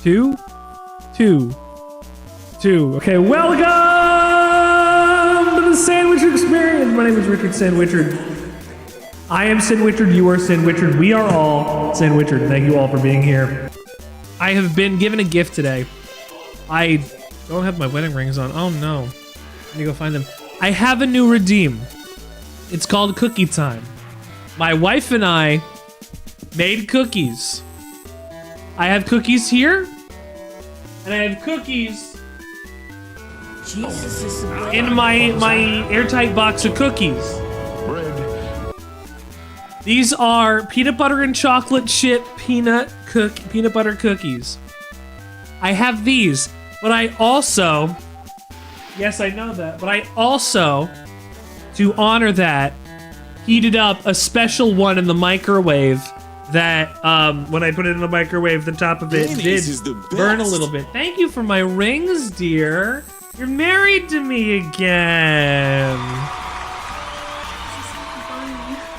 Two. Okay, welcome to the Sandwich Experience. My name is Richard Sandwichard. I am Sandwichard, you are Sandwichard, we are all Sandwichard. Thank you all for being here. I have been given a gift today. I don't have my wedding rings on. Oh no. Let me go find them. I have a new redeem. It's called Cookie Time. My wife and I made cookies. I have cookies here, and I have cookies in my airtight box of cookies. These are peanut butter and chocolate chip peanut butter cookies. I have these, but I also, yes, I know that, but I also, to honor that, heated up a special one in the microwave that, when I put it in the microwave, the top of it did burn a little bit. Thank you for my rings, dear. You're married to me again.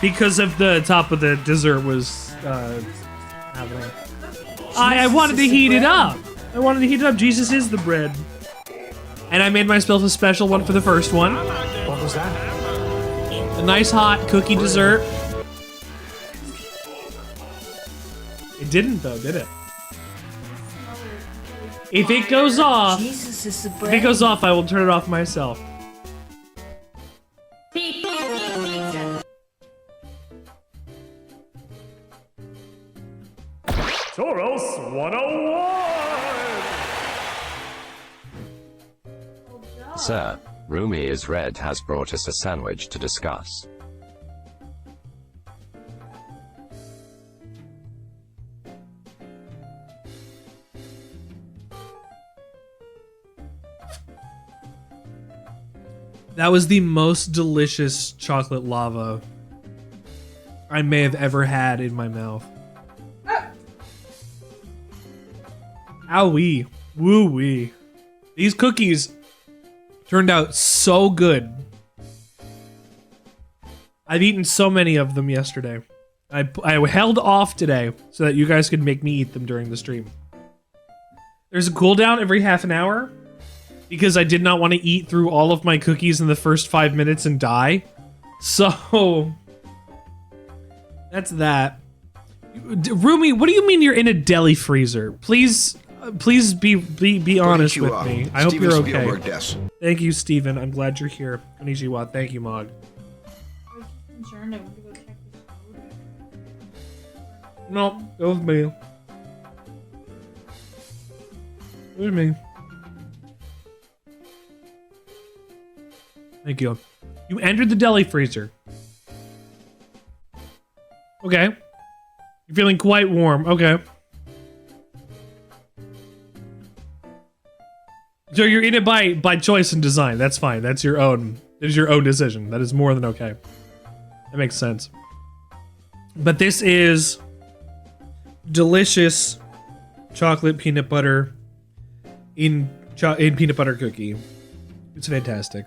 Because of the top of the dessert was, happening. I wanted to heat it up. Jesus is the bread. And I made myself a special one for the first one. What was that? A nice hot cookie dessert. It didn't though, did it? If it goes off, I will turn it off myself. Toros 101! Sir, Rumi is Red has brought us a sandwich to discuss. That was the most delicious chocolate lava I may have ever had in my mouth. Owie. Woo-wee. These cookies turned out so good. I've eaten so many of them yesterday. I held off today so that you guys could make me eat them during the stream. There's a cooldown every half an hour because I did not want to eat through all of my cookies in the first 5 minutes and die. So that's that. Rumi, what do you mean you're in a deli freezer? Please be honest with me. I hope you're okay. Thank you, Steven. I'm glad you're here. Konnichiwa. Thank you, Mog. I was just concerned. I went to go check this food. No, go with me. Go with me. Thank you. You entered the deli freezer. Okay. You're feeling quite warm. Okay. So you're in it by choice and design. That's fine. That's your own. It is your own decision. That is more than okay. That makes sense. But this is delicious chocolate peanut butter in peanut butter cookie. It's fantastic.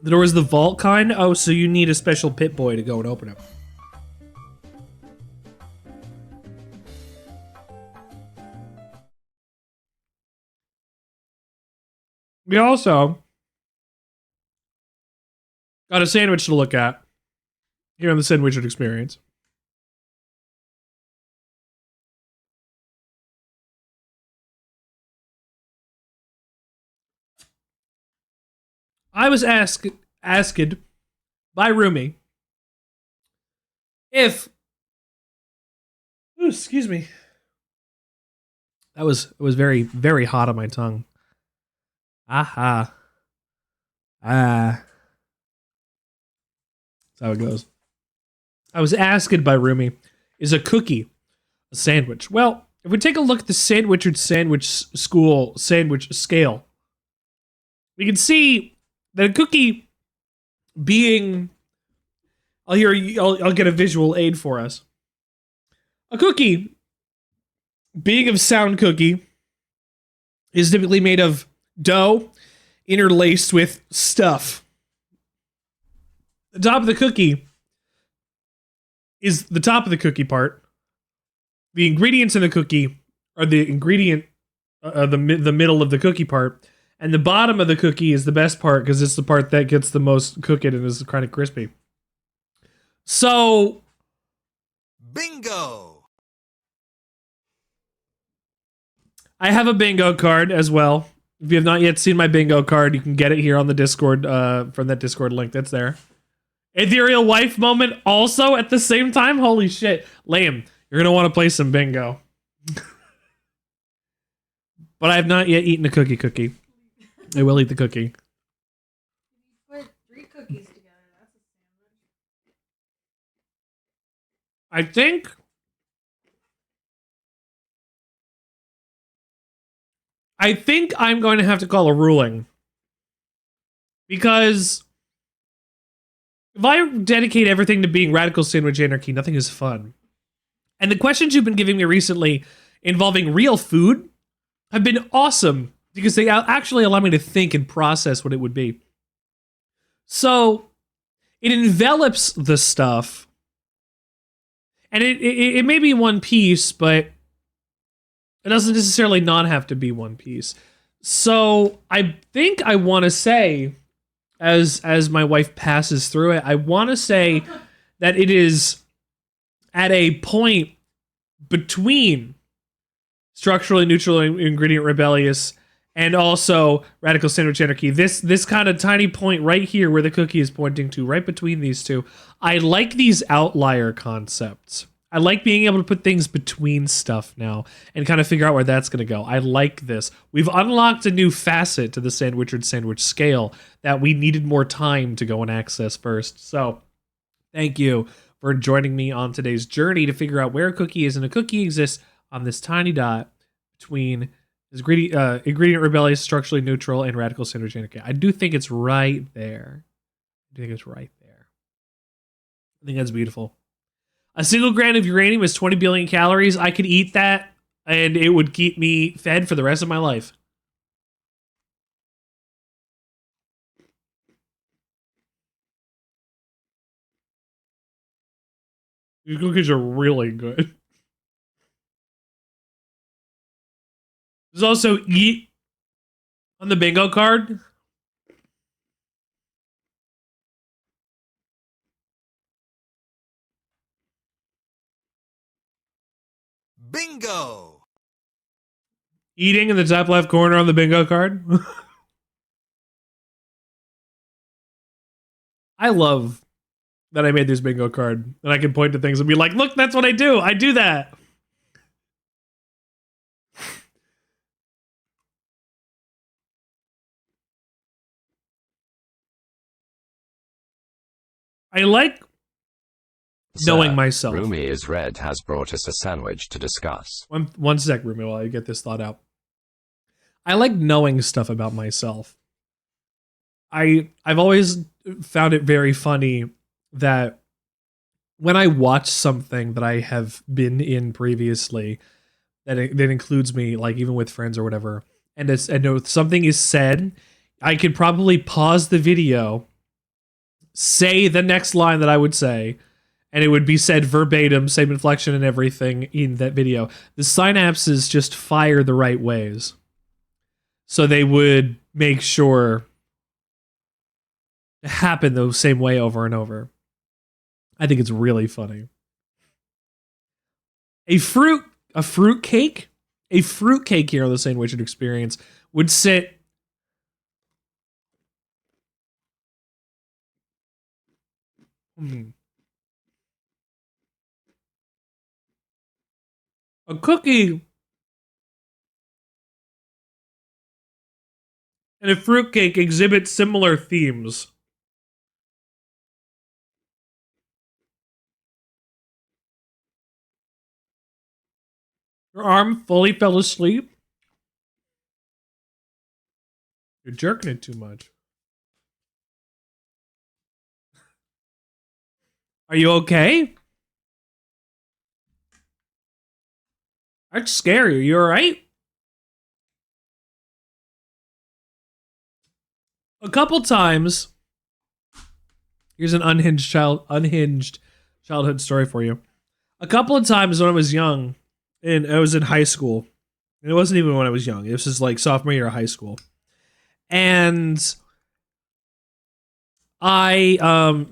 The door is the vault kind. Oh, so you need a special pit boy to go and open it. We also got a sandwich to look at here on the Sandwichard Experience. I was asked by Rumi if, ooh, excuse me, it was very, very hot on my tongue. Aha. Ah. That's how it goes. I was asked by Rumi, is a cookie a sandwich? Well, if we take a look at the Sandwichard Sandwich School sandwich scale, we can see that a cookie being, I'll get a visual aid for us. A cookie being of sound cookie is typically made of dough interlaced with stuff. The top of the cookie is the top of the cookie part. The ingredients in the cookie are the middle of the cookie part, and the bottom of the cookie is the best part because it's the part that gets the most cooked and is kind of crispy. So, bingo. I have a bingo card as well. If you have not yet seen my bingo card, you can get it here on the Discord from that Discord link that's there. Ethereal wife moment also at the same time. Holy shit, lame. You're gonna want to play some bingo. But I have not yet eaten a cookie. I will eat the cookie. Put 3 cookies together. That's a sandwich. I think I'm going to have to call a ruling. Because if I dedicate everything to being radical sandwich anarchy, nothing is fun. And the questions you've been giving me recently involving real food have been awesome because they actually allow me to think and process what it would be. So it envelops the stuff, and it may be one piece, but it doesn't necessarily not have to be one piece. So I think I want to say, as my wife passes through it, I want to say that it is at a point between structurally neutral ingredient rebellious and also radical sandwich anarchy. This kind of tiny point right here where the cookie is pointing to, right between these two. I like these outlier concepts. I like being able to put things between stuff now and kind of figure out where that's going to go. I like this. We've unlocked a new facet to the Sandwichard sandwich scale that we needed more time to go and access first. So thank you for joining me on today's journey to figure out where a cookie is, and a cookie exists on this tiny dot between ingredient rebellious, structurally neutral, and radical sandwich anarchy. I do think it's right there. I think that's beautiful. A single gram of uranium is 20 billion calories. I could eat that, and it would keep me fed for the rest of my life. These cookies are really good. There's also eat on the bingo card. Bingo. Eating in the top left corner on the bingo card. I love that I made this bingo card and I can point to things and be like, look, that's what I do. I do that. I like knowing Sir, myself. Rumi is Red has brought us a sandwich to discuss. One sec, Rumi, while I get this thought out. I like knowing stuff about myself. I've always found it very funny that when I watch something that I have been in previously, that includes me, like even with friends or whatever, and if something is said, I could probably pause the video, say the next line that I would say, and it would be said verbatim, same inflection and everything in that video. The synapses just fire the right ways. So they would make sure to happen the same way over and over. I think it's really funny. A fruit cake here on the Sandwichard experience would sit a cookie and a fruitcake exhibit similar themes. Your arm fully fell asleep. You're jerking it too much. Are you okay? That's scary. Are you alright? A couple times. Here's an unhinged childhood story for you. A couple of times when I was young, and I was in high school, and it wasn't even when I was young. This is like sophomore year of high school, and I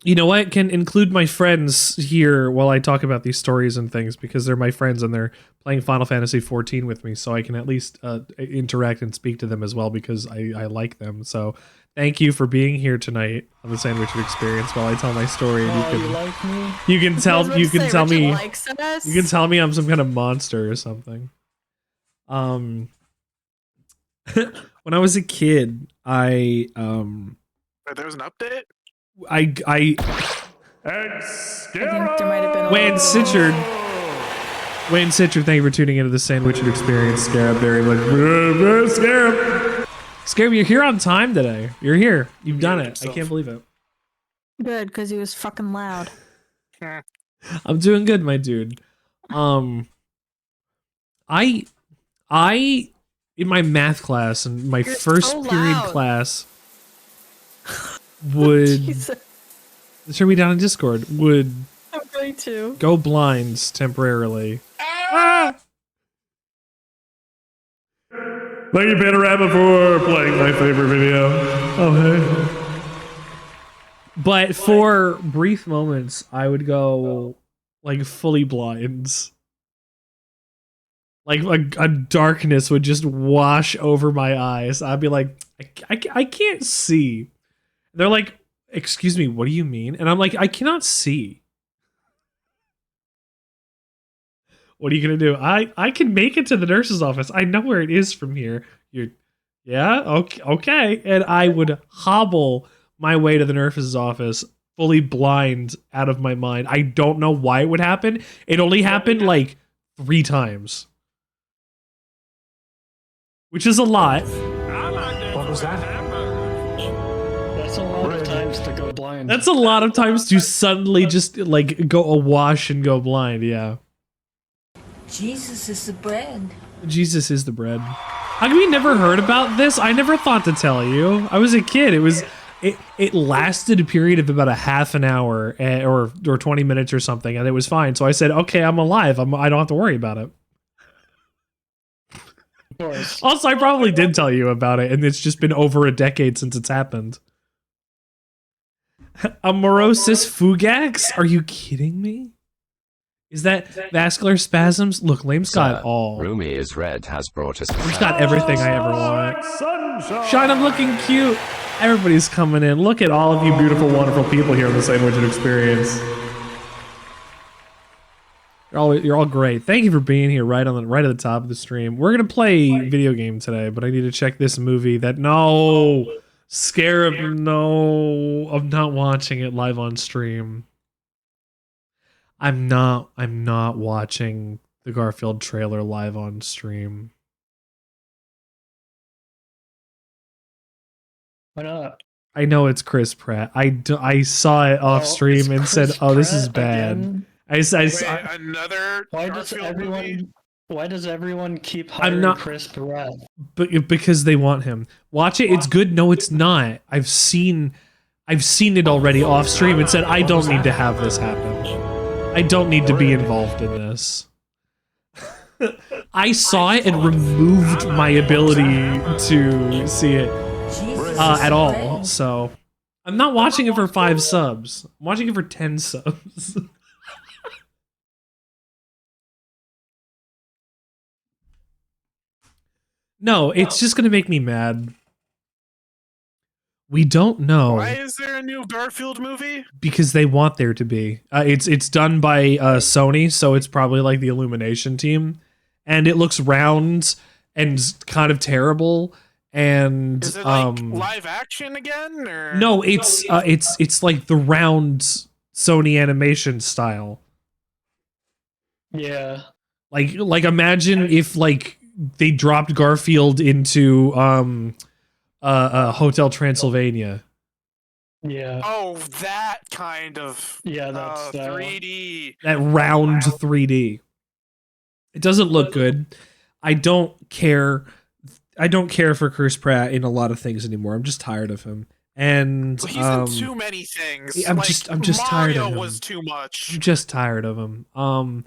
you know what? Can include my friends here while I talk about these stories and things because they're my friends and they're playing Final Fantasy XIV with me, so I can at least interact and speak to them as well because I like them. So thank you for being here tonight on the Sandwichard Experience while I tell my story. And you like me? you can tell me Likes us. you can tell me I'm some kind of monster or something. When I was a kid, Wait, there was an update? I I think there might have been a Wayne Sitchard, thank you for tuning into the Sandwichard Experience. Scarab, very much. Scarab, you're here on time today. You're here. You've done it. I can't believe it. Good, because he was fucking loud. I'm doing good, my dude. I in my math class and my You're first so period loud. class would Jesus, turn me down in Discord. Would I'm going to. go blind temporarily. Ah! Thank you, Panorama, for playing my favorite video. Oh, hey. But for brief moments, I would go like fully blind. Like a darkness would just wash over my eyes. I'd be like, I can't see. They're like, excuse me, what do you mean? And I'm like, I cannot see. What are you gonna do? I can make it to the nurse's office. I know where it is from here. Yeah, okay. And I would hobble my way to the nurse's office, fully blind out of my mind. I don't know why it would happen. It only happened like 3 times, which is a lot. What was that? That's a lot of times to go blind. That's a lot of times to suddenly just like go awash and go blind. Yeah. Jesus is the bread. Jesus is the bread. How come you never heard about this? I never thought to tell you. I was a kid. It lasted a period of about a half an hour or 20 minutes or something, and it was fine. So I said, okay, I'm alive. I don't have to worry about it. Of course. Also, I probably did tell you about it, and it's just been over a decade since it's happened. Amaurosis fugax? Are you kidding me? Is that vascular spasms? Look, Lame's got all. Rumi is red has brought us. Lame's got everything I ever want. Shine, I'm looking cute. Everybody's coming in. Look at all of you beautiful, wonderful people here on the Sandwichard Experience. You're all great. Thank you for being here right at the top of the stream. We're gonna play video game today, but I need to check this movie that Scarab, no. I'm not watching it live on stream. I'm not watching the Garfield trailer live on stream. Why not? I know it's Chris Pratt. I saw it off stream and said, "Oh, this is bad." Again? Wait, another Why does Garfield movie? everyone keep hiring not- Chris Pratt? But because they want him. Watch it. It's good. No, it's not. I've seen it already off stream and said, "I don't need to have this happen. I don't need to be involved in this." I saw it and removed my ability to see it Jesus at all. bread. So I'm not watching it for 5 subs. I'm watching it for 10 subs. No, it's just gonna make me mad. We don't know Why is there a new Garfield movie? because they want there to be. It's done by Sony, so it's probably like the Illumination team, and it looks round and kind of terrible. And Is it like live action again, or no, it's like the round Sony animation style. Yeah. Like imagine if like they dropped Garfield into Hotel Transylvania. Yeah. Oh, that kind of Yeah, that's 3D. That round 3D. It doesn't look good. I don't care for Chris Pratt in a lot of things anymore. I'm just tired of him. And He's in too many things. I'm Like, just tired of Mario him. was too much. I'm just tired of him. And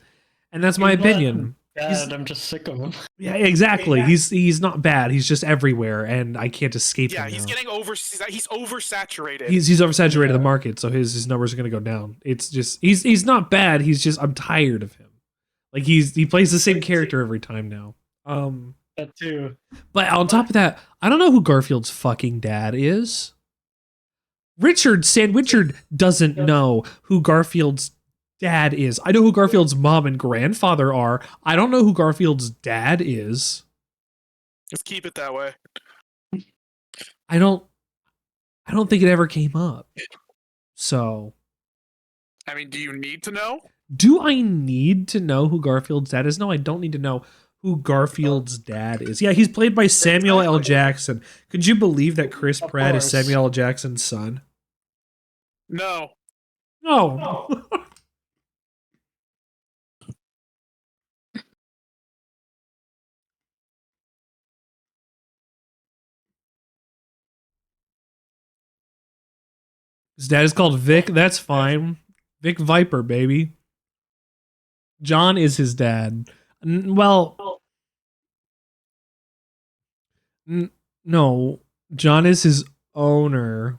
that's my He's not opinion. Bad, I'm just sick of him. Yeah, exactly. He's not bad. He's just everywhere, and I can't escape him. Yeah, he's now. getting he's oversaturated. He's oversaturated the market, so his numbers are gonna go down. It's just he's not bad. He's just I'm tired of him. Like he plays the same character every time now. That too. But on top of that, I don't know who Garfield's fucking dad is. Sandwichard doesn't know who Garfield's dad is. I know who Garfield's mom and grandfather are. I don't know who Garfield's dad is. Just keep it that way. I don't think it ever came up. So, I mean, do you need to know? do I need to know who Garfield's dad is? No, I don't need to know who Garfield's dad is. Yeah, he's played by Samuel L. Jackson. Could you believe that Chris Pratt is Samuel L. Jackson's son? No. No. His dad is called Vic. That's fine. Vic Viper, baby. John is his dad. Well, no. John is his owner.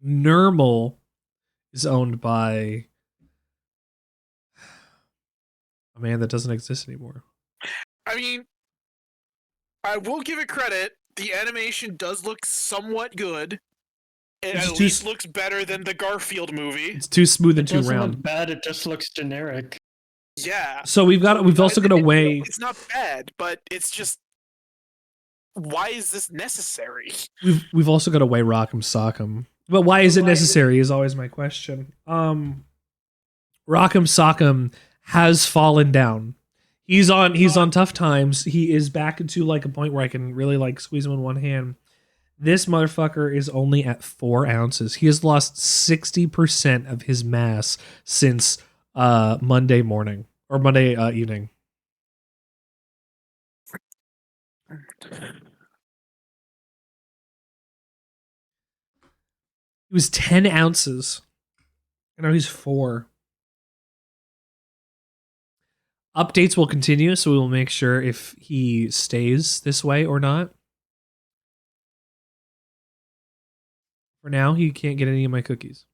Nermal is owned by a man that doesn't exist anymore. I mean, I will give it credit. The animation does look somewhat good. It It's at too least looks better than the Garfield movie. It's too smooth and It too doesn't round. look bad, it just looks generic. Yeah. So we've also got to weigh. It's not bad, but it's just, why is this necessary? We've also got to weigh Rock'em Sock'em. But why is it necessary is always my question. Rock'em Sock'em has fallen down. He's on tough times. He is back into like a point where I can really like squeeze him in one hand. This motherfucker is only at 4 ounces. He has lost 60% of his mass since Monday morning or Monday evening. He was 10 ounces. And now he's 4. Updates will continue, so we will make sure if he stays this way or not. For now, he can't get any of my cookies.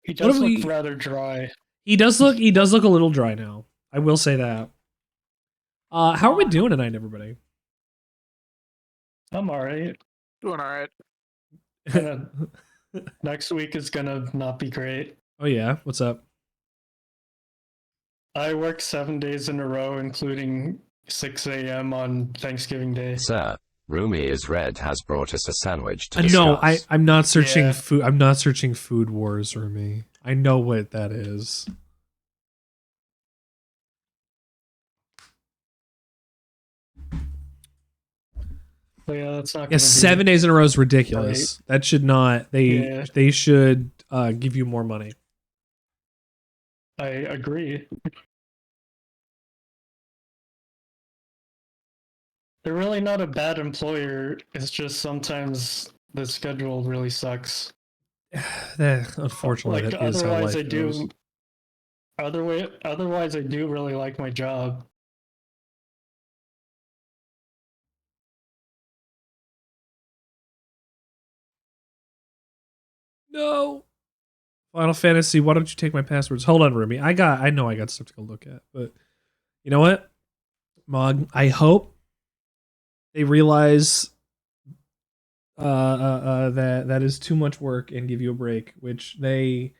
He does look rather dry. He does look a little dry now. I will say that. How are we doing tonight, everybody? I'm alright. Doing alright. Next week is gonna not be great. Oh yeah, what's up? I work 7 days in a row, including 6 a.m. on Thanksgiving Day. Sir, Rumi is Red has brought us a sandwich to discuss. No, I'm not searching food. I'm not searching Food Wars or me. I know what that is. But yeah, that's not. Yeah, 7 days in a row is ridiculous. That should not. They should give you more money. I agree. They're really not a bad employer. It's just sometimes the schedule really sucks. Unfortunately, Like that is how life otherwise, I goes. do. Otherwise, I do really like my job. No. Final Fantasy, why don't you take my passwords? Hold on, Ruby. I know I got stuff to go look at, but you know what? Mog, I hope they realize that is too much work and give you a break, which they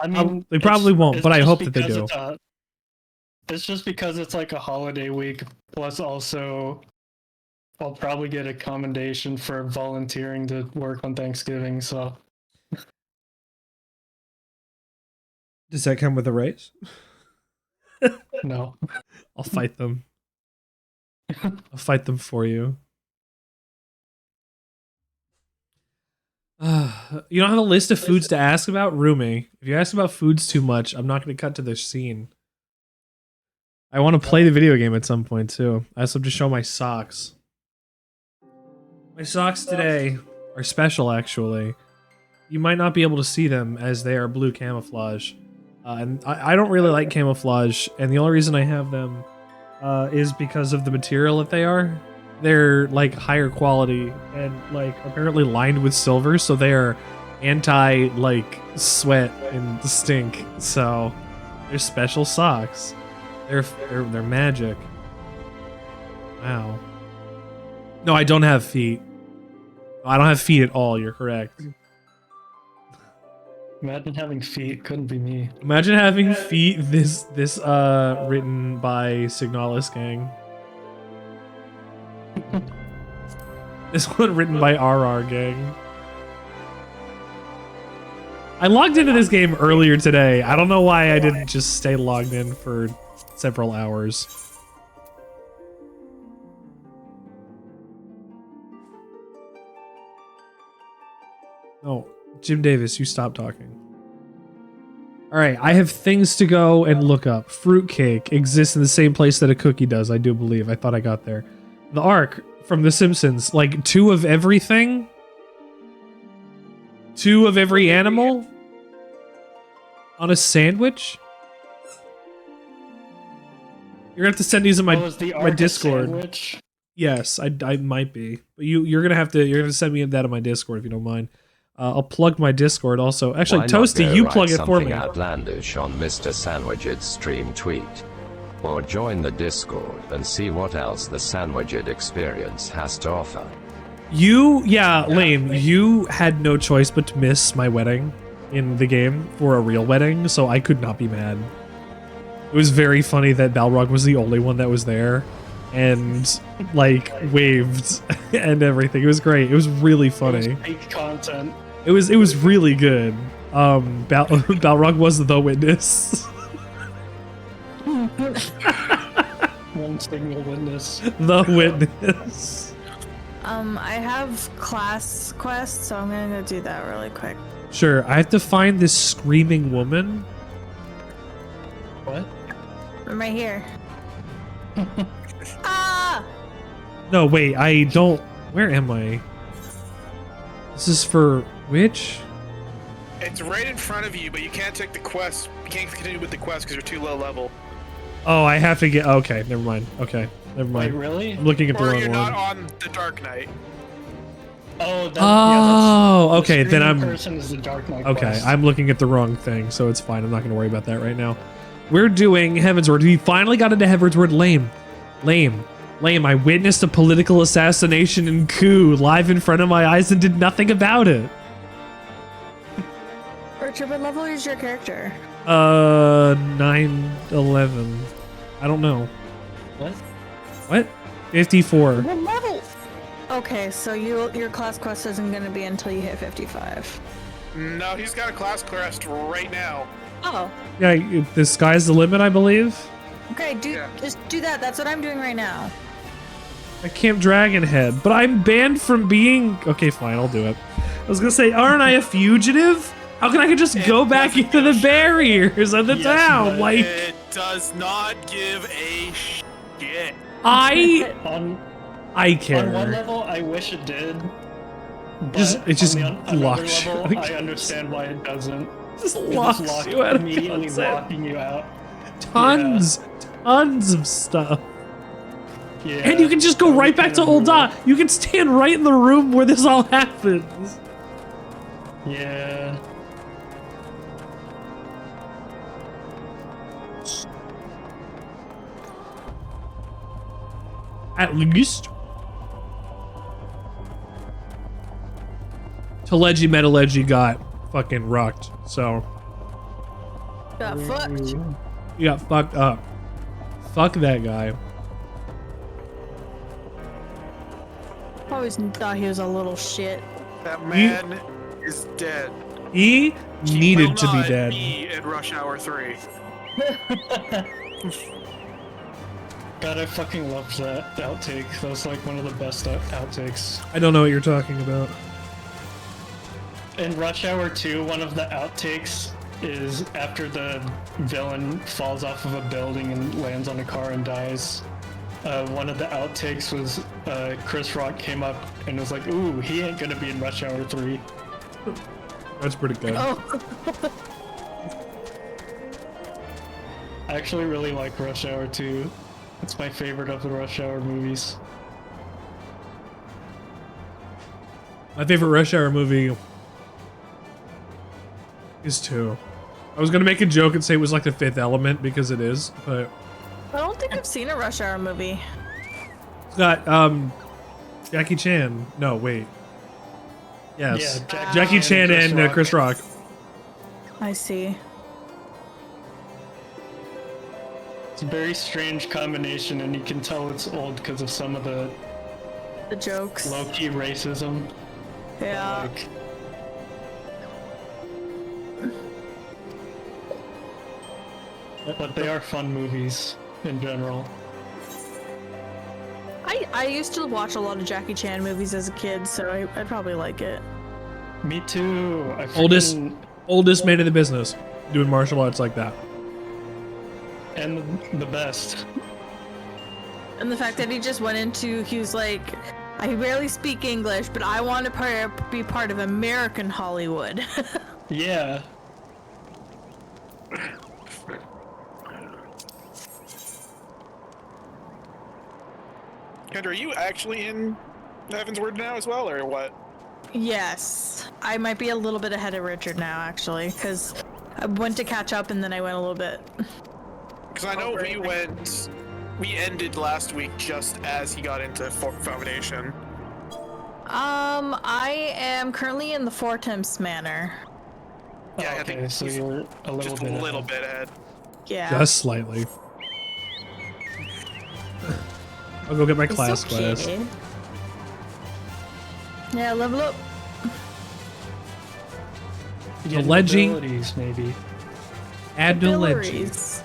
they probably won't, but I hope that they do. It's just because it's like a holiday week, plus also I'll probably get a commendation for volunteering to work on Thanksgiving, so Does that come with a raise? no. I'll fight them. I'll fight them for you. You don't have a list of foods to ask about? Rumi. If you ask about foods too much, I'm not going to cut to this scene. I want to play the video game at some point too. I also have to show my socks. My socks today are special, actually. You might not be able to see them as they are blue camouflage. And I don't really like camouflage, and the only reason I have them is because of the material that they are. They're like higher quality and like apparently lined with silver, so they are anti like sweat and stink. So they're special socks. They're magic. Wow. No, I don't have feet. I don't have feet at all. You're correct. Imagine having feet. Couldn't be me. Imagine having feet. This written by Signalis Gang. This one written by RR Gang. I logged into this game earlier today. I don't know why I didn't just stay logged in for several hours. No, Jim Davis, you stop talking. Alright, I have things to go and look up. Fruitcake exists in the same place that a cookie does, I do believe. I thought I got there. The Ark from The Simpsons, like 2 of everything? 2 of every animal? On a sandwich? You're gonna have to send these in my Discord. Sandwich? Yes, I might be. But you're gonna send me that on my Discord if you don't mind. I'll plug my Discord also. Actually, Why not Toasty, go you write plug it for something me. outlandish on Mr. Sandwichard's stream tweet. Or join the Discord and see what else the Sandwichard experience has to offer. Lame, you had no choice but to miss my wedding in the game for a real wedding, so I could not be mad. It was very funny that Balrog was the only one that was there and like waved and everything. It was great. It was really funny. It was peak content. It was really good. Balrog was the witness. One single witness. The witness. I have class quest, so I'm gonna go do that really quick. Sure, I have to find this screaming woman. What? I'm right here. Ah! No, wait, I don't. Where am I? This is for which? It's right in front of you, but you can't take the quest. You can't continue with the quest because you're too low level. Oh, I have to get. Okay, never mind. Okay, never Wait, mind. really? I'm looking at the Or wrong you're one. not on the Dark Knight. Oh, that, Oh, yeah, okay, the then screaming I'm. person is the Dark Knight Okay, quest. I'm looking at the wrong thing, so it's fine. I'm not going to worry about that right now. We're doing Heavensward. We finally got into Heavensward. Lame. I witnessed a political assassination and coup live in front of my eyes and did nothing about it. Richard, what level is your character? 911. I don't know. What? 54. What level? Okay, so your class quest isn't gonna be until you hit 55. No, he's got a class quest right now. Oh. Yeah, the sky's the limit, I believe. Okay, just do that. That's what I'm doing right now. I Camp Dragonhead, but I'm banned from being. Okay, fine, I'll do it. I was gonna say, aren't I a fugitive? How can I just go back into the barriers of the town? but Like, It does not give a shit. I On care. one level, I wish it did. But It just on the another locks you level, out. I understand why it doesn't. Just It locks just you out of immediately content. locking you out. Tons of stuff. Yeah. And you can just go right back to Ul'dah. You can stand right in the room where this all happens. Yeah. At least. Telegy Metalegy got fucking rocked, so Got fucked. you got fucked up. Fuck that guy. Always thought he was a little shit. That man is dead. He He needed will to be not dead. Be in Rush Hour 3. God, I fucking loved that outtake. That was like one of the best outtakes. I don't know what you're talking about. In Rush Hour 2, one of the outtakes is after the villain falls off of a building and lands on a car and dies. One of the outtakes was Chris Rock came up and was like, "Ooh, he ain't gonna be in Rush Hour 3." That's pretty good. Oh, I actually really like Rush Hour 2. It's my favorite of the Rush Hour movies. My favorite Rush Hour movie is 2. I was gonna make a joke and say it was like The Fifth Element because it is, but I don't think I've seen a Rush Hour movie. it's got Jackie Chan. No, wait. Yes, Yeah, Jackie Chan and Chris Rock. I see. It's a very strange combination, and you can tell it's old because of some of the The jokes. low-key racism. Yeah. Like, but they are fun movies in general. I used to watch a lot of Jackie Chan movies as a kid, so I'd probably like it. Me too. I Oldest freaking- oldest man in the business doing martial arts like that. and the best. And the fact that he just went into, he was like, I barely speak English, but I want to be part of American Hollywood. Yeah. Kendra, are you actually in Heavensward now as well, or what? Yes. I might be a little bit ahead of Richard now, actually, because I went to catch up and then I went a little bit. Because I know we ended last week just as he got into Foundation. I am currently in the Fortemps Manor. Yeah, I Okay, think so he's you're a little just bit a little ahead. bit ahead. Yeah. Just slightly. I'll go get my It's class okay. class. Yeah, level up. You get Leggy. abilities, maybe. Add to legend. Abilities.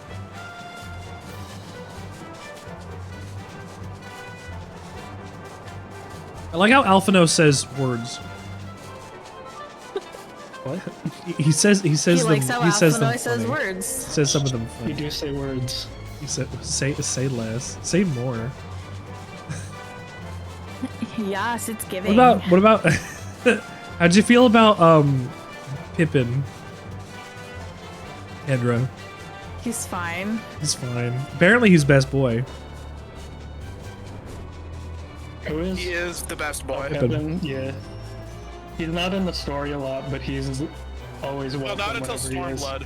I like how Alphino says words. What? He says He them. likes how He says them. Alphinoy says funny. words. Says some of them. You Funny. do say words. He said say less. Say more. Yes, it's giving. What about how'd you feel about Pippin? Kendra. He's fine. He's fine. Apparently he's best boy. Who is? He is the best boy. Pippin, yeah. He's not in the story a lot, but he's always Well, welcome not until whenever he is. Stormblood.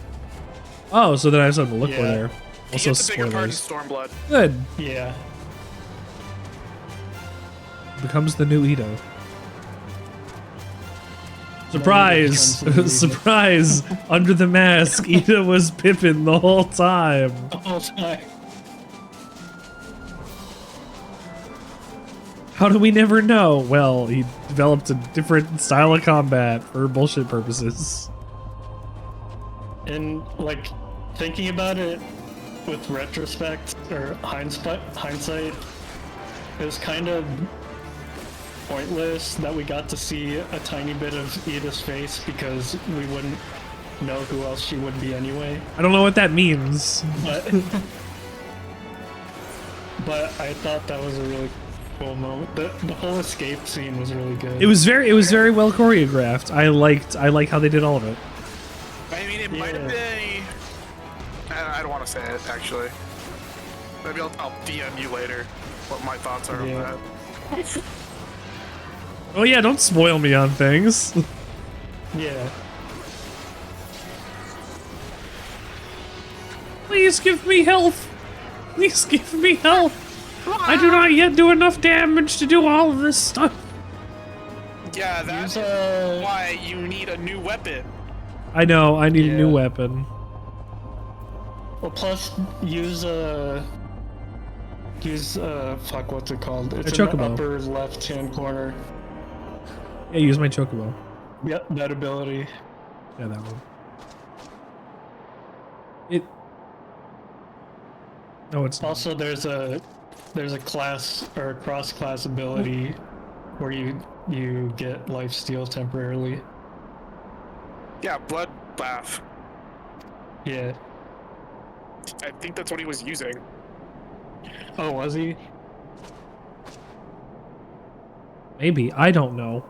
Oh, so then I have something to look for Yeah. there. He Also gets a bigger part in spoilers. Stormblood. Good. Yeah. Becomes the new Ito. Surprise! becomes the new Ito. Surprise! Under the mask, Ito was Pippin the whole time. The whole time. How do we never know? Well, he developed a different style of combat for bullshit purposes. And, like, thinking about it with retrospect, or hindsight, it was kind of pointless that we got to see a tiny bit of Ida's face because we wouldn't know who else she would be anyway. I don't know what that means. But, but I thought that was a really cool moment. The whole escape scene was really good. It was very well choreographed. I like how they did all of it. I mean, it might have Yeah. been. I don't want to say it, actually. Maybe I'll DM you later what my thoughts are Yeah. on that. Oh yeah, don't spoil me on things. Yeah. Please give me health. Please give me health. I do not yet do enough damage to do all of this stuff. Yeah, that's Use, why you need a new weapon. I know, I need a new Yeah. weapon. Well, plus fuck, what's it called? It's in the chocobo. upper left-hand corner. Yeah, use my chocobo. Yep, that ability. Yeah, that one. It. No, it's not. Also, there's a class or a cross-class ability where you get lifesteal temporarily. Yeah, blood bath. Yeah. I think that's what he was using. Oh, was he? Maybe, I don't know.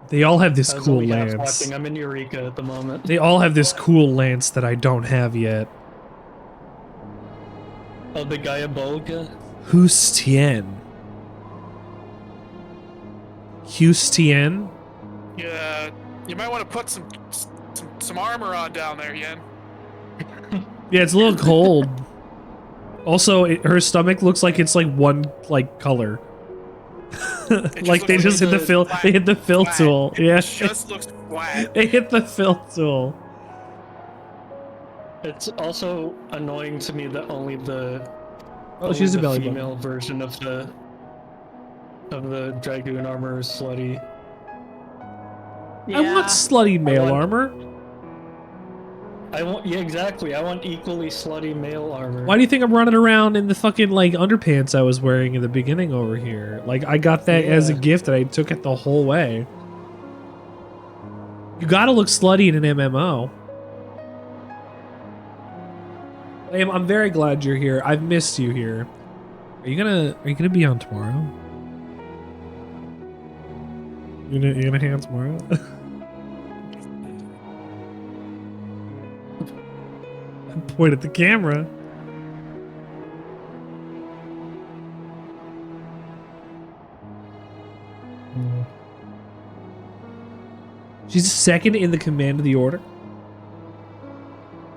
They all have this I was cool only half lance. watching. I'm in Eureka at the moment. They all have this cool lance that I don't have yet. Oh, the Gaia-Bolga? Who's Tien? Tien? Yeah, you might want to put some armor on down there, Yen. Yeah, it's a little cold. Also, her stomach looks like it's like one like color. Like they just hit the fill. They hit the fill tool. Yeah, It just looks flat. they hit the fill tool. It's also annoying to me that only the Oh, she's a the belly female button. version of the Dragoon armor is slutty. I want slutty male armor. Yeah, exactly. I want equally slutty male armor. Why do you think I'm running around in the fucking like underpants I was wearing in the beginning over here? Like I got that as a gift and I took it the whole way. You gotta look slutty in an MMO. Liam, I'm very glad you're here. I've missed you here. Are you gonna be on tomorrow? You gonna hang out tomorrow? Point at the camera. She's second in the command of the order.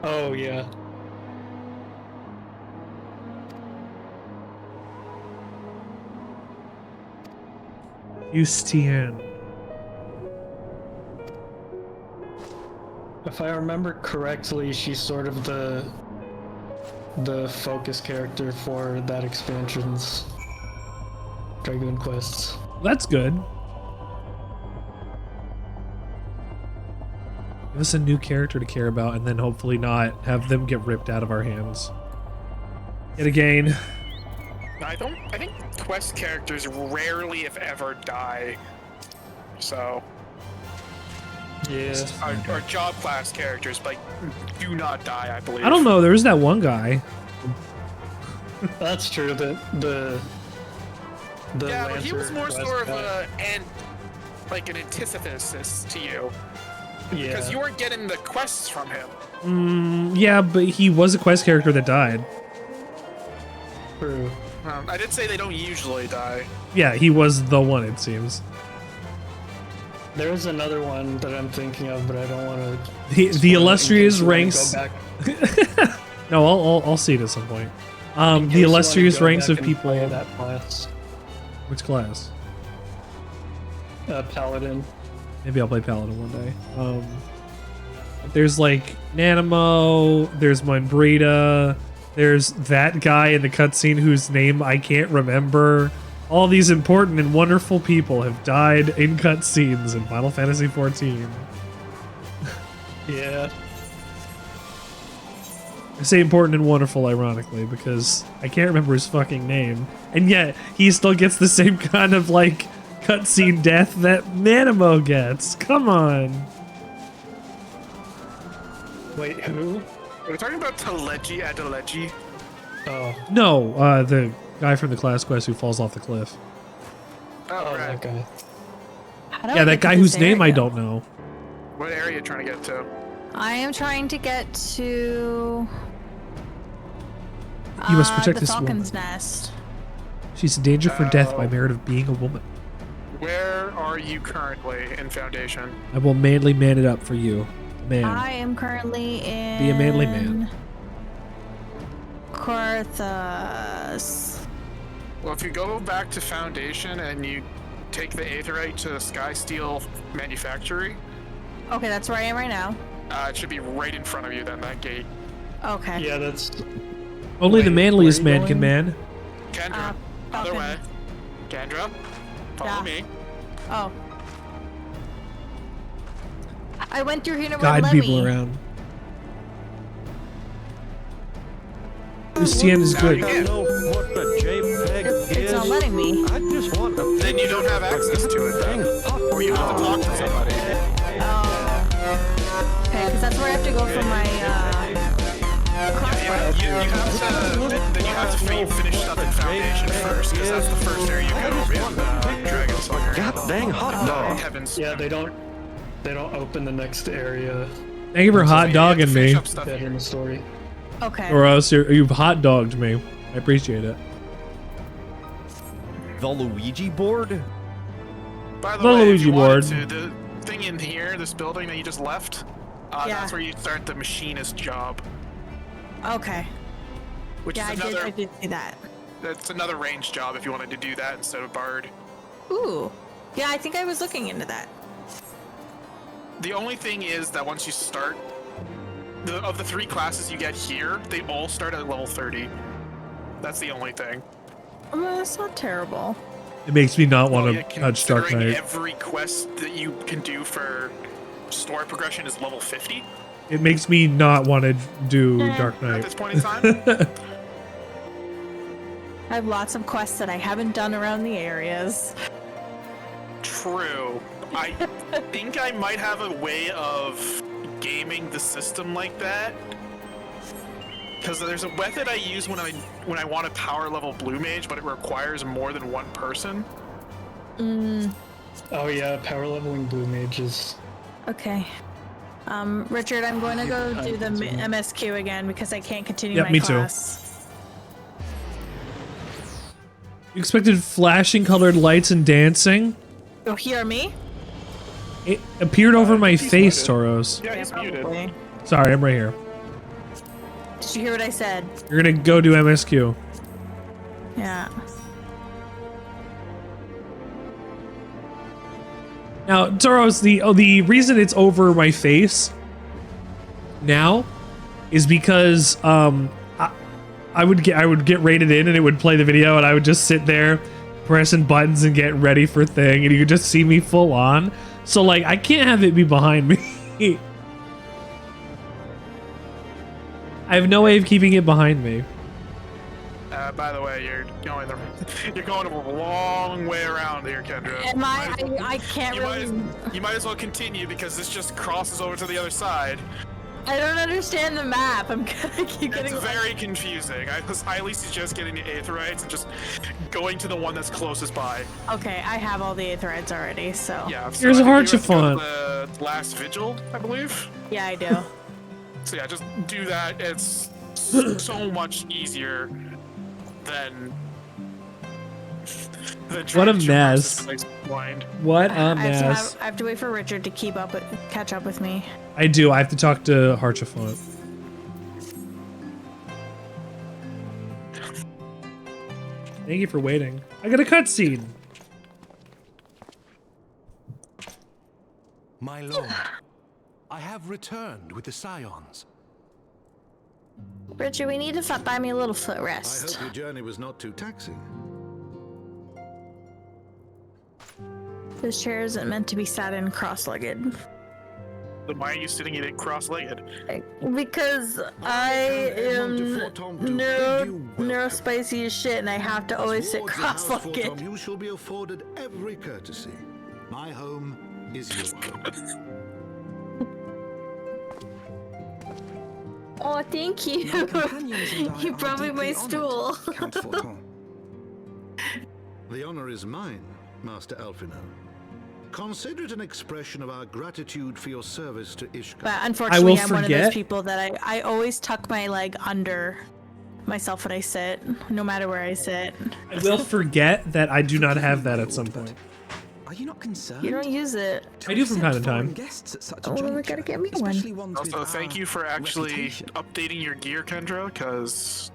Oh yeah. Tien. If I remember correctly, she's sort of the focus character for that expansion's Dragoon quests. That's good. Give us a new character to care about and then hopefully not have them get ripped out of our hands. Yet again. I think quest characters rarely, if ever, die. So. Yeah. Our job class characters, like, do not die, I believe. I don't know, there's that one guy. That's true. The Yeah, but he was Lancer more quest sort of guy. an antithesis to you. Yeah. Because you weren't getting the quests from him. Yeah, but he was a quest character that died. True. I did say they don't usually die. Yeah, he was the one, it seems. There's another one that I'm thinking of, but I don't want to. The illustrious ranks. No, I'll see it at some point. The illustrious ranks of people. That class. Which class? Paladin. Maybe I'll play Paladin one day. There's like Nanamo, there's Monbrita, there's that guy in the cutscene whose name I can't remember. All these important and wonderful people have died in cutscenes in Final Fantasy XIV. Yeah. I say important and wonderful ironically because I can't remember his fucking name. And yet, he still gets the same kind of like cutscene death that Nanamo gets. Come on. Wait, who? Are we talking about Teleji Adeleji? Oh. No, the guy from the class quest who falls off the cliff. Oh, right. that guy. Yeah, that guy whose name I don't know. What area are you trying to get to? I am trying to get to. You must protect the this woman. Falcon's Nest. She's in danger for death by merit of being a woman. Where are you currently in Foundation? I will manly man it up for you, man. I am currently in. Be a manly man. Karthus. Well, if you go back to Foundation and you take the Aetherite to the Skysteel Manufactory, Okay, that's where I am right now. it should be right in front of you then, that gate. Okay. Yeah, that's. Only the Wait, manliest where are man you can going? man. Kendra, other Falcon. way. Kendra, follow Yeah. me. Oh. I went through here to Guide let people me. around. Tien is good. Yeah. It's not letting me. Then you don't have access to it then. Or you have to talk to somebody. Oh. Okay, because that's where I have to go for my finish stuff in Foundation first, because that's the first area you go in Dragon's Lair. God dang hot dog. Heavens. Yeah, they don't open the next area Thank you for hot dogging me. dead in the story. Okay. Or else you've hot dogged me. I appreciate it. The Luigi board? By the The way, if Luigi you board. wanted to, the thing in here, this building that you just left, Yeah. that's where you start the machinist job, Okay. which Yeah, is I did see that. that's another range job if you wanted to do that instead of Bard. Ooh. Yeah, I think I was looking into that. The only thing is that once you start, of the 3 classes you get here, they all start at level 30. That's the only thing. Well, that's not terrible. It makes me not want to Yeah, touch Dark considering Knight. every quest that you can do for story progression is level 50 It makes me not want to do Dark at Knight. this point in time. I have lots of quests that I haven't done around the areas. True. I think I might have a way of gaming the system like that. Because there's a method I use when I want to power level Blue Mage, but it requires more than one person. Oh yeah, power leveling blue mages. Okay. Richard, I'm going to go do the Time-consuming. MSQ again because I can't continue Yep, my me too. class. You expected flashing colored lights and dancing? You'll hear me? It appeared over my he's face, muted. Toros. Yeah, he's muted. Probably. Sorry, I'm right here. Did you hear what I said? You're gonna go do MSQ. Yeah. Now, Toros, the reason it's over my face now is because I would get rated in and it would play the video and I would just sit there pressing buttons and get ready for thing and you could just see me full on. So like I can't have it be behind me. I have no way of keeping it behind me. By the way, you're going a long way around here, Kendra. Am I can't really... You might as well continue because this just crosses over to the other side. I don't understand the map. I'm gonna keep getting... It's very confusing. I at least suggest getting the Aetherites and just going to the one that's closest by. Okay, I have all the Aetherites already, so... Yeah. Here's I a think you have to go Harchifont. to the last vigil, I believe. Yeah, I do. So yeah, just do that. It's so much easier than What a trying to mess. traverse this place blind. What a I mess. have to wait for Richard to catch up with me. I do. I have to talk to Harchifont. Thank you for waiting. I got a cutscene. My lord, I have returned with the Scions. Richard, we need to buy me a little foot I rest. hope your journey was not too taxing. This chair isn't meant to be sat in cross-legged. Then why are you sitting in it cross-legged? Because I am neurospicy as shit and I have to always sit Wards of House Fortom, cross-legged. you shall be afforded every courtesy. My home is your home. Oh, thank you. You brought me my stool. Count Forton. The honor is mine, Master Alphino. Consider it an expression of our gratitude for your service to Ishka. But unfortunately, I'm one of forget. those people that I always tuck my leg under myself when I sit, no matter where I sit. I will forget that I do not have that at some point. Are you not concerned? You don't use it. I do from time to time. Guests at such a Oh, we juncture, gotta get me one. especially ones with Also, thank our you for actually reputation. updating your gear, Kendra, because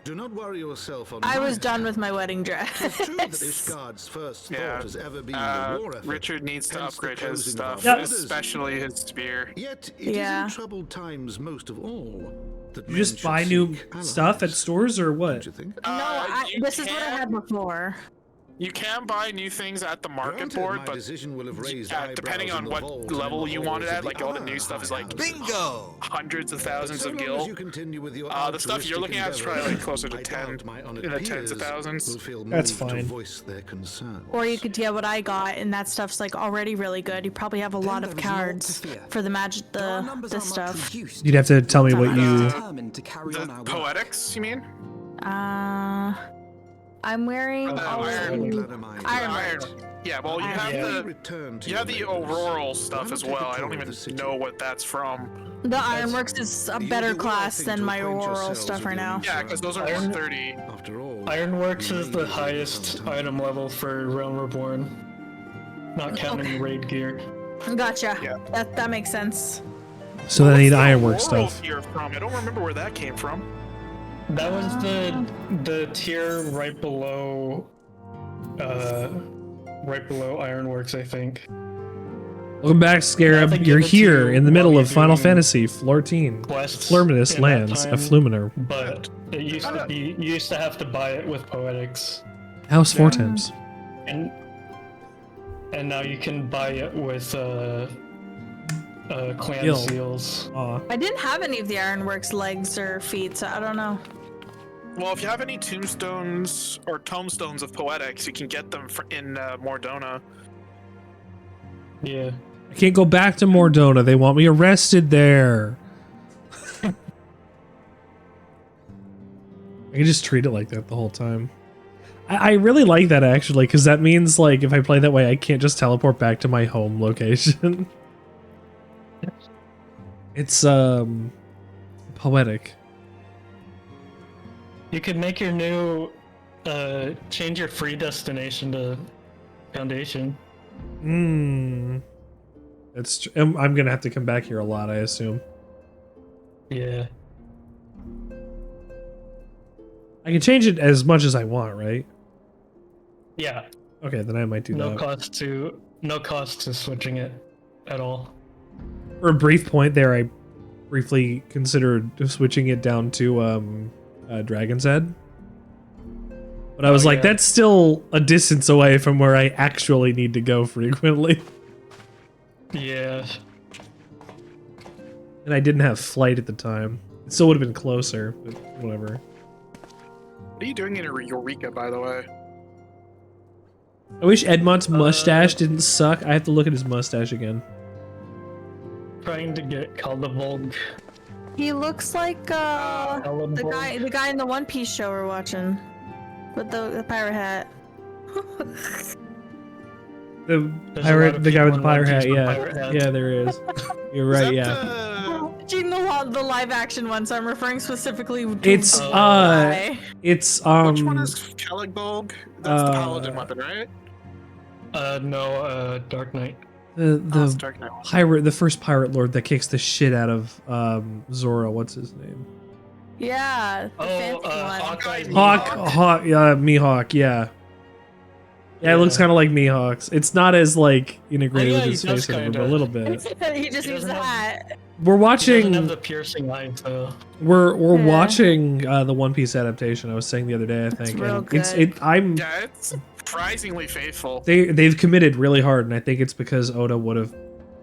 Do not worry yourself on I my was done account. with my wedding dress. It's true that Ishgard's first Yeah, thought has ever been the war effort. Richard needs to hence the upgrade his closing stuff, of our borders. especially his spear. Yet it is Yeah. in troubled times most of all that You men just should buy new seek allies. stuff at stores or what? Don't you think? No, You this is what I can- had before. You can buy new things at the market board, but depending on what level you want it at, like all the new stuff is like Bingo! hundreds of thousands of gil. The stuff you're looking at is probably like closer to 10, in the tens of thousands. That's fine. Or you could get what I got, and that stuff's like already really good. You probably have a lot of cards for the magic, the stuff. You'd have to tell me what you. The poetics, you mean? I'm wearing Iron. Yeah, well, you have the auroral stuff as well. I don't even know what that's from. The Ironworks is a better class than my auroral stuff right now. Yeah, because those are 130. Ironworks is the highest item level for Realm Reborn, not counting raid gear. Gotcha. Yeah. That makes sense. So then I need Ironwork Auroral stuff. gear from? I don't remember where that came from. That was the tier right below Ironworks, I think. Welcome back, Scarab. Nothing You're given to here you in the middle while of you're Final doing Fantasy 14. quests Flurminous in that lands, time. Effluminor. But it used to be, you used to have to buy it with Poetics, House Fortemps. and now you can buy it with clan Gil. seals. Aw. I didn't have any of the Ironworks legs or feet, so I don't know. Well, if you have any tombstones or tomestones of poetics, you can get them in Mordona. Yeah. I can't go back to Mordona. They want me arrested there. I can just treat it like that the whole time. I really like that, actually, because that means, like, if I play that way, I can't just teleport back to my home location. It's, poetic. You could make your new, change your free destination to Foundation. That's I'm gonna have to come back here a lot, I assume. Yeah. I can change it as much as I want, right? Yeah. Okay, then I might do No that. cost to switching it at all. For a brief point there, I briefly considered switching it down to Dragon's Head. But I was like, that's still a distance away from where I actually need to go frequently. Yeah. And I didn't have flight at the time. It still would have been closer, but whatever. What are you doing in Eureka, by the way? I wish Edmont's mustache didn't suck. I have to look at his mustache again. Trying to get Caldevolg. He looks like the guy in the One Piece show we're watching, with the pirate hat. The There's a lot of guy with the people in pirate One hat, Piece with yeah. pirate hats. Yeah, there is. You're right, yeah. Watching the live action one, so I'm referring specifically to It's the guy. it's Which one is Caligulg? That's the paladin weapon, right? No, Dark Knight. the Dark Knight. pirate, the first pirate lord that kicks the shit out of Zora. What's his name? Yeah, the fancy one. Hawkeye. Mihawk. Yeah. Yeah, it looks kind of like Mihawk's. It's not as like integrated with his face, but a little bit. He just used the hat. We're He doesn't watching. have the piercing eyes though. We're watching the One Piece adaptation. I was saying the other day. I think real and Yeah, it's surprisingly faithful. they've committed really hard, and I think it's because Oda would have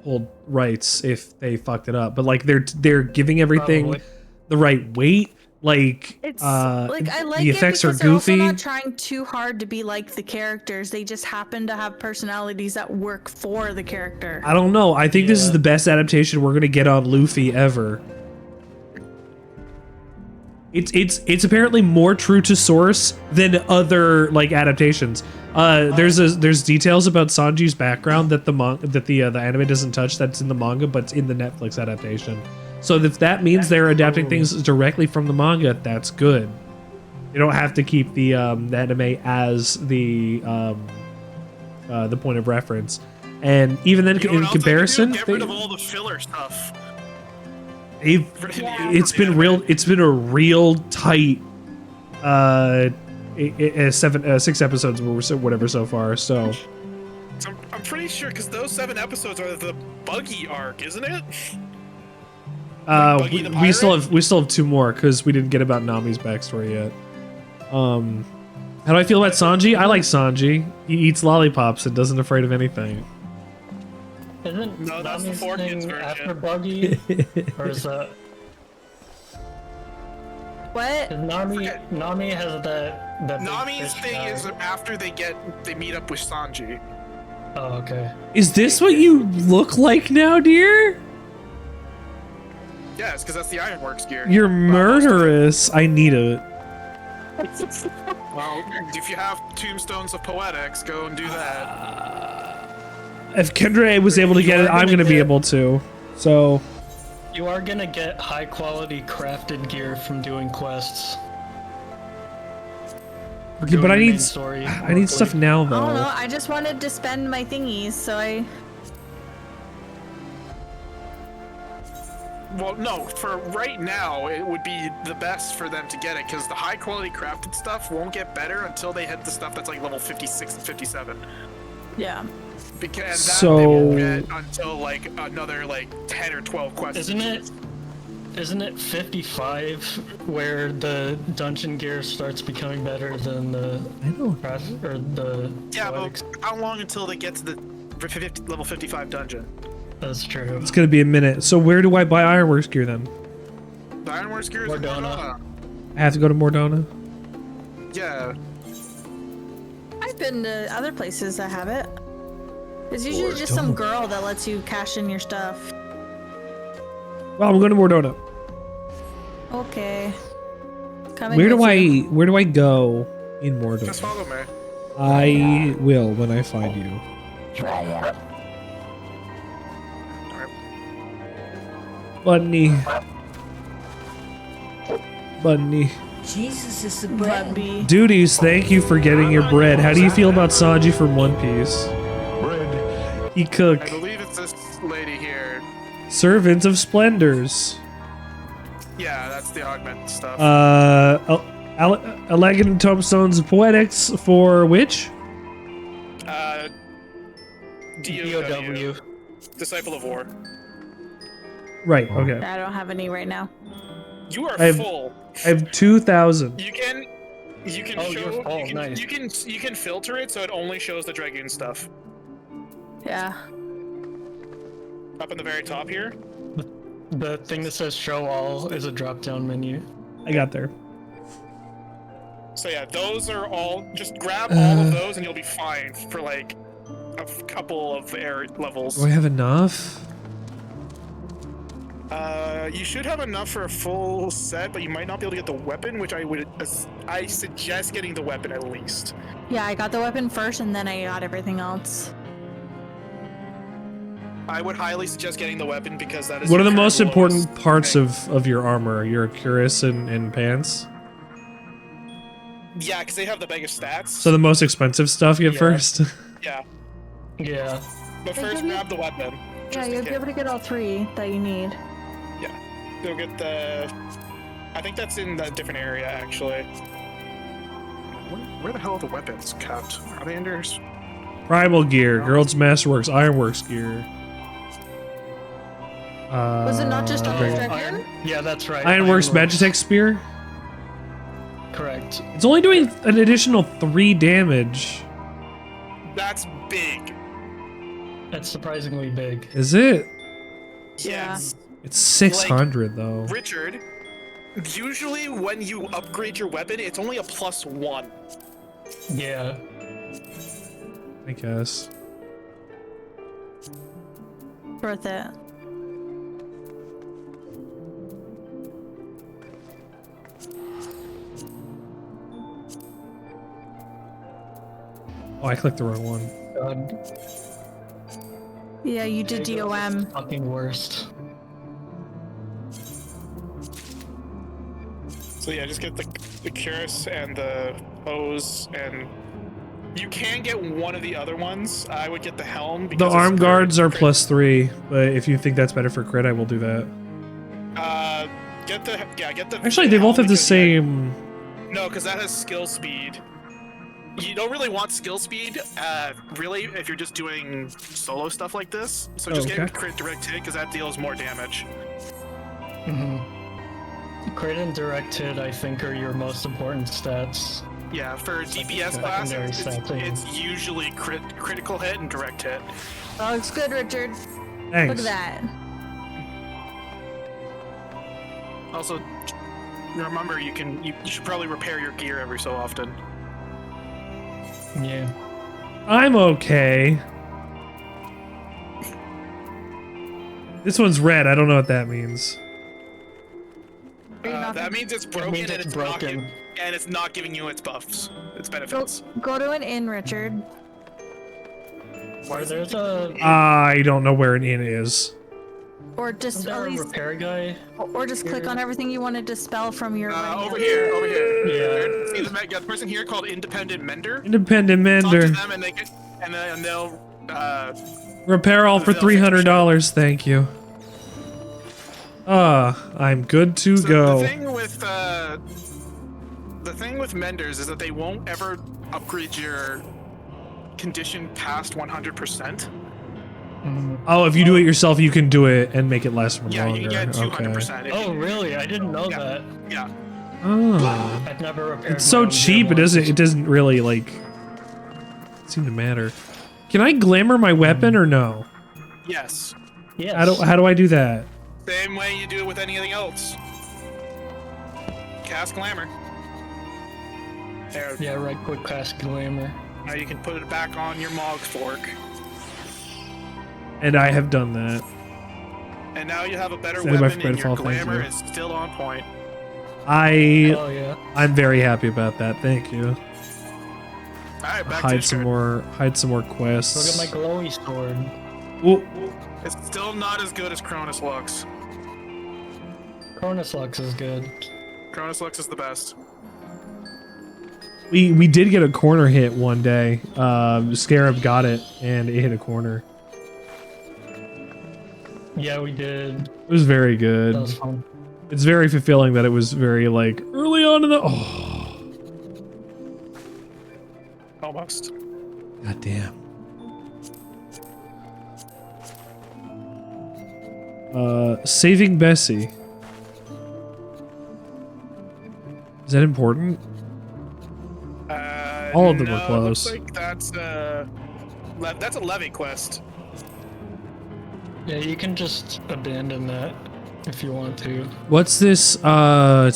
pulled rights if they fucked it up. But like they're giving everything Probably. the right weight. Like It's like I like the it effects are because they're also goofy. not trying too hard to be like the characters. They just happen to have personalities that work for the character. I don't know. I think this is Yeah. the best adaptation we're gonna get on Luffy ever. It's apparently more true to source than other like adaptations. There's details about Sanji's background that the anime doesn't touch. That's in the manga, but it's in the Netflix adaptation. So if that means they're adapting things directly from the manga, that's good. You don't have to keep the anime as the point of reference. And even then, You know what in else they could do? comparison, Get rid of all the filler stuff. it's been a real tight 6 episodes or whatever so far. So I'm pretty sure because those 7 episodes are the Buggy arc, isn't it? Buggy the we still pirate? have 2 more because we didn't get about Nami's backstory yet. How do I feel about Sanji? I like Sanji. He eats lollipops and doesn't afraid of anything. Isn't No, that's the Nami's 4 kids thing version. after Buggy? Or is that... What? 'cause Nami has that big Nami's fish thing guy. is after they meet up with Sanji. Oh, okay. Is this what you look like now, dear? Yeah, it's because that's the Ironworks gear. You're Well, most of it. murderous. I need it. Well, if you have Tombstones of Poetics, go and do that. If Kendra was able to get it, I'm gonna be able to. So You are gonna get high quality crafted gear from doing quests. okay, but I Doing the need main story I need stuff now I don't know. though. I just wanted to spend my thingies, so I. Well, no, for right now, it would be the best for them to get it, because the high quality crafted stuff won't get better until they hit the stuff that's like level 56 and 57. Yeah. Because So- that they won't get until like another like 10 or 12 quests. Isn't it 55 where the dungeon gear starts becoming better than the I don't. craft or the Yeah, poetics? but how long until they get to the level 55 dungeon? That's true. It's gonna be a minute. So where do I buy Ironworks gear then? The Ironworks gear is in Mordona. Mordona. I have to go to Mordona. Yeah. I've been to other places that have it. It's usually just some girl that lets you cash in your stuff. Well, I'm going to Mordona. Okay. Coming Where do with you. I go in Just Mordona? follow me. I will when I find you. Bunny. Bunny. Jesus is the bread. Bubby. Duties, thank you for getting your bread. How do you feel about Sanji from One Piece? Bread. He cook. I believe it's this lady here. Servant of Splendors. Yeah, that's the augment stuff. Elegant Tombstones of Poetics for which? DOW. Disciple of War. Right, okay. I don't have any right now. You are I have- full. I have 2,000. You can Oh, show you're full, you can, nice. you can filter it so it only shows the Dragoon stuff. Yeah. Up in the very top here. The thing that says show all is a drop down menu. I got there. So yeah, those are all. Just grab all of those and you'll be fine for like a couple of air levels. Do I have enough? You should have enough for a full set, but you might not be able to get the weapon, which I suggest getting the weapon at least. Yeah, I got the weapon first and then I got everything else. I would highly suggest getting the weapon because that is What are the your most current important lowest parts thing. of your armor? Your cuirass and pants? Yeah, because they have the biggest stats. So the most expensive stuff you get Yeah. first? Yeah, Yeah. but first grab the weapon. Yeah, just in you'll be case. able to get all three that you need. Go get the. I think that's in a different area actually. Where the hell are the weapons kept? Are they under? Primal gear, Girls Masterworks, Ironworks gear. Was it not just all Dragon- Dragoon? Yeah, that's right. Ironworks Magitech Spear? Correct. It's only doing an additional 3 damage. That's big. That's surprisingly big. Is it? Yeah. It's 600 though. Richard, usually when you upgrade your weapon, it's only a +1. Yeah. I guess. Worth it. Oh, I clicked the wrong one. God. Yeah, you did DOM. Fucking worst. So yeah, just get the cuirass and the hose, and you can get one of the other ones. I would get the helm. The Because arm it's guards are crit. +3, but if you think that's better for crit, I will do that. Get the. Actually, they both have the because, yeah, same. No, because that has skill speed. You don't really want skill speed, really, if you're just doing solo stuff like this. So just Okay. get crit direct hit, because that deals more damage. Mm-hmm. Crit and direct hit, I think, are your most important stats. Yeah, for DPS class, Secondary setting. it's usually critical hit and direct hit. That looks good, Richard. Thanks. Look at that. Also, remember you should probably repair your gear every so often. Yeah. I'm okay. This one's red. I don't know what that means. That means it's broken, means and it's it's broken. not giving you its buffs, its benefits. Go to an inn, Richard. There's a I don't know where an inn is. Or just there at a least, repair guy. or just click on everything you want to dispel from your. Over here. Yeah. See the person here called Independent Mender? Independent Talk to Mender. them and they'll Repair all for they'll finish $300. Thank you. I'm good to So go. the thing with menders is that they won't ever upgrade your condition past 100%. Oh, if you do it yourself, you can do it and make it last for Yeah, longer. you can get 200%. Okay. if Oh, you- really? I didn't know that. Yeah. Oh. I've never repaired. It's so my own cheap. gear It doesn't really like seem to matter. Can I glamour my weapon or no? Yes. Yes. How do I do that? Same way you do it with anything else. Cast Glamour. There. Yeah, right click cast glamour. Now you can put it back on your Mog fork. And I have done that. And now you have a better Stand by weapon for and your Redfall, thank Glamour you. is still on point. Oh yeah. I'm very happy about that. Thank you. Alright, back to Hide some more quests. Look at my glowy sword. Ooh. It's still not as good as Cronus Lux. Cronus Lux is good. Cronus Lux is the best. We did get a corner hit one day. Scarab got it and it hit a corner. Yeah, we did. It was very good. That was fun. It's very fulfilling that it was very like early on in the Almost. God damn. Saving Bessie. Is that important? All of them are close. Looks like that's a levy quest. Yeah, you can just abandon that if you want to. What's this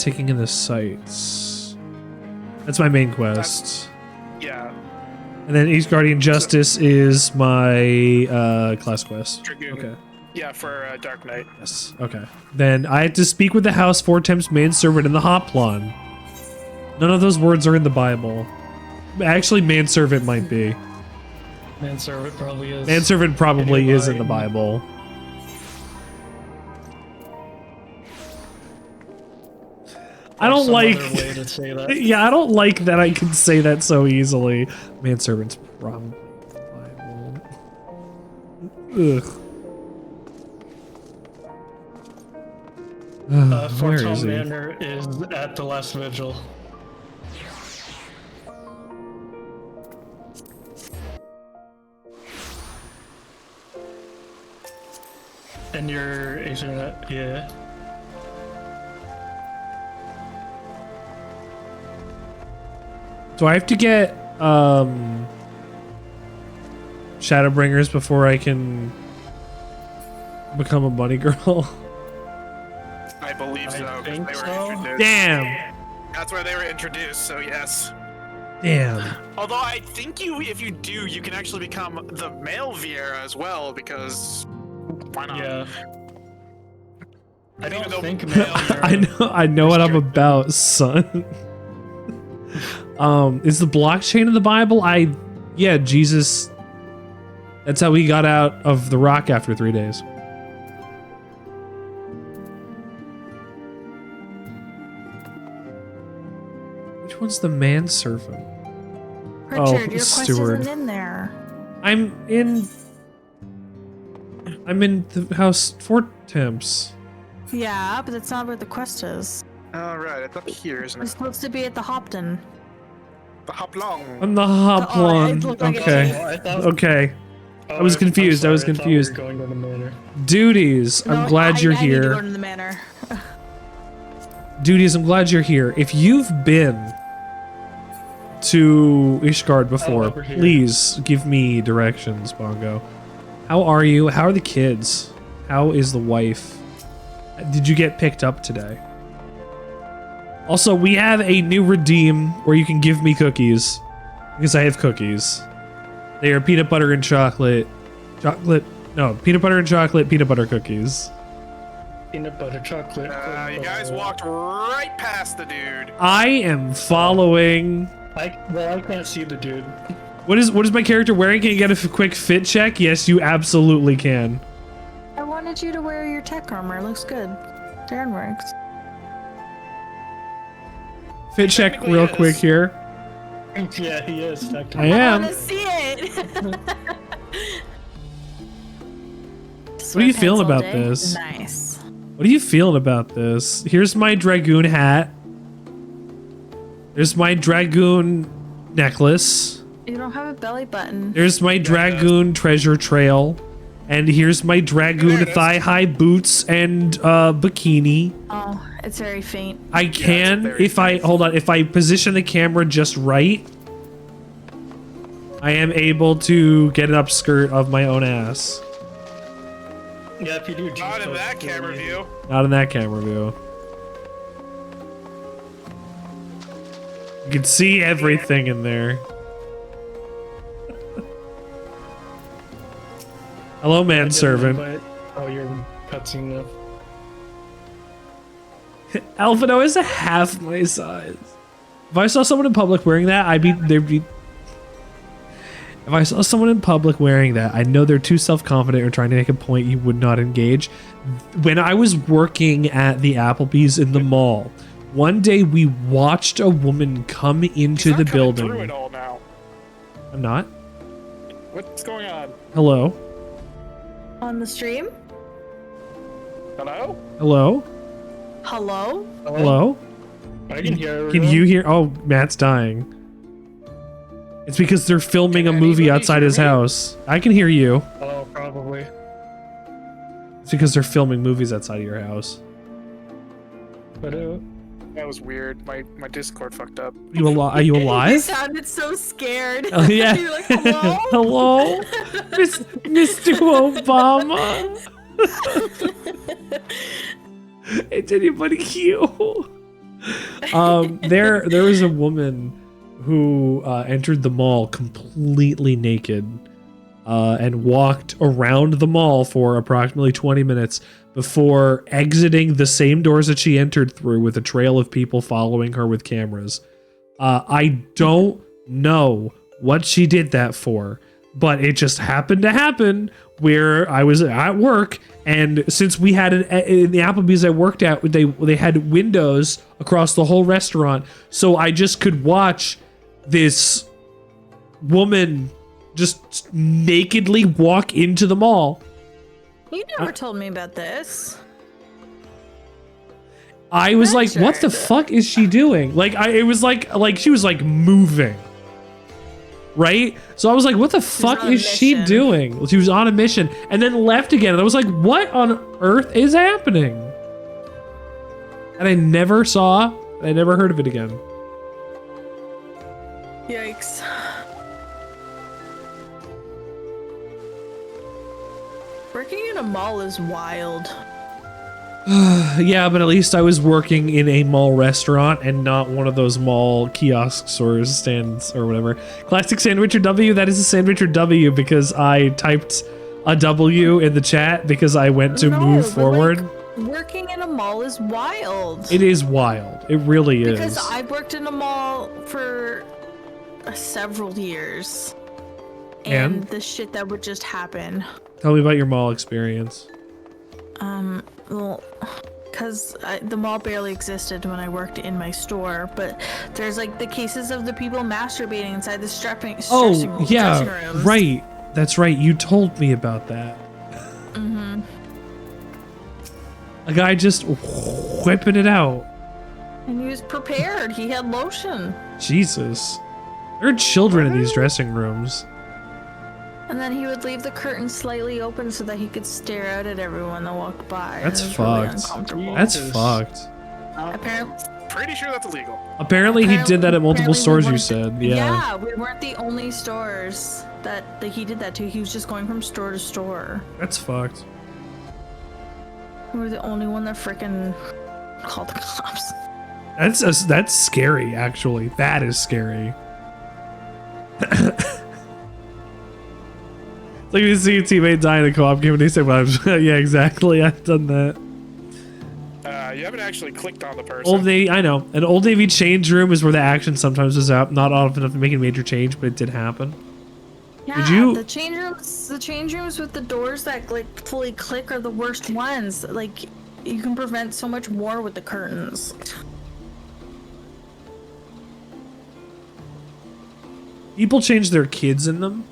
taking in the sights? That's my main quest. Yeah. And then East Guardian Justice is my class quest. Dragoon. Okay. Yeah, for Dark Knight. Yes. Okay. Then I have to speak with the House 4 times manservant in the Hoplon. None of those words are in the Bible. Actually, manservant might be. Manservant probably is. Manservant probably is in the Bible. I don't Some like. other way to say that. Yeah, I don't like that I can say that so easily. Manservant's probably in the Bible. Ugh. Where Fortune is he? Manor is at the last vigil. And your Ethernet, yeah. Do I have to get Shadowbringers before I can become a bunny girl? I believe so. 'cause think they were so. introduced. Damn. That's where they were introduced, so yes. Damn. Although I think if you do, you can actually become the male Viera as well, because why not? Yeah. I Even don't though think male I know what I'm about, son. Is the blockchain in the Bible? Yeah, Jesus. That's how he got out of the rock after 3 days. Which one's the manservant? Richard, your quest steward. isn't in there. I'm in the house 4 temps. Yeah, but that's not where the quest is. Alright, it's up here, isn't It's it? supposed to be at the Hopton. The Hoplong. I'm the Oh, it Hoplon. looked like Okay. I thought, Okay. oh, was I'm confused, I was sorry, thought confused. we were going to the manor. Duties. I'm glad you're I need to go here. to the manor. Duties, I'm glad you're here. If you've been to Ishgard before. over here. Please give me directions, Bongo. How are you? How are the kids? How is the wife? Did you get picked up today? Also, we have a new redeem where you can give me cookies. Because I have cookies. They are peanut butter and chocolate. Peanut butter and chocolate peanut butter cookies. Peanut butter chocolate. You guys walked right past the dude. I am following. I can't see the dude. What is my character wearing? Can you get a quick fit check? Yes, you absolutely can. I wanted you to wear your tech armor. It looks good. Darren works. Fit check Technically real is. quick here. Yeah, he is. I Technically. I am. want to see it. What are you feeling about this? Nice. What are you feeling about this? Here's my dragoon hat. There's my dragoon necklace. You don't have a belly button. There's my dragoon treasure trail. And here's my dragoon thigh-high boots and bikini. Oh, it's very faint. I can, very if I, nice. hold on, if I position the camera just right, I am able to get an upskirt of my own ass. Yeah, if you do. Not in that camera view. Not in that camera view. You can see everything in there. Hello, manservant. Oh, you're cutscene now. Alphino is half my size. If I saw someone in public wearing that, there'd be. If I saw someone in public wearing that, I know they're too self-confident or trying to make a point you would not engage. When I was working at the Applebee's in the mall, one day we watched a woman come into the building. Through it all now. I'm not. What's going on? Hello? On the stream? Hello? Hello? Hello? Hello? I can hear. Can you hear? Oh, Matt's dying. It's because they're filming a movie anybody outside hear his me? house. I can hear you. Oh, probably. It's because they're filming movies outside of your house. But That was weird. My Discord fucked up. Are you You alive? sounded so scared. Oh, yeah. You're like, hello? Hello? Mr. Obama? It's anybody you? There was a woman who entered the mall completely naked and walked around the mall for approximately 20 minutes before exiting the same doors that she entered through with a trail of people following her with cameras. I don't know what she did that for, but it just happened to happen where I was at work, and since we had in the Applebee's I worked at, they had windows across the whole restaurant, so I just could watch this woman just nakedly walk into the mall. You never told me about this. I was like, what the Sandwichard. fuck is she doing? It was like she was like moving. Right? So I was like, what the fuck on a is she mission. doing? Well, she was on a mission and then left again. And I was like, what on earth is happening? And I never heard of it again. Yikes. Working in a mall is wild. Yeah, but at least I was working in a mall restaurant and not one of those mall kiosks or stands or whatever. Classic Sandwichard W, that is a Sandwichard W because I typed a W in the chat because I went to No, move but, forward. like, working in a mall is wild. It is wild. It really is. Because I've worked in a mall for several years. And? The shit that would just happen. Tell me about your mall experience. Well, because the mall barely existed when I worked in my store, but there's like the cases of the people masturbating inside the dressing rooms. Right. That's right. You told me about that. Mm-hmm. A guy just whipping it out. And he was prepared. He had lotion. Jesus. There are children in these dressing rooms. And then he would leave the curtain slightly open so that he could stare out at everyone that walked by. That's It was really fucked. uncomfortable. That's Jesus. fucked. pretty sure that's illegal. Apparently he did that at multiple stores, you we said. Yeah. Yeah, we weren't the only stores that he did that to. He was just going from store to store. That's fucked. We were the only one that frickin' called the cops. That's scary, actually. That is scary. Like you see a teammate die in a co-op game and they say, well, yeah, exactly. I've done that. You haven't actually clicked on the person. Old Navy, I know. An Old Navy change room is where the action sometimes is out. Not often enough to make a major change, but it did happen. Yeah, Did you? the change rooms with the doors that like fully click are the worst ones. Like, you can prevent so much more with the curtains. People change their kids in them.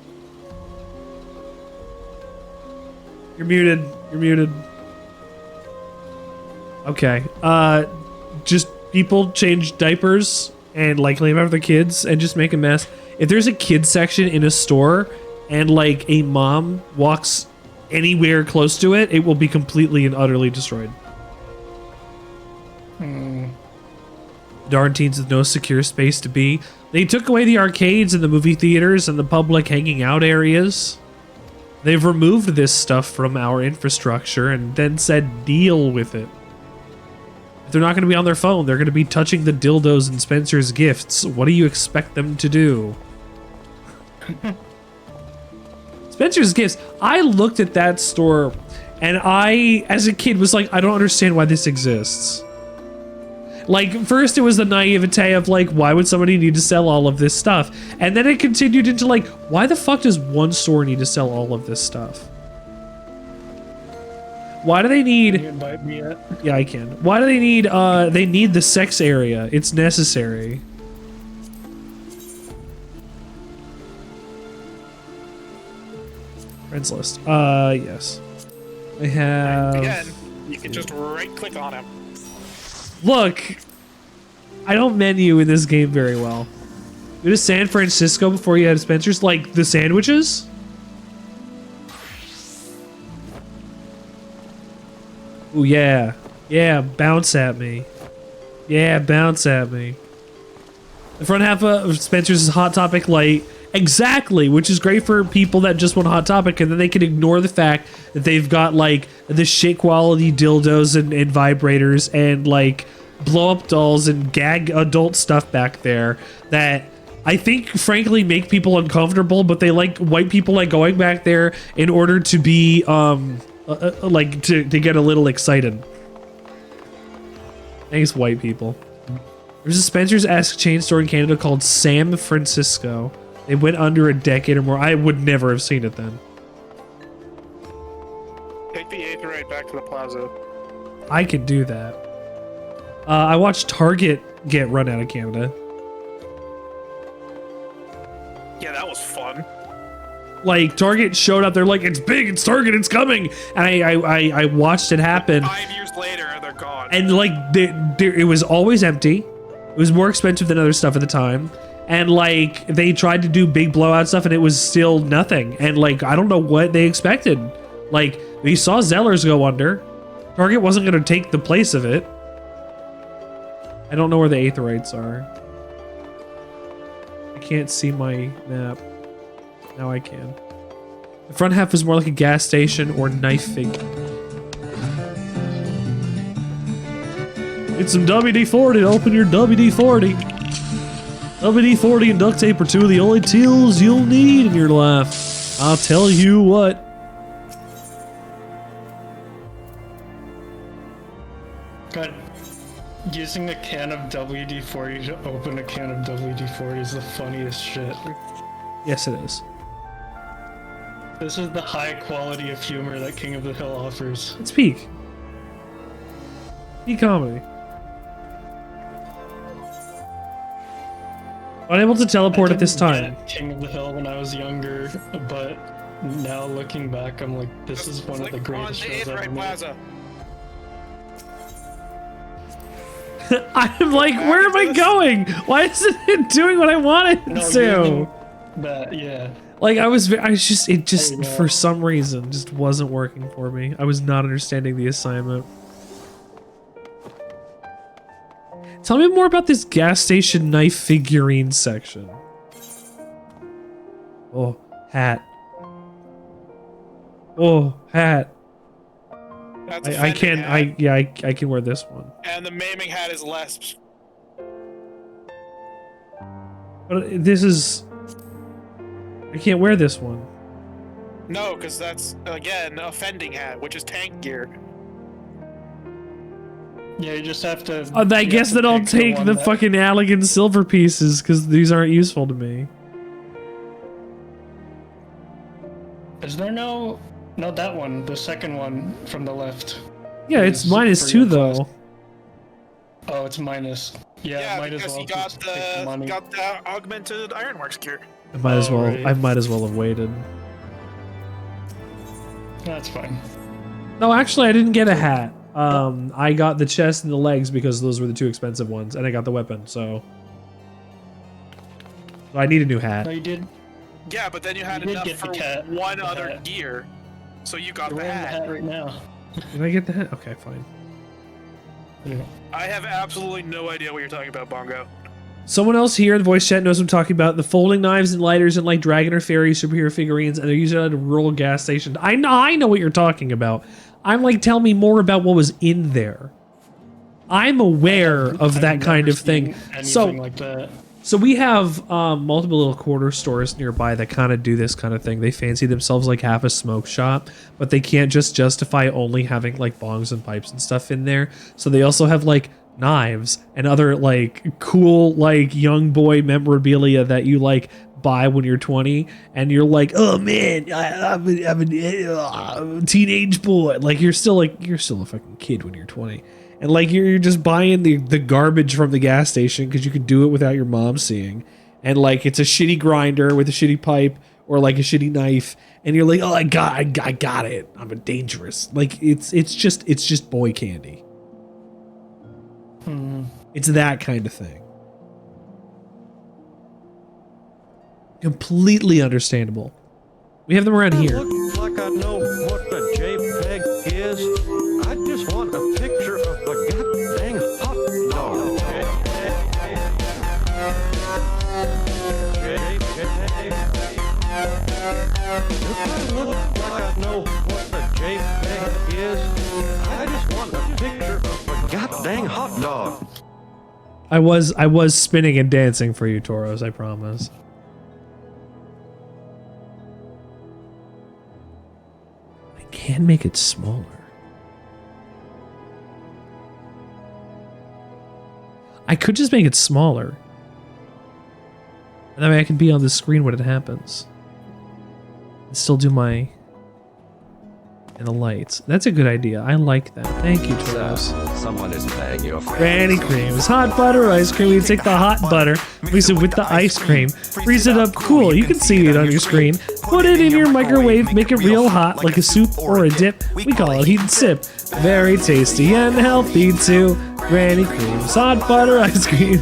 You're muted. You're muted. Okay. Just people change diapers and like leave out their kids and just make a mess. If there's a kids section in a store and like a mom walks anywhere close to it, it will be completely and utterly destroyed. Darn teens with no secure space to be. They took away the arcades and the movie theaters and the public hanging out areas. They've removed this stuff from our infrastructure and then said deal with it. If they're not going to be on their phone, they're going to be touching the dildos in Spencer's gifts. What do you expect them to do? Spencer's gifts. I looked at that store and I, as a kid, was like, I don't understand why this exists. Like, first it was the naivete of like, why would somebody need to sell all of this stuff? And then it continued into like, why the fuck does one store need to sell all of this stuff? Why do they need... Can you invite me yet? Yeah, I can. Why do they need the sex area? It's necessary. Friends list. Yes. I have... Again, you can just right-click on him. Look, I don't menu in this game very well. Go to San Francisco before you had Spencer's, like the sandwiches. Ooh, yeah. Yeah, bounce at me. Yeah, bounce at me. The front half of Spencer's is Hot Topic Light. Exactly, which is great for people that just want a Hot Topic, and then they can ignore the fact that they've got like the shit quality dildos and vibrators and like blow up dolls and gag adult stuff back there that I think frankly make people uncomfortable, but they like white people like going back there in order to be like to get a little excited. Thanks, white people. There's a Spencer's esque chain store in Canada called San Francisco. They went under a decade or more. I would never have seen it then. Take the 8th right back to the plaza. I could do that. I watched Target get run out of Canada. Yeah, that was fun. Like, Target showed up. They're like, it's big, it's Target, it's coming. And I watched it happen. 5 years later, they're gone. And like, it was always empty. It was more expensive than other stuff at the time. And like, they tried to do big blowout stuff and it was still nothing. And like, I don't know what they expected. Like, we saw Zellers go under. Target wasn't going to take the place of it. I don't know where the Aetherites are. I can't see my map. Now I can. The front half is more like a gas station or knife figure. It's some WD-40 to open your WD-40. WD-40 and duct tape are two of the only tools you'll need in your life. I'll tell you what. God, using a can of WD-40 to open a can of WD-40 is the funniest shit. Yes, it is. This is the high quality of humor that King of the Hill offers. It's peak. Peak comedy. Unable to teleport at this time. King of the Hill when I was younger, but now looking back, I'm like, this is one of the greatest shows ever made. I'm like, where am I going? Why isn't it doing what I wanted it to? That, yeah. Like, it just, for some reason, just wasn't working for me. I was not understanding the assignment. Tell me more about this gas station knife figurine section. Oh, hat. Oh, hat. That's a I fending can hat. I can wear this one. And the maiming hat is less. But this is I can't wear this one. No, because that's, again, a fending hat, which is tank gear. Yeah, you just have to. I guess then I'll take the fucking Allegan silver pieces because these aren't useful to me. Is there no? Not that one. The second one from the left. Yeah, it's -2 though. Oh, it's minus. Yeah, might as because well you got just take the money. got the augmented ironworks gear. I might as well. right. I might as well have waited. That's fine. No, actually, I didn't get a hat. I got the chest and the legs because those were the 2 expensive ones, and I got the weapon. So I need a new hat. No, you did. Yeah, but then you had You did enough get the for one the other hat. gear, so you got You're the wearing the hat. hat right now. Did I get the hat? Okay, fine. Yeah. I have absolutely no idea what you're talking about, Bongo. Someone else here in the voice chat knows what I'm talking about. The folding knives and lighters and like dragon or fairy superhero figurines, and they're used at a rural gas station. I know what you're talking about. I'm like, tell me more about what was in there. I'm aware of that kind of thing. So, like that. so we have multiple little quarter stores nearby that kind of do this kind of thing. They fancy themselves like half a smoke shop, but they can't just justify only having like bongs and pipes and stuff in there. So they also have like knives and other like cool like young boy memorabilia that you like buy when you're 20 and you're like, oh man, I'm a teenage boy. Like you're still a fucking kid when you're 20. And like you're just buying the garbage from the gas station because you can do it without your mom seeing. And like it's a shitty grinder with a shitty pipe or like a shitty knife. And you're like, oh, I got it. I'm a dangerous. Like it's just boy candy. It's that kind of thing. Completely understandable. We have them around here. Looks like I know what the JPEG is. I just want a picture of a goddamn hot dog. Does it look like I know what the JPEG is? I just want a picture of a goddamn hot dog. I was spinning and dancing for you, Toros, I promise. I can make it smaller. I could just make it smaller. And that way I can be on the screen when it happens. And still do my... and the lights. That's a good idea. I like that. Thank you, Toros. Someone is playing your Granny creams, hot butter, ice cream. You take the hot butter, mix it with the ice cream, freeze it up cool. You can see it on your screen. Put it in your microwave, make it real hot, like a soup or a dip. We call it heat and sip. Very tasty and healthy too. Granny creams, hot butter, ice cream.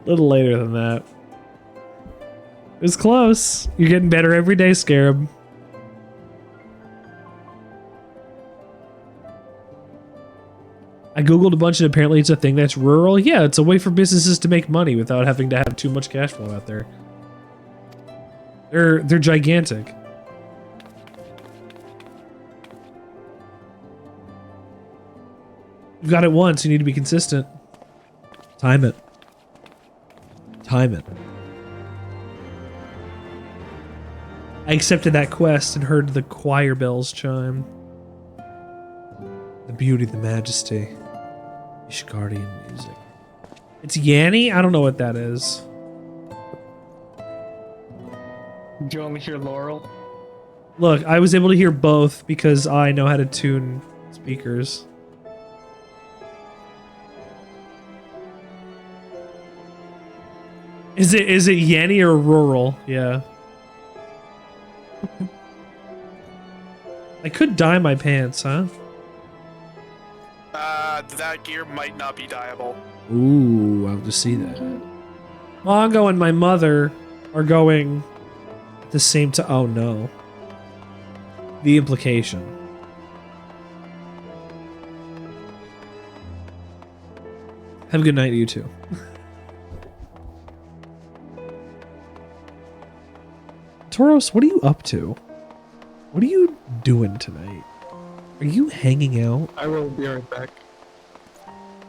A little later than that. It was close. You're getting better every day, Scarab. I googled a bunch and apparently it's a thing that's rural. Yeah, it's a way for businesses to make money without having to have too much cash flow out there. They're gigantic. You've got it once, you need to be consistent. Time it. Time it. I accepted that quest and heard the choir bells chime. The beauty, the majesty. Ishgardian music. It's Yanni? I don't know what that is. Do you only hear Laurel? Look, I was able to hear both because I know how to tune speakers. Is it Yanni or rural? Yeah. I could dye my pants, huh? That gear might not be dyeable. Ooh, I'll have to see that. Mongo and my mother are going at the same time. Oh no. The implication. Have a good night, you too. Tauros, what are you up to? What are you doing tonight? Are you hanging out? I will be right back.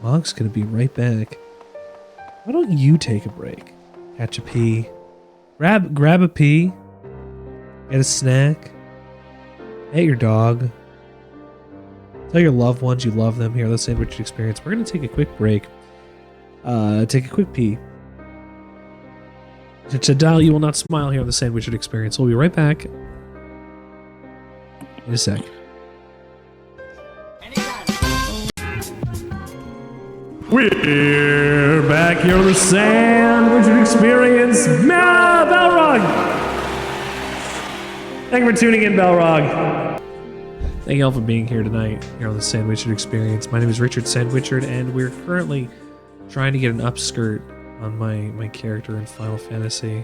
Mog's gonna be right back. Why don't you take a break? Catch a pee. Grab a pee. Get a snack. Pet your dog. Tell your loved ones you love them here on the Sandwich Experience. We're gonna take a quick break. Take a quick pee. To dial, you will not smile here on the Sandwich Experience. We'll be right back in a sec. We're back here on the Sandwich Experience. Balrog! Thank you for tuning in, Balrog. Thank you all for being here tonight here on the Sandwichard Experience. My name is Richard Sandwichard, and we're currently trying to get an upskirt on my character in Final Fantasy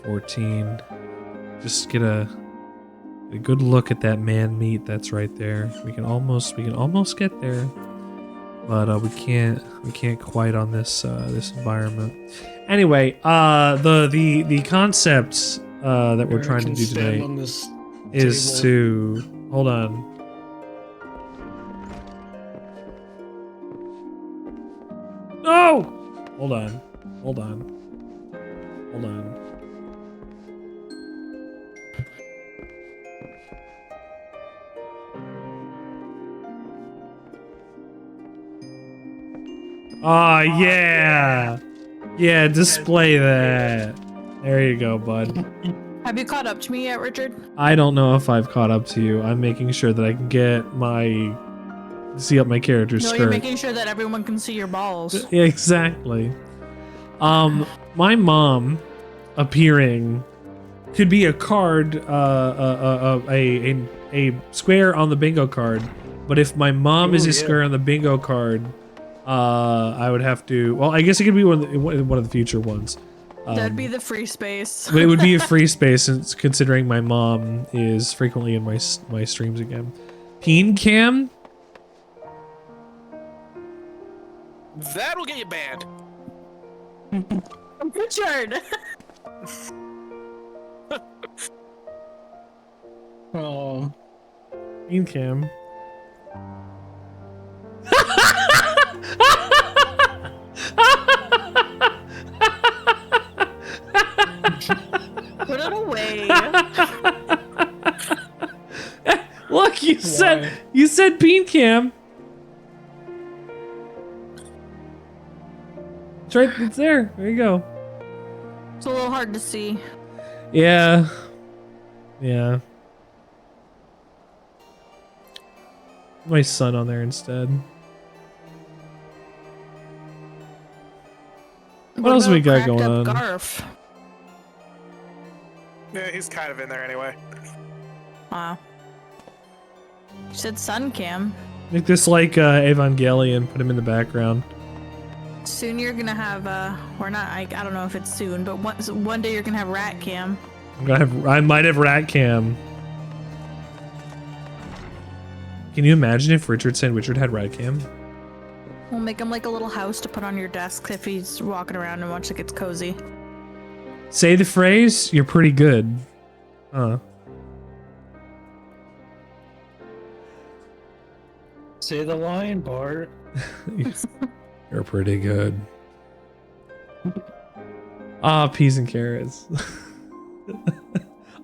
14. Just get a good look at that man meat that's right there. We can almost get there, but we can't quite on this this environment. Anyway, the concept that we're trying to do today is to hold on. No! Hold on. Oh, yeah. Yeah, display that. There you go, bud. Have you caught up to me yet, Richard? I don't know if I've caught up to you. I'm making sure that I can get see up my character's skirt. No, you're making sure that everyone can see your balls. Yeah, exactly. My mom appearing could be a card, a square on the bingo card. But if my mom is a square on the bingo card, I would have to. Well, I guess it could be one of the future ones. That'd be the free space. But it would be a free space, since considering my mom is frequently in my streams again. Peen Cam. That'll get you banned. Richard. Oh. Peen Cam. Put it away. Look, you said Peen Cam. It's right. It's there. There you go. It's a little hard to see. Yeah. My son on there instead. What else we got going on? Garf? Yeah, he's kind of in there anyway. Wow. You said sun cam. Make this like Evangelion. Put him in the background. Soon you're gonna have or not. I don't know if it's soon, but one day you're gonna have rat cam. I might have rat cam. Can you imagine if Richard Sandwichard had rat cam? We'll make him like a little house to put on your desk if he's walking around and watch like it's cozy. Say the phrase, you're pretty good. Say the line, Bart. You're pretty good. Ah, peas and carrots.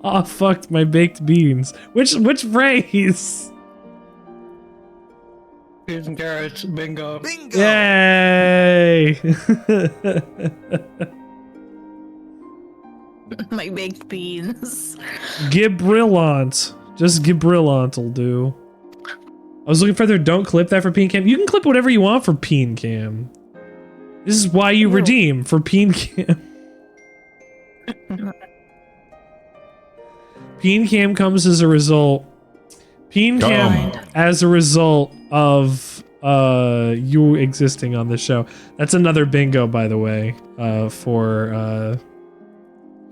Ah, fucked my baked beans. Which phrase? Peas and carrots, bingo. Bingo! Yay! My baked beans. Gibrillant. Just Gibrillant will do. I was looking for their don't clip that for Peen Cam. You can clip whatever you want for Peen Cam. This is why you redeem for Peen Cam. Peen Cam comes as a result. Peen Cam as a result of you existing on this show. That's another bingo, by the way, for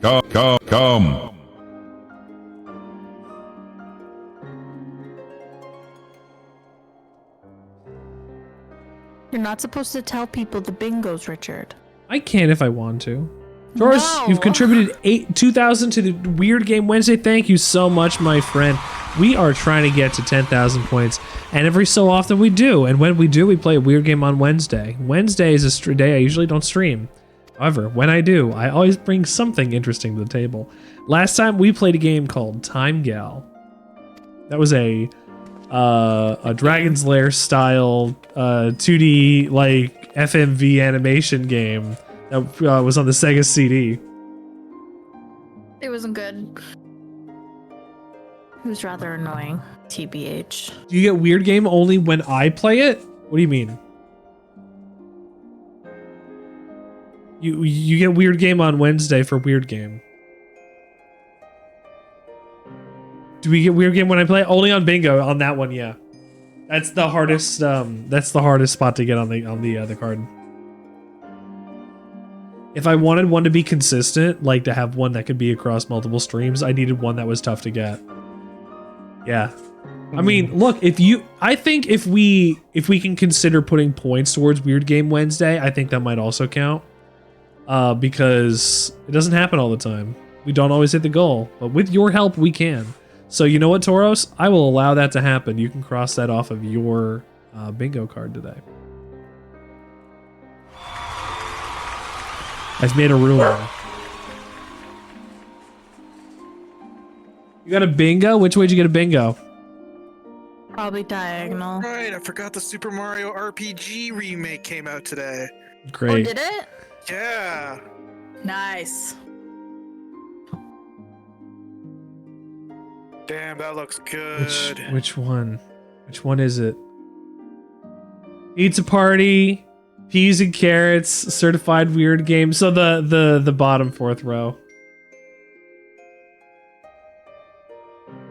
Come. You're not supposed to tell people the bingos, Richard. I can if I want to. Taurus, No. you've contributed 2,000 to the Weird Game Wednesday. Thank you so much, my friend. We are trying to get to 10,000 points, and every so often we do. And when we do, we play a weird game on Wednesday. Wednesday is a day I usually don't stream. However, when I do, I always bring something interesting to the table. Last time we played a game called Time Gal. That was a Dragon's Lair style 2D like FMV animation game that was on the Sega CD. It wasn't good. It was rather annoying, TBH. Do you get Weird Game only when I play it? What do you mean? You get Weird Game on Wednesday for Weird Game. Do we get Weird Game when I play? Only on Bingo, on that one, yeah. That's the hardest spot to get on the other card. If I wanted one to be consistent, like to have one that could be across multiple streams, I needed one that was tough to get. Yeah. I mean, look, I think if we can consider putting points towards Weird Game Wednesday, I think that might also count. Because it doesn't happen all the time. We don't always hit the goal, but with your help, we can. So you know what, Tauros? I will allow that to happen. You can cross that off of your bingo card today. I've made a rule. You got a bingo? Which way did you get a bingo? Probably diagonal. Right, I forgot the Super Mario RPG remake came out today. Great. Oh, did it? Yeah. Nice. Damn, that looks good. Which one? Which one is it? Pizza Party, Peas and Carrots, Certified Weird Game. So the bottom fourth row.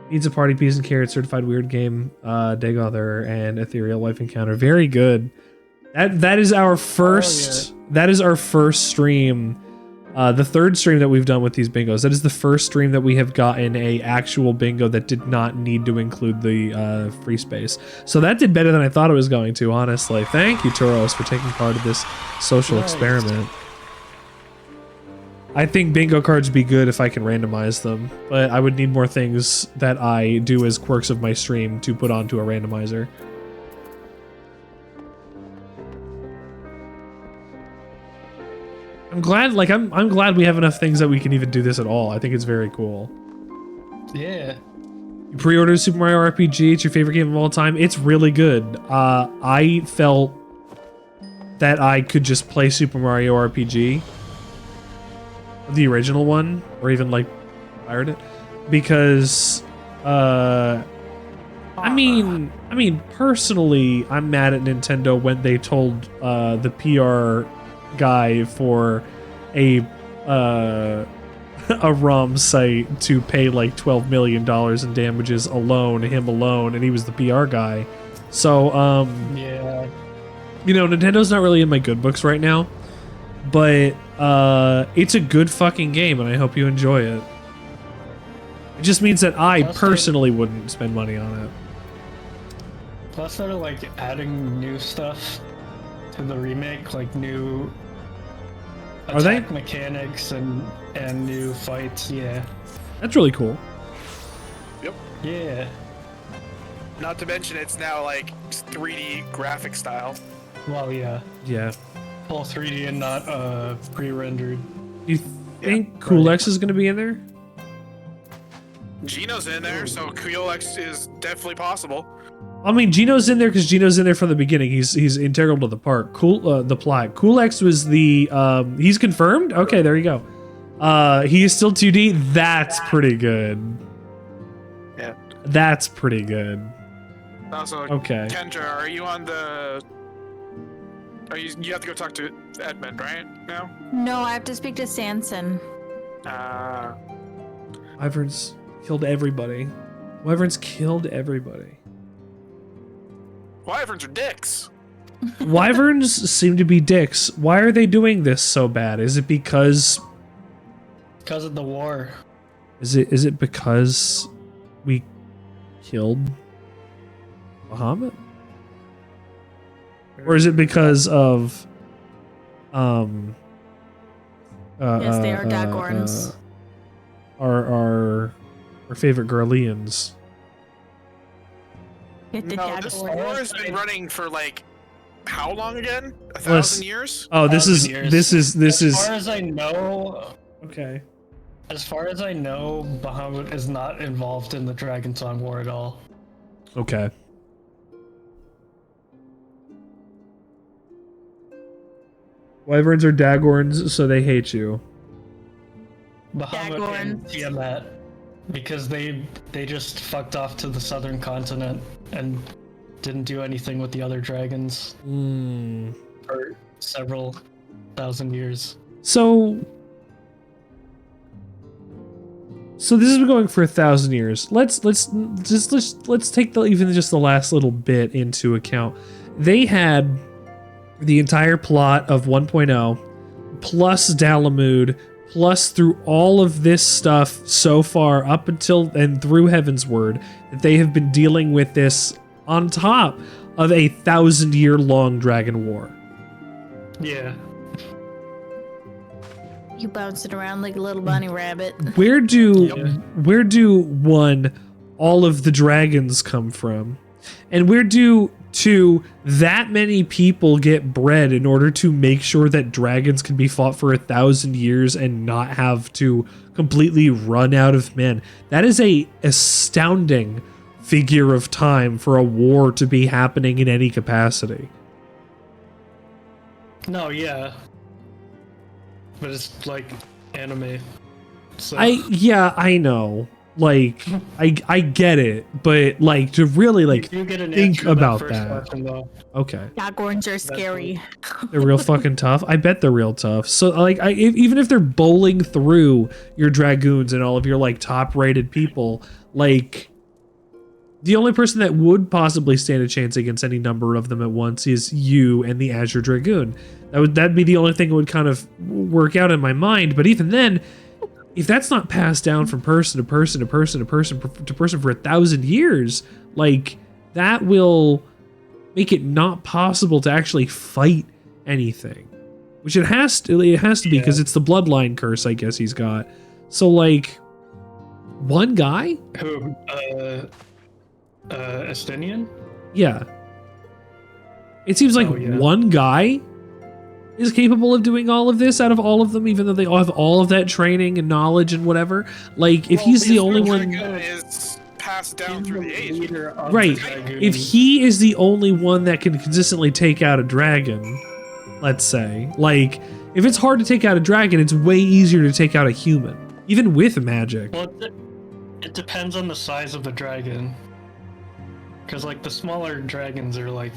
Pizza Party, Peas and Carrots, Certified Weird Game, Dagother, and Ethereal Life Encounter. Very good. That is our first. Oh, yeah. That is our first stream. The third stream that we've done with these bingos. That is the first stream that we have gotten a actual bingo that did not need to include the free space. So that did better than I thought it was going to, honestly. Thank you, Tauros, for taking part of this social experiment. I think bingo cards would be good if I can randomize them, but I would need more things that I do as quirks of my stream to put onto a randomizer. I'm glad, like, I'm glad we have enough things that we can even do this at all. I think it's very cool. Yeah. You pre-ordered Super Mario RPG. It's your favorite game of all time. It's really good. I felt that I could just play Super Mario RPG, the original one, or even like pirate it, because I mean personally, I'm mad at Nintendo when they told the PR guy for a ROM site to pay like $12 million in damages alone, him alone, and he was the PR guy. So Yeah. you know, Nintendo's not really in my good books right now, but it's a good fucking game, and I hope you enjoy it. It just means that I personally wouldn't spend money on it. Plus, they're like adding new stuff to the remake, like new attack mechanics and new fights. Yeah, that's really cool. Yep. Yeah. Not to mention, it's now like 3D graphic style. Well, yeah. Yeah. Full 3D and not pre-rendered. You think Coolx is going to be in there? Gino's in there, so Coolx is definitely possible. I mean, Gino's in there because Gino's in there from the beginning. He's integral to the part. The plot. Coolx was the he's confirmed. Okay, there you go. He is still 2D. That's pretty good. Yeah. That's pretty good. Also, Okay. Kendra, are you on the? You have to go talk to Edmund, right? Now? No, I have to speak to Sanson. Wyverns killed everybody. Wyverns killed everybody. Wyverns are dicks. Wyverns seem to be dicks. Why are they doing this so bad? Is it because of the war? Is it because we killed Bahamut? Or is it because of Yes, they are Dagorns. Our favorite Garleans? Get the No, this war Dagorns. has been running for like how long again? Let's- 1,000 years? Oh, this is 1,000 this As is far as I know, okay. as far as I know, Bahamut is not involved in the Dragon Song War at all. Okay. Wyverns are Dagorns, so they hate you. Bahamut and Dagorns. Tiamat, because they just fucked off to the southern continent and didn't do anything with the other dragons for several thousand years. So this has been going for 1,000 years. Let's take even just the last little bit into account. They had the entire plot of 1.0 plus Dalamud plus through all of this stuff so far up until and through Heavensward that they have been dealing with this on top of a 1,000-year-long dragon war. Yeah. You bouncing around like a little bunny rabbit. Where do one, all of the dragons come from? And where do two, that many people get bred in order to make sure that dragons can be fought for 1,000 years and not have to completely run out of men? That is a astounding figure of time for a war to be happening in any capacity. No, yeah. But it's like anime. So I know. Like, I get it, but like to really like you get an think answer to about first that. question, though. Okay. Dagorns are scary. They're real fucking tough. I bet they're real tough. So like, even if they're bowling through your dragoons and all of your like top-rated people, like the only person that would possibly stand a chance against any number of them at once is you and the Azure Dragoon. That'd be the only thing that would kind of work out in my mind. But even then, if that's not passed down from person to person to person to person to person for 1,000 years, like that will make it not possible to actually fight anything, which it has to be because it's the bloodline curse, I guess he's got. So like, one guy? Who? Estinian? Yeah. It seems like one guy is capable of doing all of this out of all of them, even though they all have all of that training and knowledge and whatever. Like, if he's the only one, is passed down through the ages. right? If he is the only one that can consistently take out a dragon, let's say, like, if it's hard to take out a dragon, it's way easier to take out a human, even with magic. Well, it depends on the size of the dragon. Because, like, the smaller dragons are, like,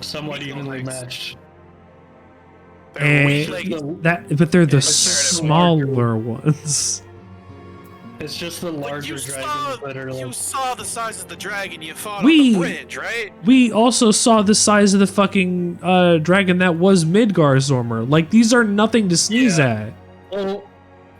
somewhat evenly matched. But they're the smaller ones. It's just the larger dragons that are like... You saw the size of the dragon you fought on the bridge, right? We also saw the size of the fucking dragon that was Midgarzormr. Like, these are nothing to sneeze at.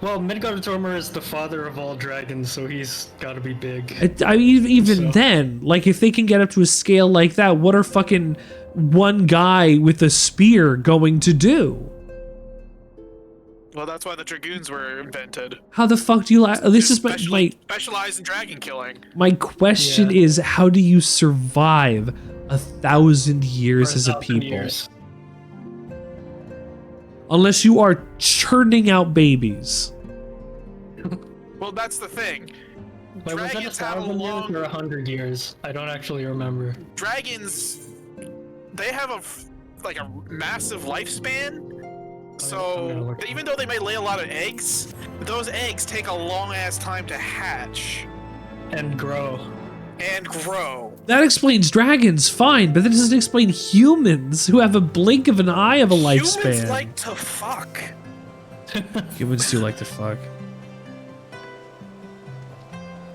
Well, Midgarzormr is the father of all dragons, so he's gotta be big. Even then, like, if they can get up to a scale like that, what are fucking one guy with a spear going to do? Well, that's why the dragoons were invented. How the fuck do you this is my specialize in dragon killing. My question is, how do you survive 1,000 years as a people? Unless you are churning out babies. Well, that's the thing. Wait, was that 1,000 years or 100 years? I don't actually remember. Dragons, they have a massive lifespan. So even though they may lay a lot of eggs, those eggs take a long ass time to hatch and grow. That explains dragons, fine, but that doesn't explain humans who have a blink of an eye of a lifespan. Humans like to fuck. Humans do like to fuck.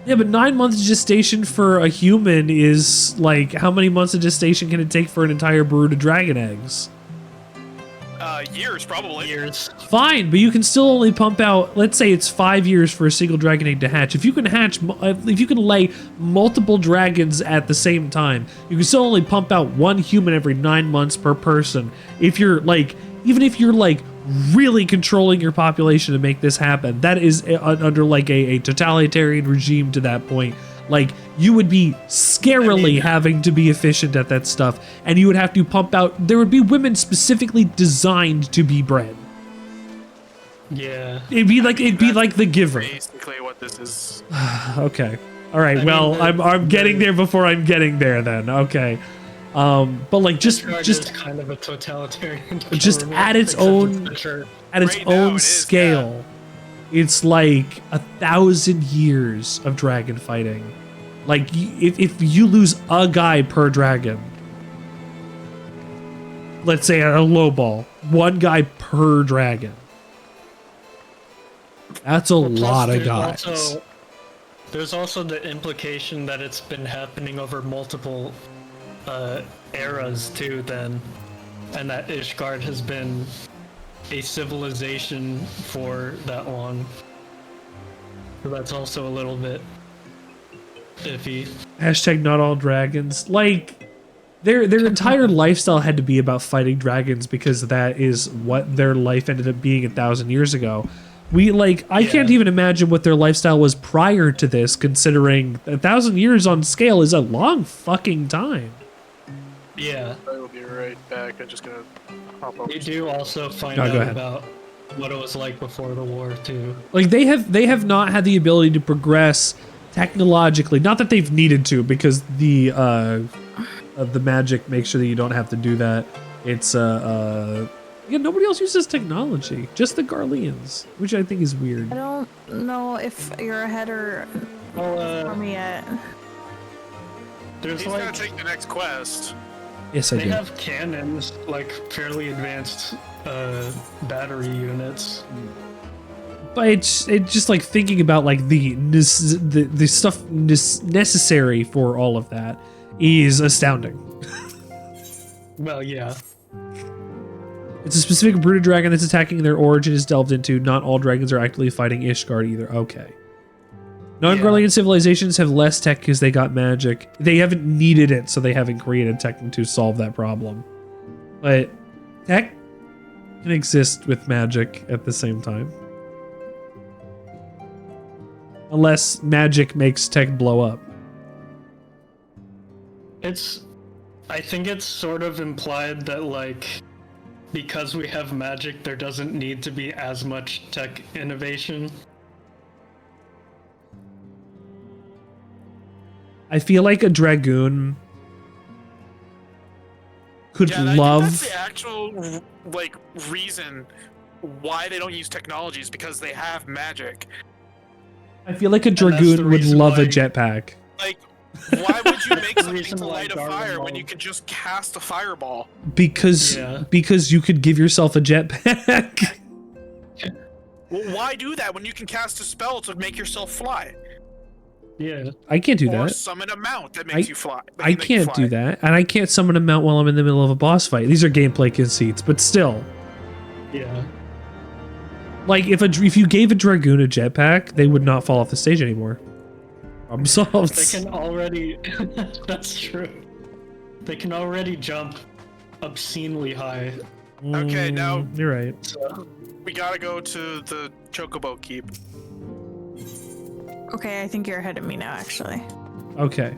Yeah, but 9 months gestation for a human is like, how many months of gestation can it take for an entire brood of dragon eggs? Years, probably. Years. Fine, but you can still only pump out, let's say it's 5 years for a single dragon egg to hatch. If you can if you can lay multiple dragons at the same time, you can still only pump out one human every 9 months per person. If you're like, even if you're like really controlling your population to make this happen, that is under like a totalitarian regime to that point. Like, you would be scarily having to be efficient at that stuff, and you would have to pump out. There would be women specifically designed to be bred. Yeah. It'd be like The Giver. Basically, what this is. Okay. All right. I'm getting there before I'm getting there. Then okay. But like just kind of a totalitarian. Just at its own scale. It's like 1,000 years of dragon fighting. Like, if you lose a guy per dragon, let's say at a low ball, one guy per dragon. That's a lot of guys. There's also the implication that it's been happening over multiple eras too, then, and that Ishgard has been a civilization for that long. So that's also a little bit iffy. Hashtag not all dragons. Like, their entire lifestyle had to be about fighting dragons because that is what their life ended up being 1,000 years ago. I can't even imagine what their lifestyle was prior to this, considering 1,000 years on scale is a long fucking time. Yeah. I will be right back. I'm just gonna hop over. You do also find out about what it was like before the war too. Like, they have not had the ability to progress technologically. Not that they've needed to, because the magic makes sure that you don't have to do that. It's nobody else uses technology. Just the Garleans, which I think is weird. I don't know if you're ahead or for me yet. There's He's gonna take the next quest. Yes, I do. They have cannons, like fairly advanced battery units. But it's just like thinking about like the stuff necessary for all of that is astounding. Well, yeah. It's a specific brooded dragon that's attacking. Their origin is delved into. Not all dragons are actively fighting Ishgard either. Okay. Non-Garlean civilizations have less tech because they got magic. They haven't needed it, so they haven't created tech to solve that problem. But tech can exist with magic at the same time. Unless magic makes tech blow up. I think it's sort of implied that, like, because we have magic, there doesn't need to be as much tech innovation. I feel like a dragoon could love. I think that's the actual like reason why they don't use technology is because they have magic. I feel like a dragoon would love a jetpack. Like, why would you make something to light a fire when you could just cast a fireball? Because you could give yourself a jetpack. Well, why do that when you can cast a spell to make yourself fly? Yeah. I can't do Or that. summon a mount that makes you fly. I can't do that. And I can't summon a mount while I'm in the middle of a boss fight. These are gameplay conceits, but still. Yeah. Like, if you gave a dragoon a jetpack, they would not fall off the stage anymore. Problem solved. They can already... That's true. They can already jump obscenely high. Okay, now... You're right. So, we gotta go to the Chocobo Keep. Okay, I think you're ahead of me now, actually. Okay.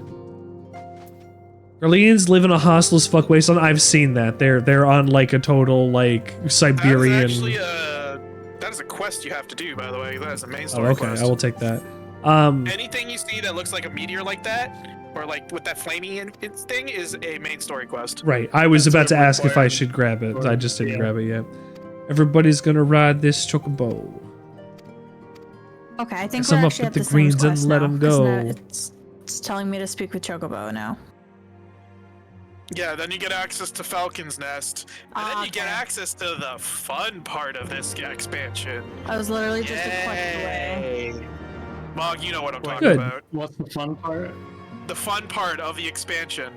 Garleans live in a hostel as fuck wasteland. I've seen that. They're on like a total like Siberian. That is actually that is a quest you have to do, by the way. That is a main story quest. I will take that. Anything you see that looks like a meteor like that, or like with that flaming thing, is a main story quest. Right. I was about to ask if I should grab it. I just didn't grab it yet. Everybody's gonna ride this chocobo. Okay, I think Sum we're up actually with at the the greens and let now, them go. It's telling me to speak with Chocobo now. Yeah, then you get access to Falcon's Nest, and then you get access to the fun part of this expansion. I was literally just a quest away. Mog, you know what I'm talking about. What's the fun part? The fun part of the expansion.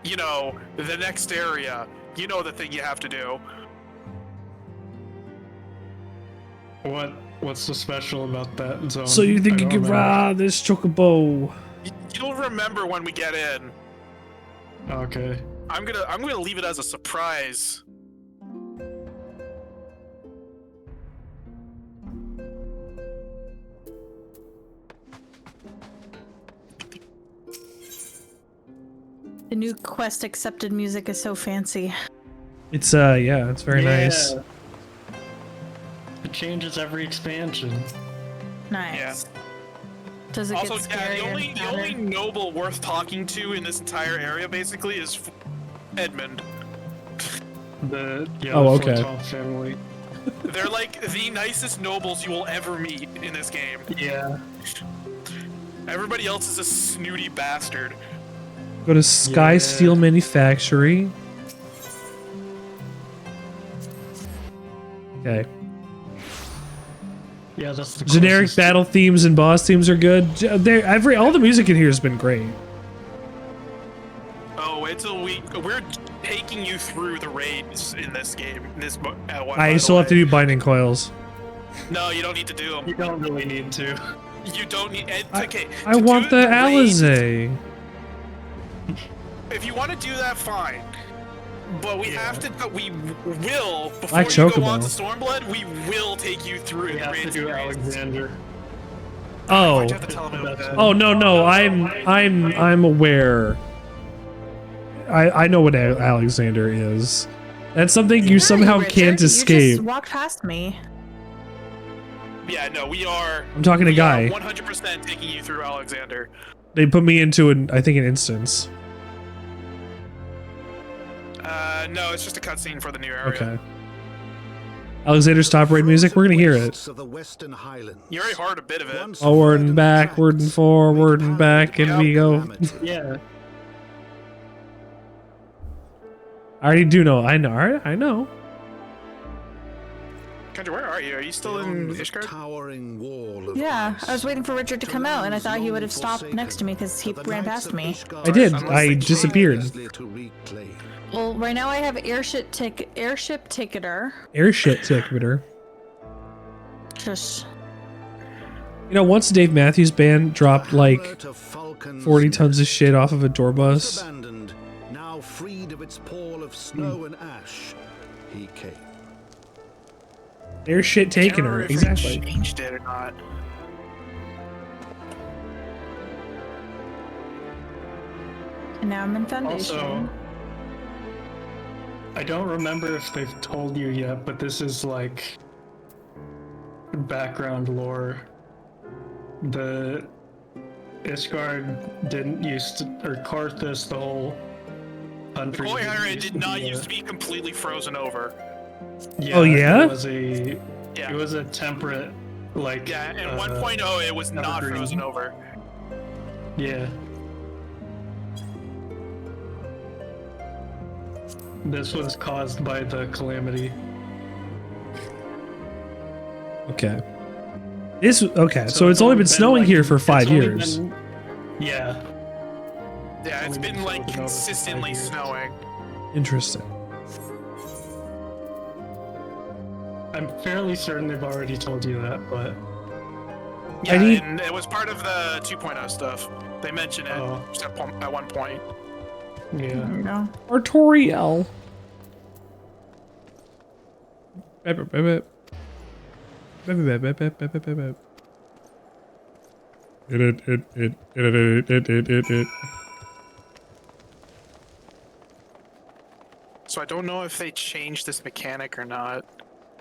You know, the next area. You know the thing you have to do. What's so special about that zone? So you think I you don't can remember. ride this chocobo? You'll remember when we get in. Okay. I'm gonna leave it as a surprise. The new quest accepted music is so fancy. It's yeah, it's very nice. It changes every expansion. Nice. Yeah. Does it Also, get yeah, scarier? the only noble worth talking to in this entire area basically is Edmund. The Oh, okay. Fortune family. They're like the nicest nobles you will ever meet in this game. Yeah. Everybody else is a snooty bastard. Go to Sky Yeah. Steel Manufactory. Okay. Yeah, that's the Generic closest. battle themes and boss themes are good. All the music in here has been great. Oh, wait till we're taking you through the raids in this game. I still have to do binding coils. No, you don't need to do them. You don't really need to. You don't need. Okay. I to want do the raids, Alizé. If you want to do that, fine. But we have to. We will before Black you go Chocobo. on to Stormblood. We will take you through We the have to raids. do Alexander. Oh. Why'd you have to tell him about that? Oh no, I'm aware. I know what Alexander is. That's something you somehow Richard, can't You escape. just walked past me. Yeah, no, we are. I'm talking to Guy. 100% taking you through Alexander. They put me into I think an instance. No, it's just a cutscene for the new area. Okay. Alexander's top raid music. We're gonna hear it. Of the Western Highlands. You already heard a bit of it. Once Forward and verdant backward and tracts forward and with back and we go. calamity. Yeah. I already do know. I know. I know. Kendra, where are you? Are you still in Beyond the Ishgard? towering wall of Yeah, ice, I was waiting for Richard to come out, and I thought he would have lands stopped long next to me because he forsaken, ran the past knights of me. Ishgard I did. Unless I they disappeared. tirelessly to reclaim. Well, right now I have airship ticketer. Airship ticketer. Just You know, once Dave Matthews Band dropped like Hamlet of Falcon's 40 tons of Nest, shit off of a tour once bus. abandoned, now freed of its pall of snow and ash, he came. Airship taking Can't her. remember if we Exactly. changed it or not. and now I'm in Foundation. Also, I don't remember if they've told you yet, but this is like background lore. The Ishgard didn't used to, or Karthus, the whole country. The Koi didn't area used did to not be used to be completely frozen over. Oh, yeah? It was a Yeah. it was a temperate like Yeah, and 1.0 it was not evergreen. frozen over. Yeah. This was caused by the calamity. Okay. So it's only been snowing here for 5 years. Yeah. Yeah, it's Only been been like frozen over for 5 consistently years. snowing. Interesting. I'm fairly certain they've already told you that, but Yeah, I need- and it was part of the 2.0 stuff. They mentioned it Oh. at one point. yeah. No. Artorial. So I don't know if they changed this mechanic or not.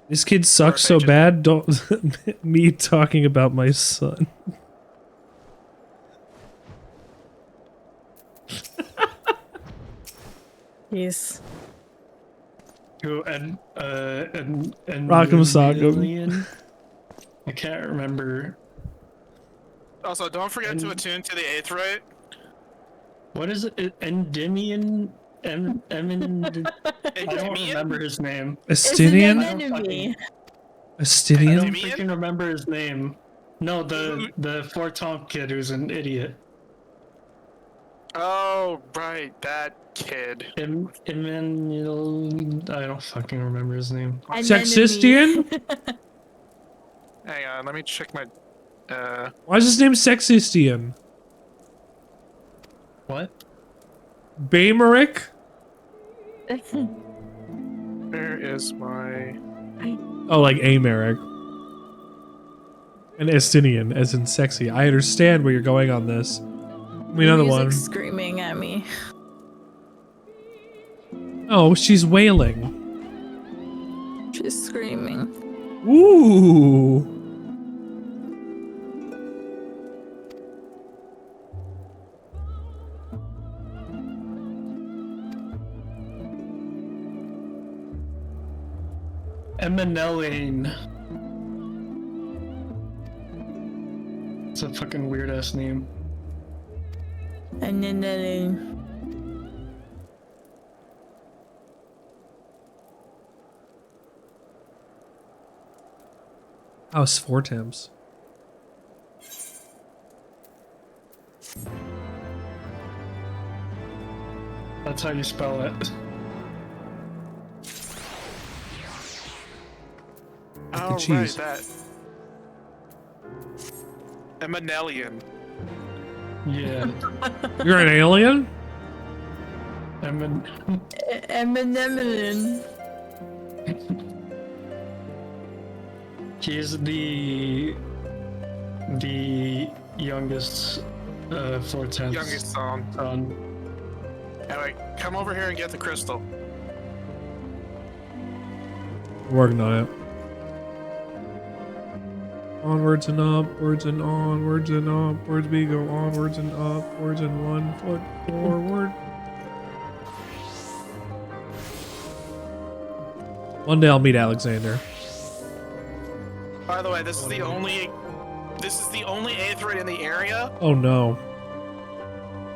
This kid sucks so bad. Don't me talking about my son. Yes. Who and Rock'em Sock'em. I can't remember. Also, don't forget to attune to the 8th rite. What is it? Endymion? I don't remember his name. Estinian? I don't fucking- I Estinian? don't freaking remember his name. No, the Fortomp kid who's an idiot. Oh, right, that kid. Emmanuel. I don't fucking remember his name. Sexistian? Hang on, let me check my. Why is his name Sexistian? What? Baymeric? Where is my? Oh, like Americ. And Estinian, as in sexy. I understand where you're going on this. Give me another one. Screaming at me. Oh, she's wailing. She's screaming. Ooh. Eminelline. It's a fucking weird ass name. And then Oh, Svortemps. That's how you spell it. Oh, right, cheese. that. Eminellian. Yeah. You're an alien? Eminem. He's the youngest 4/10. Youngest son. Anyway, come over here and get the crystal. Working on it. Onwards and upwards and onwards and upwards we go onwards and upwards and 1 foot forward. One day I'll meet Alexander. By the way, this is the only aetheroid in the area. Oh no.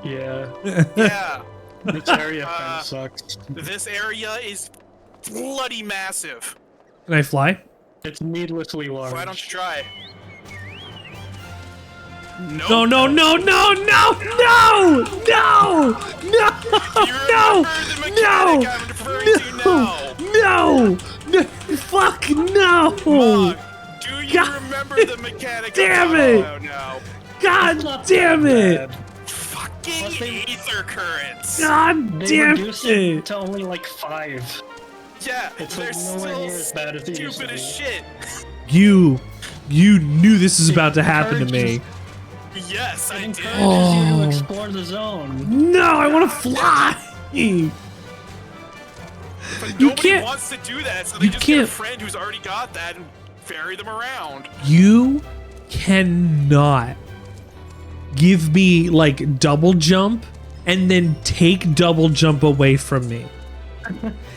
Yeah. Yeah. This area kinda sucks. This area is bloody massive. Can I fly? It's needlessly large. Why don't you try? No, no, no, no, no, no, no, no, no, no, no, no, fuck no. Mog, do you God remember the mechanic? damn it. Oh no. God damn it. Fucking ether currents. God They damn reduced it it. to only like 5. Yeah, It's they're like nowhere still near as bad as it used to stupid as be. shit. You knew this was about to happen to me. Yes, I did. Encourages you to explore the zone. No, I want to fly. But You nobody can't- wants to do that, so they you just get a can't- friend who's already got that and ferry them around. You cannot give me like double jump and then take double jump away from me.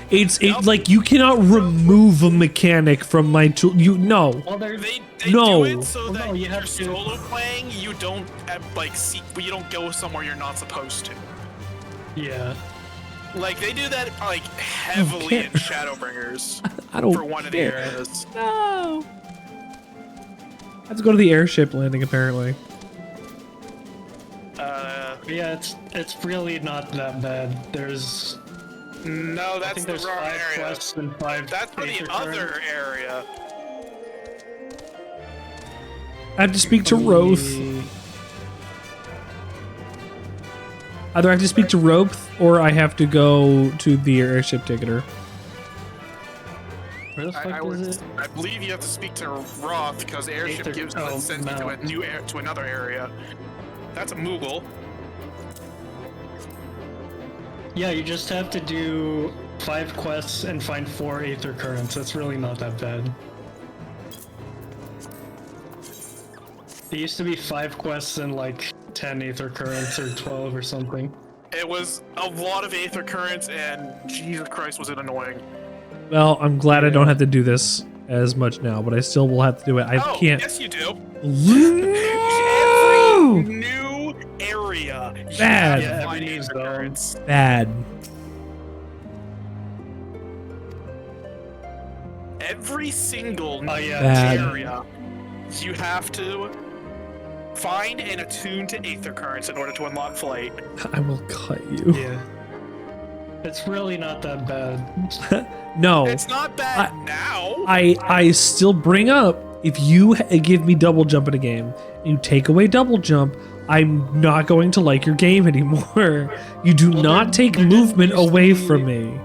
It's like you cannot remove a mechanic from my tool. You no. Well, they're They No. do it so Well, that no, you you're have to- solo playing, you don't you don't go somewhere you're not supposed to. yeah. Like they do that like heavily can't- in Shadowbringers I don't for one of the care. areas. No. I have to go to the airship landing apparently. Yeah, it's really not that bad. There's No, I that's think the there's wrong 5 area. quests and 5 That's for the Aether other currents. area. I have to speak to Roth. Either I have to speak to Roth or I have to go to the airship ticketer. Where the fuck is it? I believe you have to speak to Roth because airship Aether- gives oh, sends you no. to another area. That's a Moogle. Yeah, you just have to do 5 quests and find 4 Aether currents. That's really not that bad. It used to be 5 quests and like 10 Aether currents or 12 or something. It was a lot of aether currents, and Jesus Christ, was it annoying. Well, I'm glad I don't have to do this as much now, but I still will have to do it. I Oh, can't. yes you do. No! Every new area. you Bad. have to Yeah, find every new aether zone. currents. Bad. Every single new Bad. area, you have to find and attune to aether currents in order to unlock flight. I will cut you. Yeah. It's really not that bad. No. It's not bad now. I still bring up if you give me double jump in a game, and you take away double jump, I'm not going to like your game anymore. You do not take movement away from me.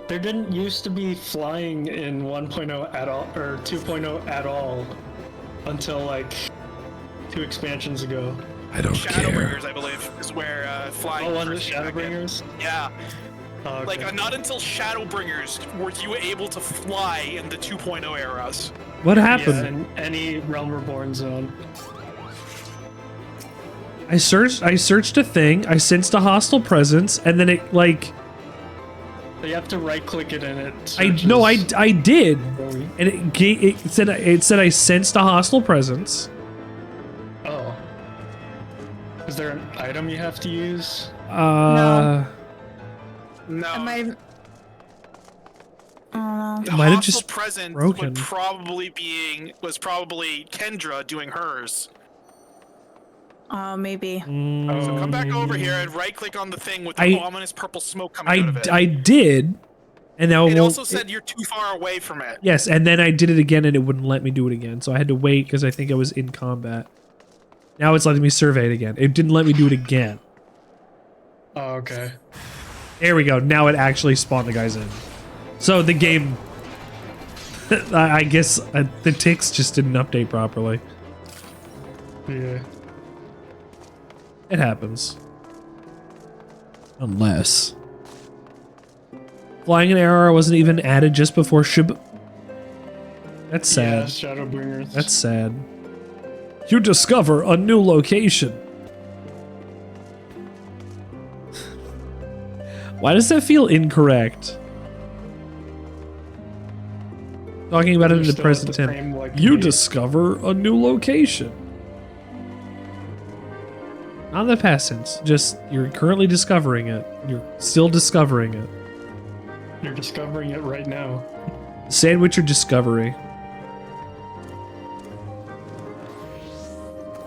There didn't used to be flying in 1.0 at all, or 2.0 at all, until like 2 expansions ago. I don't care. Shadowbringers, I believe, is where flying. Oh, on the first came back in. Shadowbringers? Yeah. Oh, okay. Like, not until Shadowbringers were you able to fly in the 2.0 eras. What happened? Yeah, in any Realm Reborn zone. I searched a thing, I sensed a hostile presence, and then it like You have to right click it and it I did. And it said I sensed a hostile presence. Oh. Is there an item you have to use? No. Am I? The Might have hostile just presence broken. was probably Kendra doing hers. Maybe. So come back over here and right click on the thing with the ominous purple smoke coming out of it. I did, and now It also said you're too far away from it. yes, and then I did it again, and it wouldn't let me do it again, so I had to wait because I think I was in combat. Now it's letting me survey it again. It didn't let me do it again. Oh, okay. There we go. Now it actually spawned the guys in. So the game, I guess the ticks just didn't update properly. Yeah. It happens. Unless flying an arrow wasn't even added just before Shib. That's sad. Yeah, Shadowbringers. That's sad. You discover a new location. Why does that feel incorrect? Talking about it in the present tense. You discover a new location. Not in the past tense. Just you're currently discovering it. You're still discovering it. You're discovering it right now. Sandwichard discovery.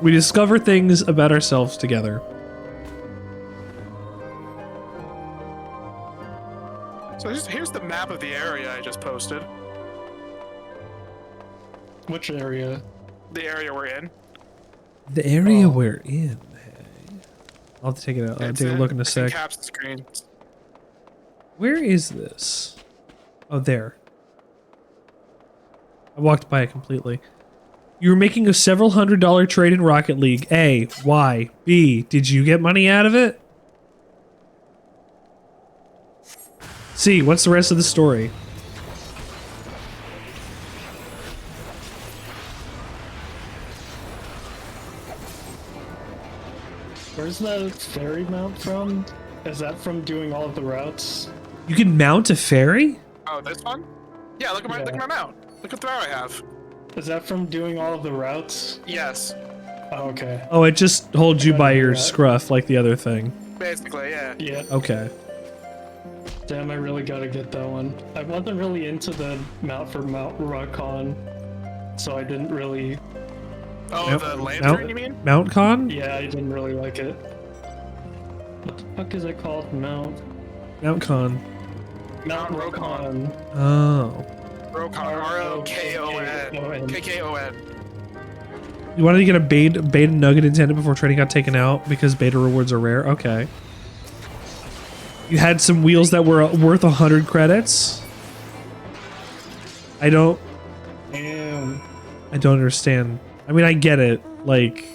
We discover things about ourselves together. So here's the map of the area I just posted. Which area? The area we're in. The area we're in. I'll have to take it out. I'll It's take a look in a it's sec. caps the screen. Where is this? Oh, there. I walked by it completely. You were making a several $100 trade in Rocket League. A. Why? B. Did you get money out of it? C. What's the rest of the story? Where's the ferry mount from? Is that from doing all of the routes? You can mount a ferry? Oh, this one? Yeah, look at my mount. Look at the route I have. Is that from doing all of the routes? Yes. Oh, okay. Oh, it just holds you by your scruff like the other thing. Basically, yeah. Yeah. Okay. Damn, I really gotta get that one. I wasn't really into the mount for Mount Rukon, so I didn't really... Oh, the lantern, you mean? Mount Con? Yeah, I didn't really like it. What the fuck is it called? Mount Con. Mount Rokon. Oh. Rokon. R-O-K-O-N. K-K-O-N. You wanted to get a beta nugget intended before trading got taken out because beta rewards are rare? Okay. You had some wheels that were worth 100 credits? I don't understand. I mean, I get it. Like,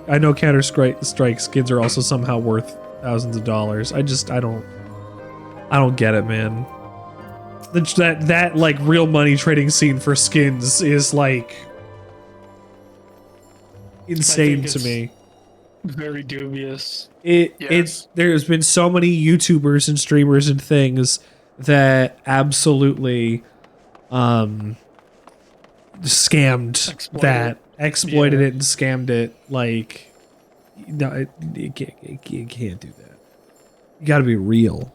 I know Counter-Strike skins are also somehow worth thousands of dollars. I don't get it, man. That like real money trading scene for skins is like insane to me. Very dubious. There's been so many YouTubers and streamers and things that absolutely exploited it and scammed it. Like, no, you can't do that. You gotta be real.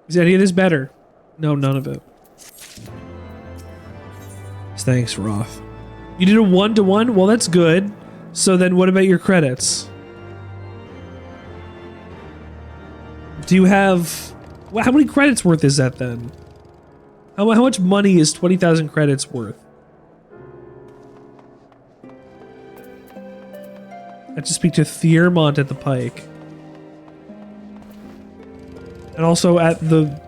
Is any of this better? No, none of it. Thanks, Roth. You did a 1-to-1? Well, that's good. So then what about your credits? Do you have... Well, how many credits worth is that then? How much money is 20,000 credits worth? I have to speak to Thiermont at the Pike. And also at the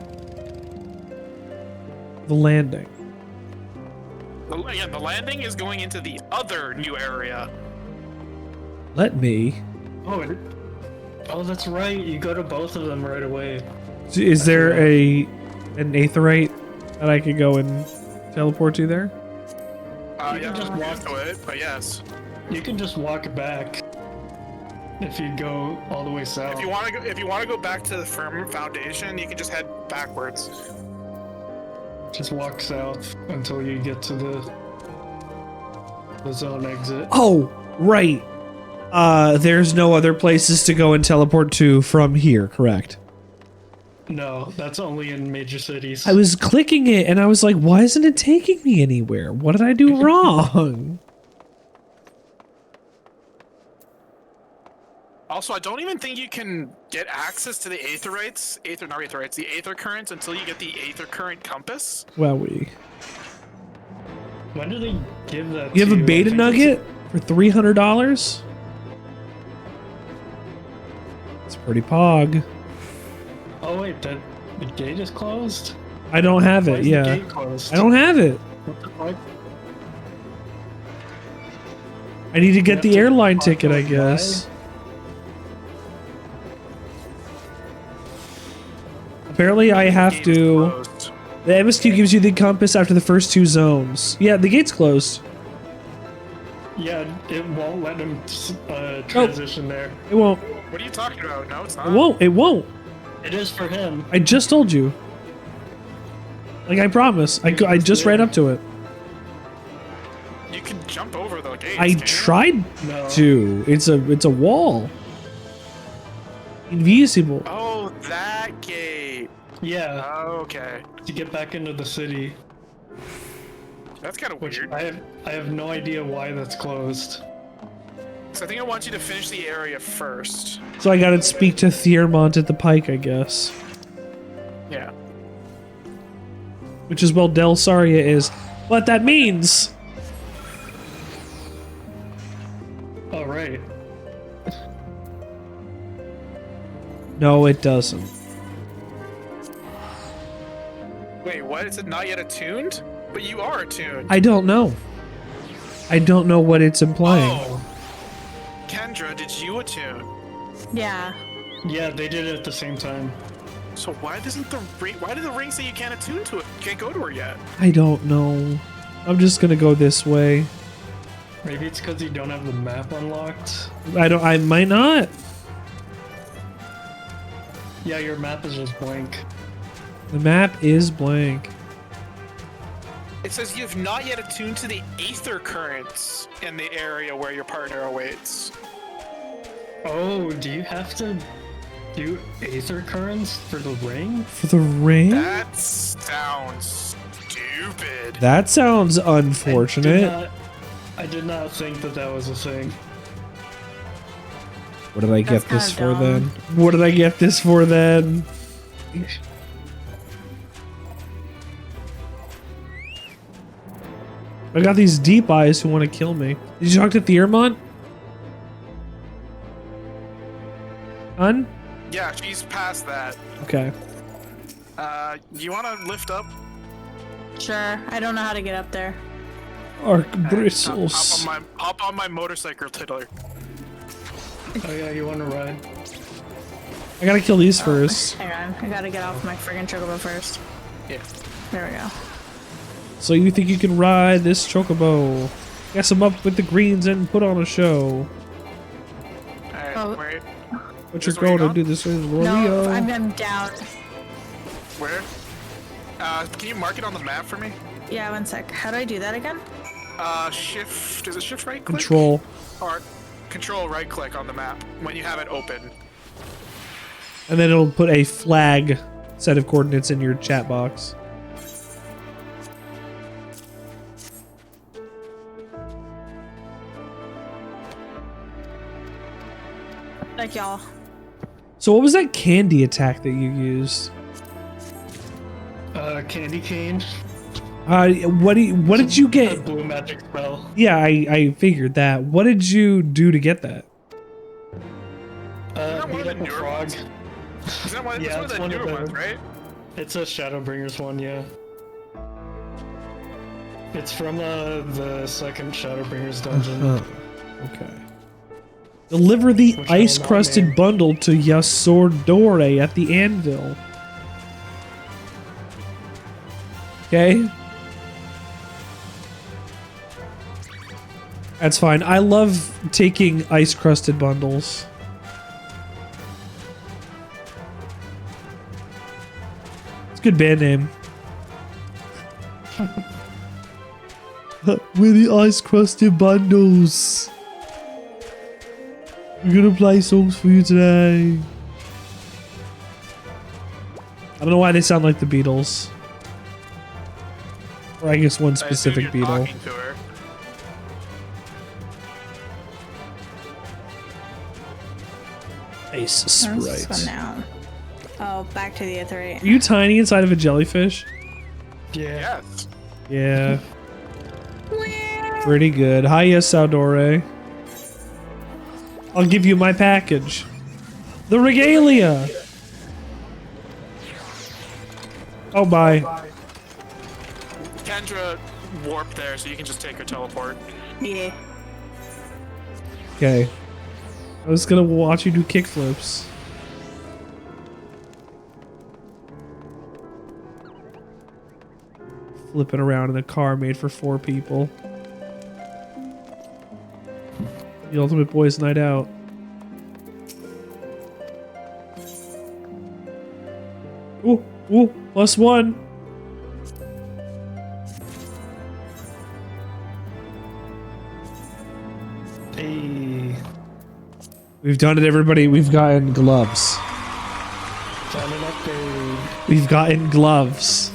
landing. Yeah, the landing is going into the other new area. Let me. Oh, that's right. You go to both of them right away. Is there an aetherite that I could go and teleport to there? Yeah, just walk to it, but yes. You can just walk back if you go all the way south. If you want to go back to the firm foundation, you can just head backwards. Just walk south until you get to the zone exit. Oh, right. There's no other places to go and teleport to from here, correct? No, that's only in major cities. I was clicking it and I was like, why isn't it taking me anywhere? What did I do wrong? Also, I don't even think you can get access to the the aether currents until you get the aether current compass. Wowee. When do they give that You have to a beta nugget for $300? It's pretty pog. Oh wait, the gate is closed? I don't have Why it, is the yeah. gate closed? I don't have it. What the fuck? I need to get have the to airline park ticket, I outside? guess. Apparently I have to... The MSQ gives you the compass after the first 2 zones. Yeah, the gate's closed. Yeah, it won't let him transition there. It won't. What are you talking about? No, it's not. It won't. It won't. It is for him. I just told you. Like, I promise. I just ran up to it. You can jump over the gates. I can't you? tried No. to. It's a wall. Invisible. Oh, that gate. Yeah, Okay, to get back into the city. that's kind of Which weird. I have no idea why that's closed. So I think I want you to finish the area first. So I gotta speak to Thiermont at the Pike, I guess. Yeah. Which is well Del Saria is. What that means. Oh right. No, it doesn't. Wait, what? Is it not yet attuned? But you are attuned. I don't know. I don't know what it's implying. Oh. Kendra, did you attune? Yeah. Yeah, they did it at the same time. So why doesn't the ring? Why did the ring say you can't attune to it? You can't go to her yet. I don't know. I'm just gonna go this way. Maybe it's because you don't have the map unlocked. I might not. Yeah, your map is just blank. The map is blank. It says you have not yet attuned to the aether currents in the area where your partner awaits. Oh, do you have to do aether currents for the ring? For the ring? That sounds stupid. That sounds unfortunate. I did not think that was a thing. What did I get That's this for kinda then? dumb. What did I get this for then? I got these deep eyes who want to kill me. Did you talk to Thiermont? Hun? Yeah, she's past that. Okay. You want to lift up? Sure. I don't know how to get up there. Arc Hop bristles. on my motorcycle, Tiddler. Oh yeah, you want to ride? I gotta kill these first. Hang on. I gotta get off my friggin' chocobo first. Yeah. There we go. So you think you can ride this chocobo? Guess I'm up with the greens and put on a show. Alright, Oh. wait. But This you're way you going to go? do this with No, Rodeo. I'm down. Where? Can you mark it on the map for me? Yeah, one sec. How do I do that again? Shift. Is it shift right click? Control. Or control right click on the map when you have it open. And then it'll put a flag set of coordinates in your chat box. Like y'all. So what was that candy attack that you used? Candy cane. What did you A get? blue magic spell. Yeah, I figured that. What did you do to get that? Beat up a frog. Is that one, Yeah, that's it's one of one the of newer the- ones, right? It's a Shadowbringers one, yeah. It's from the second Shadowbringers dungeon. Okay. Deliver the Which I will not ice-crusted name. bundle to Yasordore at the anvil. Okay. That's fine. I love taking ice-crusted bundles. It's a good band name. We're the ice-crusted bundles. We're gonna play songs for you today. I don't know why they sound like the Beatles. Or I guess one specific I assume you're Beatle. talking to her. Ice Where's this Sprite. one now? Oh, back to the Aetherite. Are you tiny inside of a jellyfish? Yeah. Yes. Yeah. Pretty good. Hi, Yasordore. I'll give you my package. The regalia. Oh, bye. Kendra warped there, so you can just take her teleport. Yeah. Okay. I was gonna watch you do kickflips. Flipping around in a car made for 4 people. The ultimate boys' night out. Ooh, ooh, +1. Hey. We've done it, everybody. We've gotten gloves. Found an upgrade. We've gotten gloves.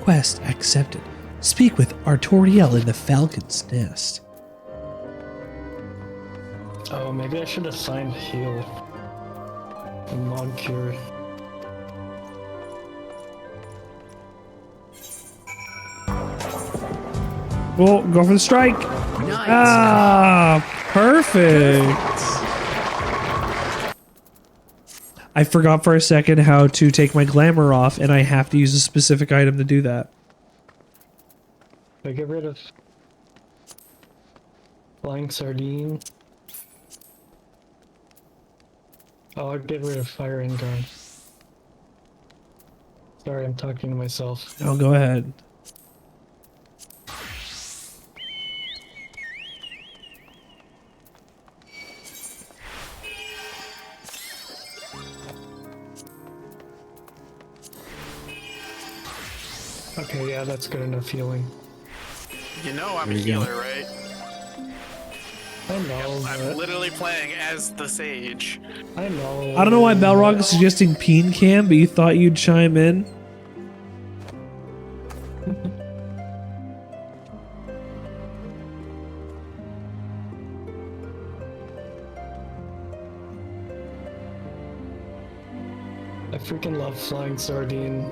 Quest accepted. Speak with Artoriel in the Falcon's Nest. Oh, maybe I should assign heal. And non-cure. Well, go for the strike. Nice. Ah, perfect. I forgot for a second how to take my glamour off, and I have to use a specific item to do that. I get rid of flying sardine. Oh, I'd get rid of fire and gun. Sorry, I'm talking to myself. Oh, go ahead. Okay, yeah, that's good enough healing. You know I'm a There you go. healer, right? I know, I'm but literally playing as the sage. I know. I don't know why Balrog is suggesting Peen Cam, but you thought you'd chime in. I freaking love flying sardine.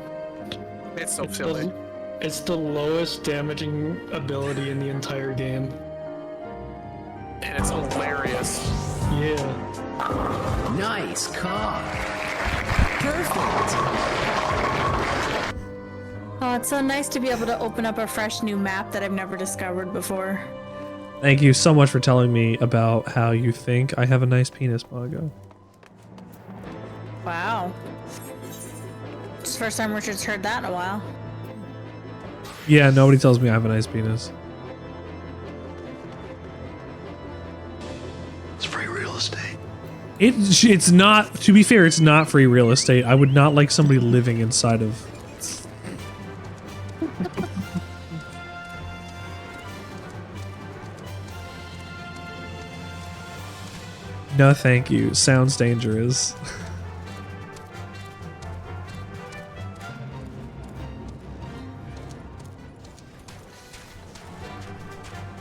It's so It's silly. It's the lowest damaging ability in the entire game. And it's hilarious. Yeah. Nice car. Perfect. Oh, it's so nice to be able to open up a fresh new map that I've never discovered before. Thank you so much for telling me about how you think I have a nice penis, Mago. Wow. It's the first time Richard's heard that in a while. Yeah, nobody tells me I have a nice penis. It's free real estate. It's not, to be fair, it's not free real estate. I would not like somebody living inside of... No, thank you. Sounds dangerous.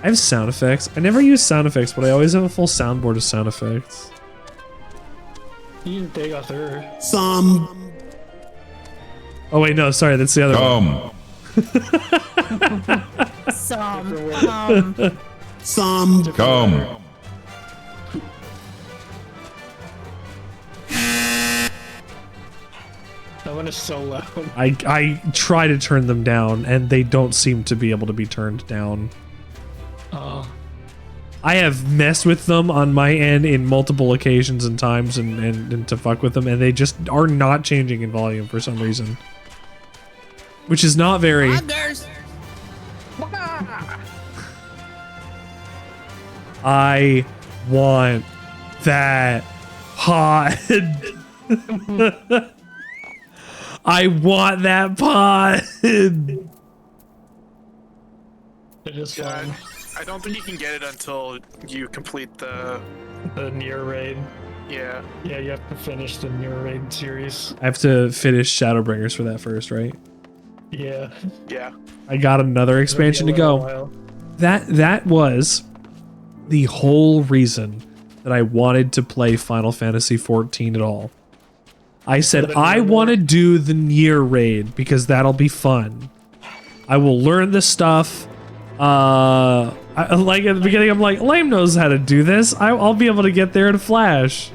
I have sound effects. I never use sound effects, but I always have a full soundboard of sound effects. You can take off her. Some. Oh wait, no, sorry, that's the other one. Some. Come. That one is so loud. I try to turn them down, and they don't seem to be able to be turned down. Oh. I have messed with them on my end in multiple occasions and times and to fuck with them, and they just are not changing in volume for some reason. Which is not very... I want that pod. I want that pod. It is fun. I don't think you can get it until you complete the near raid. Yeah. Yeah, you have to finish the near raid series. I have to finish Shadowbringers for that first, right? Yeah. Yeah. I got another expansion to go. That was the whole reason that I wanted to play Final Fantasy XIV at all. I said I want to do the Nier raid because that'll be fun. I will learn this stuff. Like at the beginning, I'm like, Lame knows how to do this. I'll be able to get there in a flash.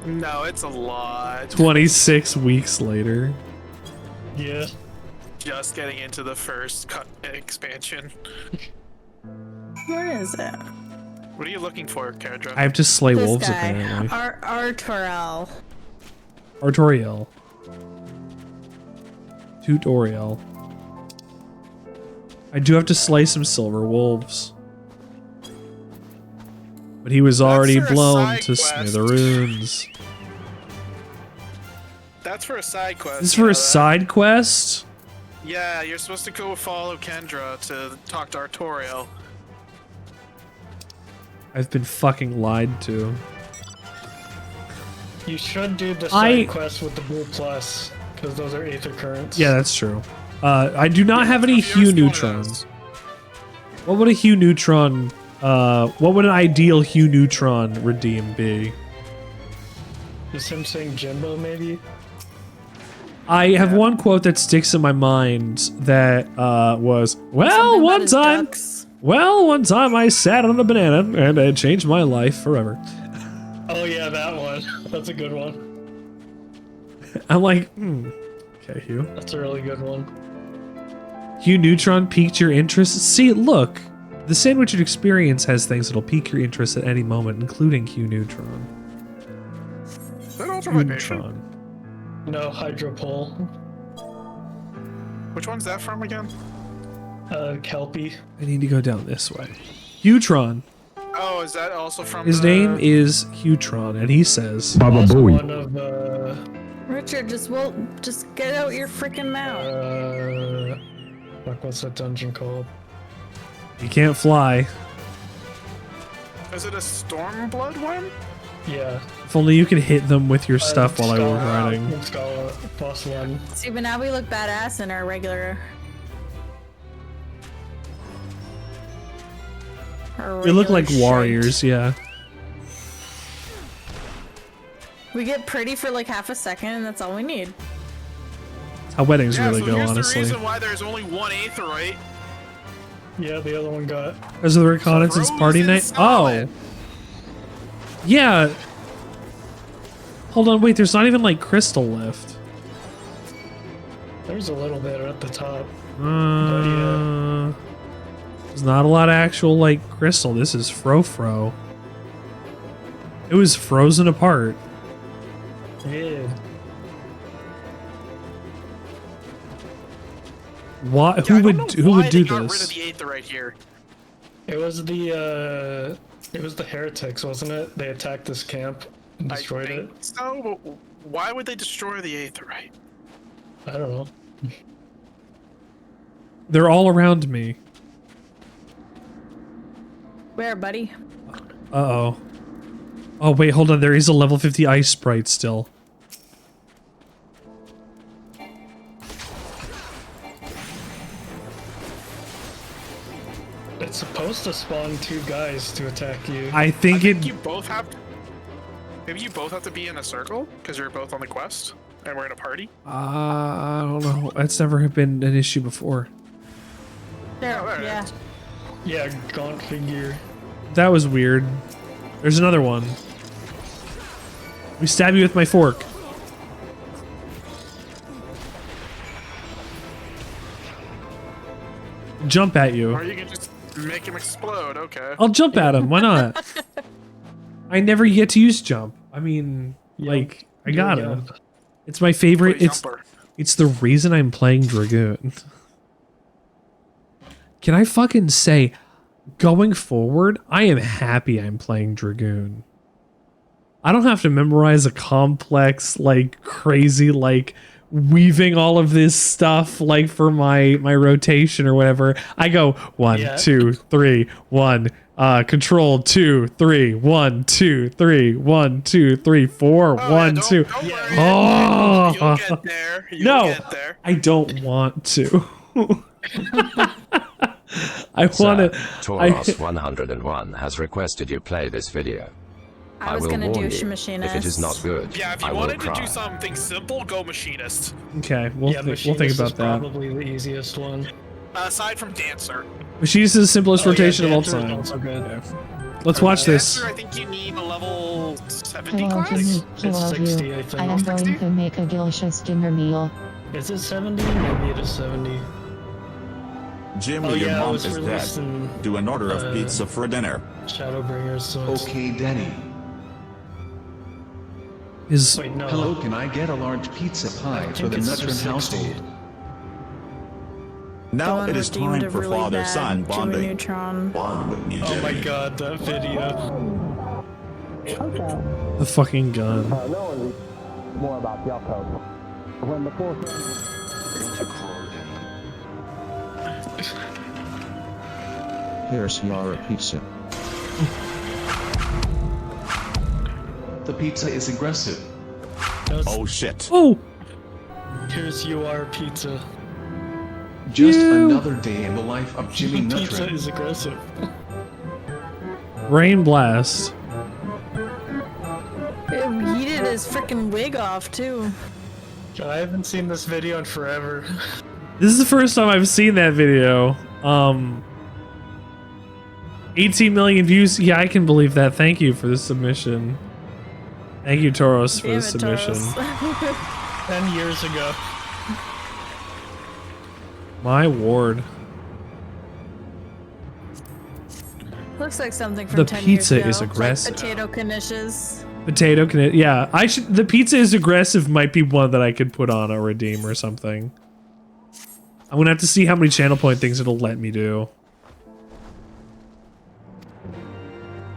No, it's a lot. 26 weeks later. Yeah. Just getting into the first expansion. Where is it? What are you looking for, Kendra? I have to slay This wolves guy. apparently. Artoriel. Artoriel. Tutorial. I do have to slay some silver wolves. But he was already for a blown side to quest. smithereens. That's for a side quest. This is you for know a that? side quest? Yeah, you're supposed to go follow Kendra to talk to Artoriel. I've been fucking lied to. You should do the side quest with the blue plus, because those are Aether Currents. Yeah, that's true. I do not have any have you Hue ever spawned Neutrons. What would a Hue Neutron, what would an ideal Hue Neutron redeem be? Is him saying Jimbo, maybe? I have one quote that sticks in my mind that was, well, one time I sat on a banana and it changed my life forever. Oh yeah, that one. That's a good one. I'm like, okay, Hugh. That's a really good one. Hue Neutron piqued your interest? See, look, the Sandwichard experience has things that'll pique your interest at any moment, including Hue Neutron. Is that Ultra Hue Vibration? Neutron. No, Hydropole. Which one's that from again? Kelpie. I need to go down this way. Hutron. Oh, is that also from His name is Hutron, and he says, Also one of Richard, just get out your freaking mouth. Fuck, what's that dungeon called? you can't fly. Is it a Stormblood one? Yeah. If only you could hit them with your stuff while I was riding. Scala, boss one. See, but now we look badass in our regular. We look like shite. warriors, yeah. We get pretty for like half a second, and that's all we need. That's how weddings Yeah, really so go, here's honestly. the reason why there's only one Aetherite. Yeah, the other one got. Because of the reconnaissance party Frozen night? solid. Oh! Yeah! Hold on, wait, there's not even like crystal left. There's a little bit at the top. There's not a lot of actual like crystal. This is fro. It was frozen apart. Yeah. Why? Yeah, Who I don't would know who why would do they got rid of this? the Aetherite here. It was the heretics, wasn't it? They attacked this camp and destroyed I it. think so, but why would they destroy the Aetherite? I don't know. They're all around me. Where, buddy? Uh-oh. Oh, wait, hold on. There is a level 50 ice sprite still. It's supposed to spawn 2 guys to attack you. I think it. You both have. Maybe you both have to be in a circle because you're both on the quest and we're in a party. I don't know. That's never been an issue before. There, Oh, there it yeah. is. Yeah, gaunt figure. That was weird. There's another one. We stab you with my fork. Jump at you. Or you can just make him explode. Okay. I'll jump at him. Why not? I never get to use jump. I mean, like, I gotta. It's my favorite. It's the reason I'm playing Dragoon. Can I fucking say, going forward, I am happy I'm playing Dragoon. I don't have to memorize a complex, like, crazy, like, weaving all of this stuff, like, for my rotation or whatever. I go 1, 2, 3, 1. Control 2, 3, 1, 2, 3, 1, 2, 3, 4, 1, 2. Oh, You'll get there. No, Get there. I don't want to. I want to. Tauros 101 has requested you play this video. I was will gonna do warn you, Machinist. if it is not good, Yeah, if I you will wanted to cry. do something simple, go Machinist. Okay, we'll think Machinist about is that. Probably the easiest one. Aside from Dancer. Machinist is the simplest rotation of all Dancer is time. also good. Let's watch this. Dancer, I think you need a level 70 Hello, class. Jimmy. It's Hello, 60, you. I think. I am going to make a delicious dinner meal. Is it 70? Maybe it is 70. Jimmy, Oh, your yeah, it mom was is released dead. in, Do an order of pizza for dinner. Shadowbringers, so it's... Okay, Denny. Wait, no. Hello, can I get a large pizza pie for the Nutrin household? Now one it is redeemed time a for really father-son bad Jimmy bonding. Neutron. Bond with me, Oh my Jimmy. god, that video. The fucking gun. More about Yelko. When the Here's your pizza. The pizza is aggressive. Oh shit. Oh! Here's your pizza. Just another day in the life of Jimmy Pizza Nutrin. is aggressive. Rain blast. It yeeted his freaking wig off too. I haven't seen this video in forever. This is the first time I've seen that video. 18 million views. Yeah, I can believe that. Thank you for the submission. Thank you, Tauros, for Damn the it, submission. Tauros. 10 years ago. My ward. Looks like something from The 10 pizza years ago. is aggressive. Like potato knishes. Potato can it? Yeah, I should. The pizza is aggressive. Might be one that I could put on a redeem or something. I'm gonna have to see how many channel point things it'll let me do.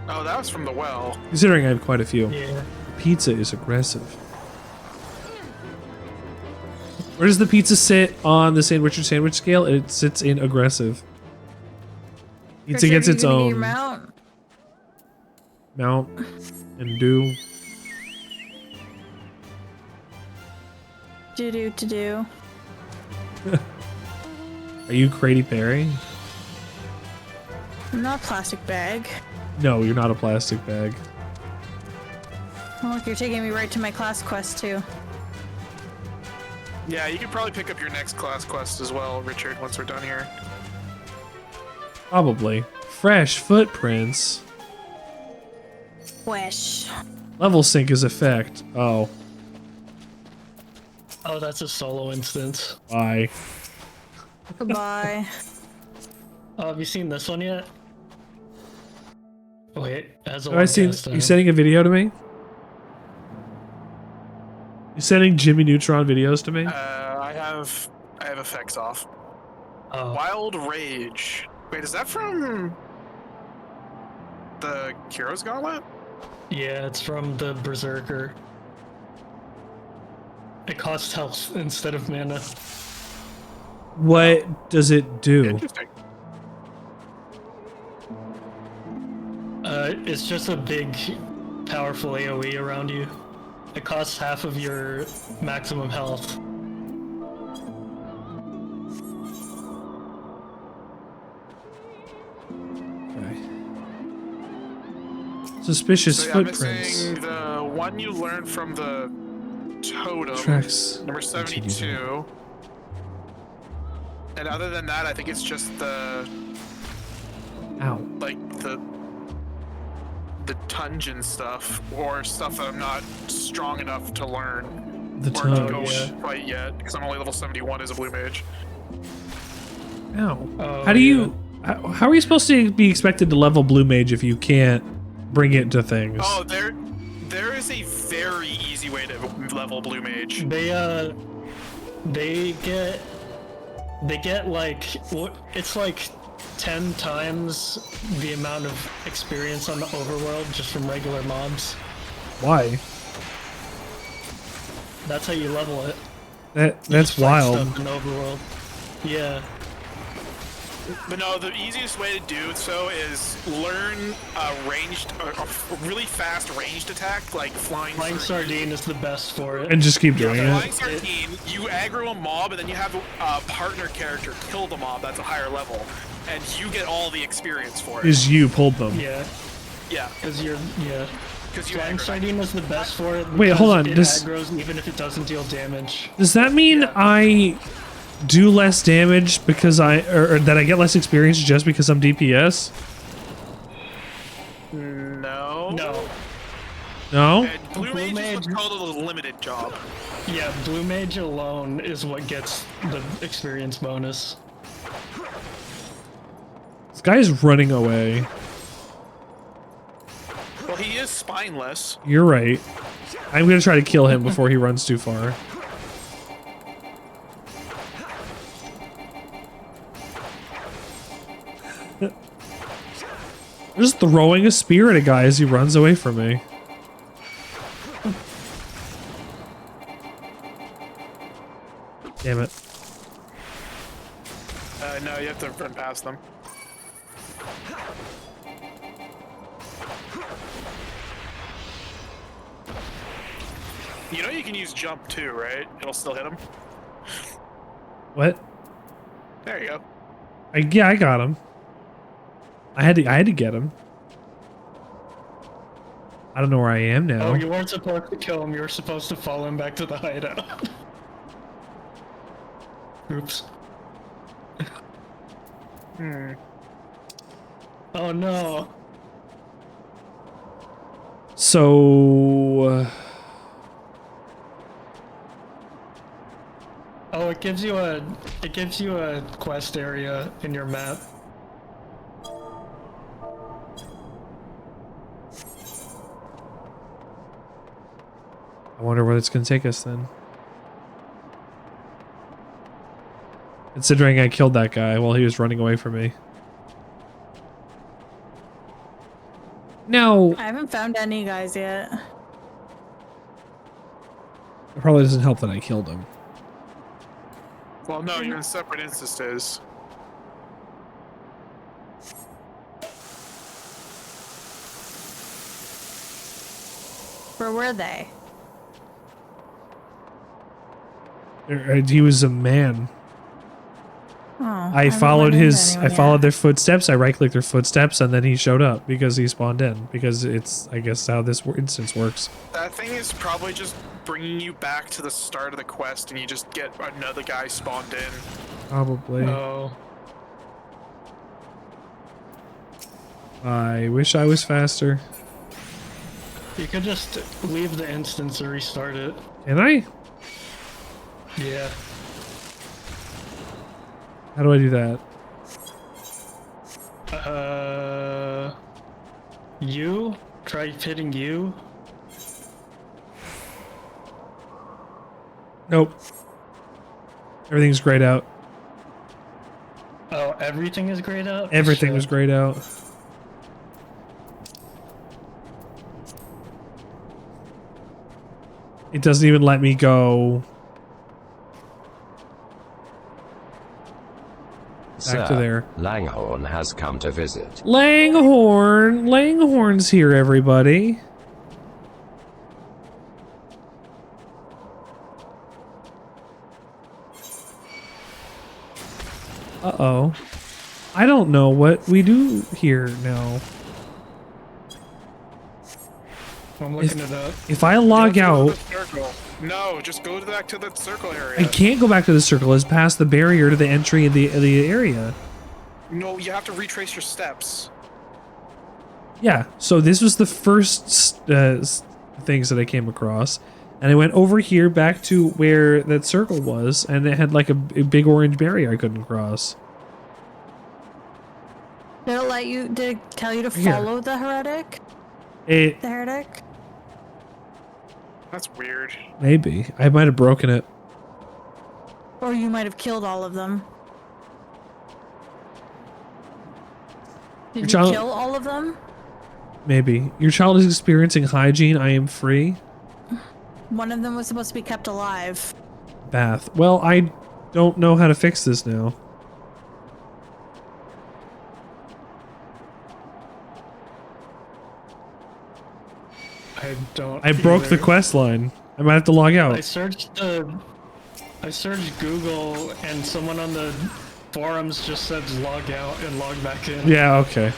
Oh, that was from the well. Considering I have quite a few. Yeah. Pizza is aggressive. Where does the pizza sit on the Sandwichard sandwich scale? It sits in aggressive. Pizza Chris, gets are you its gonna get own your mount? mount and do. Do. Are you Grady Perry? I'm not a plastic bag. No, you're not a plastic bag. Oh, look, you're taking me right to my class quest too. Yeah, you could probably pick up your next class quest as well, Richard, once we're done here. Probably. Fresh footprints. Wish. Level sync is effect. Oh, Oh, that's a solo instance. bye. Goodbye. Have you seen this one yet? Wait, it has a Have I seen? long You sending a video to me? You sending Jimmy Neutron videos to me? I have effects off. Oh. Wild Rage. Wait, is that from the Hero's Gauntlet? Yeah, it's from the Berserker. It costs health instead of mana. What does it do? Interesting. It's just a big, powerful AoE around you. It costs half of your maximum health. Suspicious So, footprints. I'm missing the one you learned from the totem. Tracks. Number 72. And other than that, I think it's just the... Ow. Like, the dungeon stuff, or stuff that I'm not strong enough to learn. The or to go tongue. fight yet, because I'm only level 71 as a blue mage. Ow. Oh, How do you... How are you supposed to be expected to level blue mage if you can't bring it to things? Oh, there is a very easy way to level blue mage. They get like, it's like 10 times the amount of experience on the overworld just from regular mobs. Why? That's how you level it. That's wild. Stuff in the overworld. Yeah. But no, the easiest way to do so is learn a really fast ranged attack, like Flying Sardine is the best for it. And just keep doing Flying it. Sardine, you aggro a mob, and then you have a partner character kill the mob that's a higher level, and you get all the experience for it. Is you pulled them. Yeah. Yeah. Because you Flying Sardine is the best for it. Wait, hold on. It aggroes even if it doesn't deal damage. Does that mean I do less damage because or that I get less experience just because I'm DPS? No. No. No? And blue mage is what's called a limited job. Yeah, blue mage alone is what gets the experience bonus. This guy's running away. Well, he is spineless. You're right. I'm gonna try to kill him before he runs too far. I'm just throwing a spear at a guy as he runs away from me. Damn it. No, you have to run past them. You know you can use jump too, right? It'll still hit him. What? There you go. Yeah, I got him. I had to get him. I don't know where I am now. Oh, you weren't supposed to kill him. You were supposed to follow him back to the hideout. Oops. Oh no. So... Oh, it gives you a quest area in your map. I wonder where it's gonna take us then. Considering I killed that guy while he was running away from me. No. I haven't found any guys yet. It probably doesn't help that I killed him. Well, no, you're in separate instances. Where were they? He was a man. Oh, I followed their footsteps. I right-clicked their footsteps, and then he showed up because he spawned in. Because it's, I guess, how this instance works. That thing is probably just bringing you back to the start of the quest, and you just get another guy spawned in. Probably. Oh. I wish I was faster. You could just leave the instance and restart it. Can I? Yeah. How do I do that? You? Try hitting you? Nope. Everything's grayed out. Oh, everything is grayed out? Everything Shit. was grayed out. It doesn't even let me go back to there. Langhorn has come to visit. Langhorn! Langhorn's here, everybody. Uh-oh. I don't know what we do here now. I'm looking it up. If I log out, Circle. No, just go back to the circle area. I can't go back to the circle. It's past the barrier to the entry of the area. No, you have to retrace your steps. Yeah, so this was the first things that I came across. And I went over here back to where that circle was, and it had like a big orange barrier I couldn't cross. Did it tell you to follow the heretic? The heretic? That's weird. Maybe. I might have broken it. Or you might have killed all of them. Did you kill all of them? Maybe. Your child is experiencing hygiene. I am free. One of them was supposed to be kept alive. Bath. Well, I don't know how to fix this now. I broke the quest line. I might have to log out. I searched Google and someone on the forums just said log out and log back in. Yeah, okay.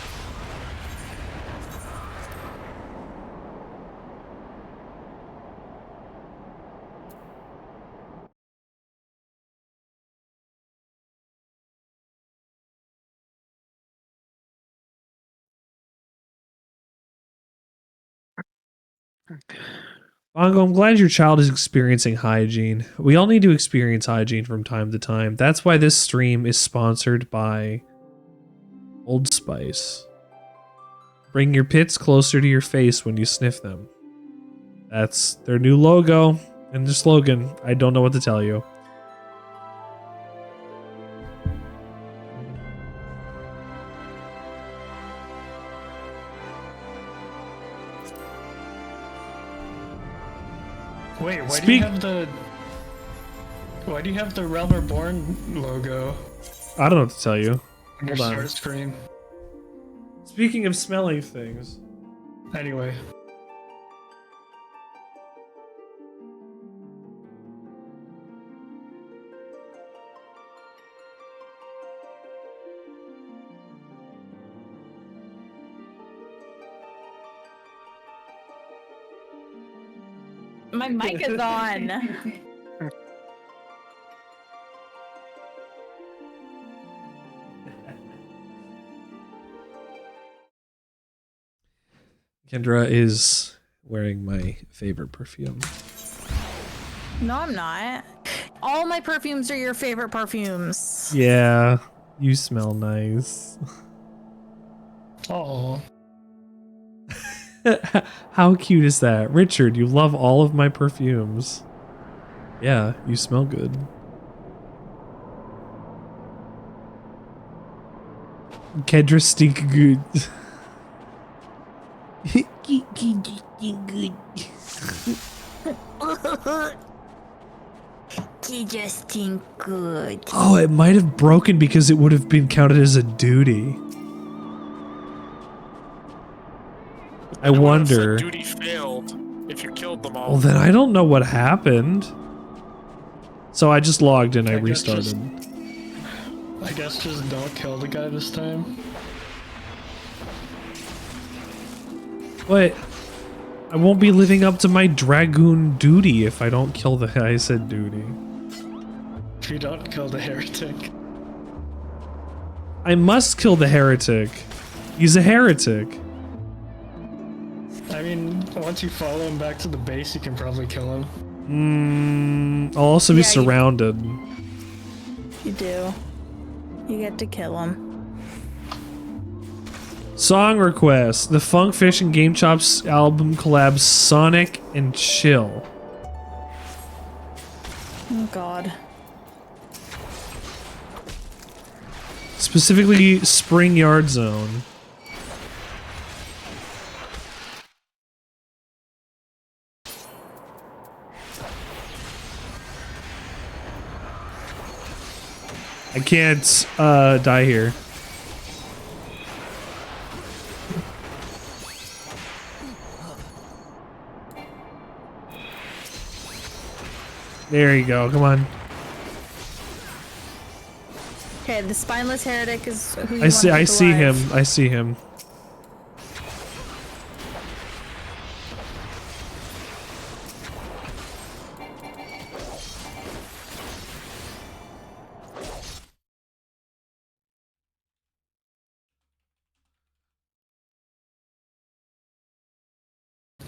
Bongo, I'm glad your child is experiencing hygiene. We all need to experience hygiene from time to time. That's why this stream is sponsored by Old Spice. Bring your pits closer to your face when you sniff them. That's their new logo and their slogan. I don't know what to tell you. Wait, why do you have the Realm Reborn logo? I don't know what to tell you. On your Hold on. start screen. Speaking of smelling things. Anyway. My mic is on. Kendra is wearing my favorite perfume. No, I'm not. All my perfumes are your favorite perfumes. Yeah, you smell nice. Oh. How cute is that? Richard, you love all of my perfumes. Yeah, you smell good. Kendra stink good. You just stink good. Oh, it might have broken because it would have been counted as a duty. I wonder. If the duty failed if you killed them all. Well, then I don't know what happened. So I just logged in. I restarted. I guess just don't kill the guy this time. What? I won't be living up to my dragoon duty if I don't kill the guy I said duty. If you don't kill the heretic. I must kill the heretic. He's a heretic. I mean, once you follow him back to the base, you can probably kill him. I'll also be surrounded. You do. You get to kill him. Song request: the Funk Fish and Game Chops album collabs Sonic and Chill. Oh God. Specifically, Spring Yard Zone. I can't die here. There you go. Come on. Okay, the spineless heretic is who you I see. want to I keep see alive. him. I see him.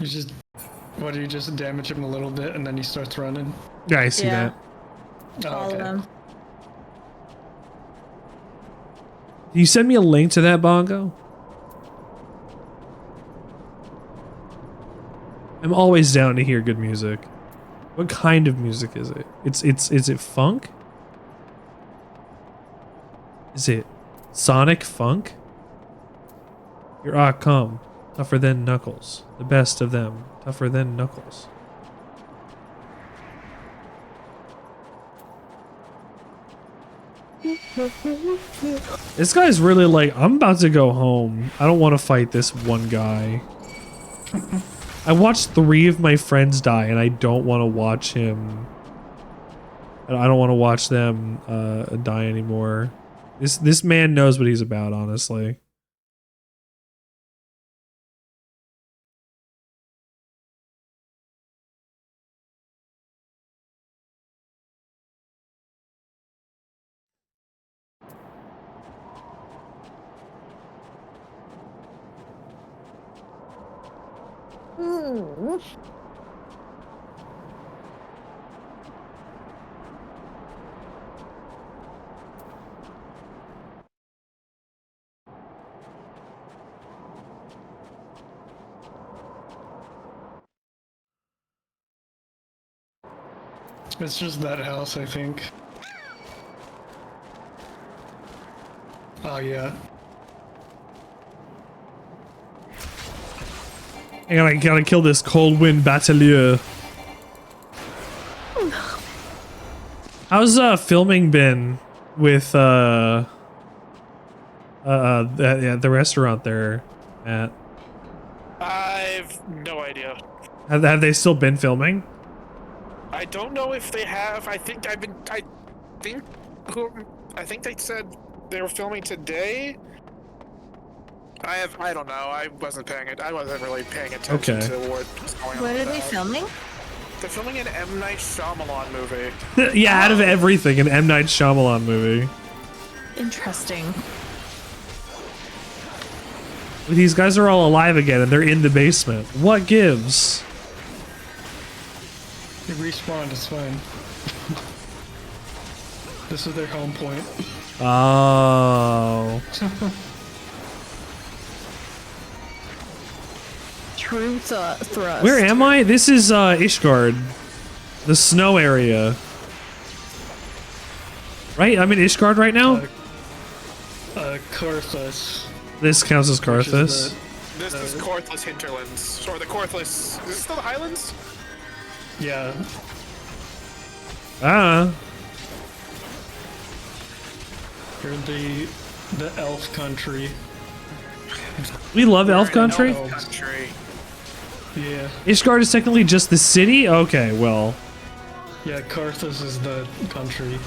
You just, what do you just damage him a little bit and then he starts running? Yeah, I see that. All of them. Can you send me a link to that, Bongo? I'm always down to hear good music. What kind of music is it? Is it funk? Is it sonic funk? Your come, tougher than Knuckles. The best of them, tougher than Knuckles. This guy's really like, I'm about to go home. I don't want to fight this one guy. I watched 3 of my friends die, and I don't want to watch him. I don't want to watch them die anymore. This man knows what he's about, honestly. It's just that house, I think. Oh, yeah. I gotta kill this cold wind batelier. How's filming been with the restaurant there, Matt? I've no idea. Have they still been filming? I don't know if they have. I think they said they were filming today. I don't know. I wasn't really paying attention to what's going on. What are they filming? They're filming an M. Night Shyamalan movie. Yeah, out of everything, an M. Night Shyamalan movie. Interesting. These guys are all alive again, and they're in the basement. What gives? They respawned, it's fine. This is their home point. Oh. True thrust. Where am I? This is Ishgard. The snow area. Right? I'm in Ishgard right now? Karthus. This counts as Karthus? This is Korthus Hinterlands. Or the Korthus... Is this still the Highlands? Yeah. Ah. You're in the elf country. We love elf country? Yeah. Ishgard is technically just the city? Okay, well. Yeah, Karthus is the country.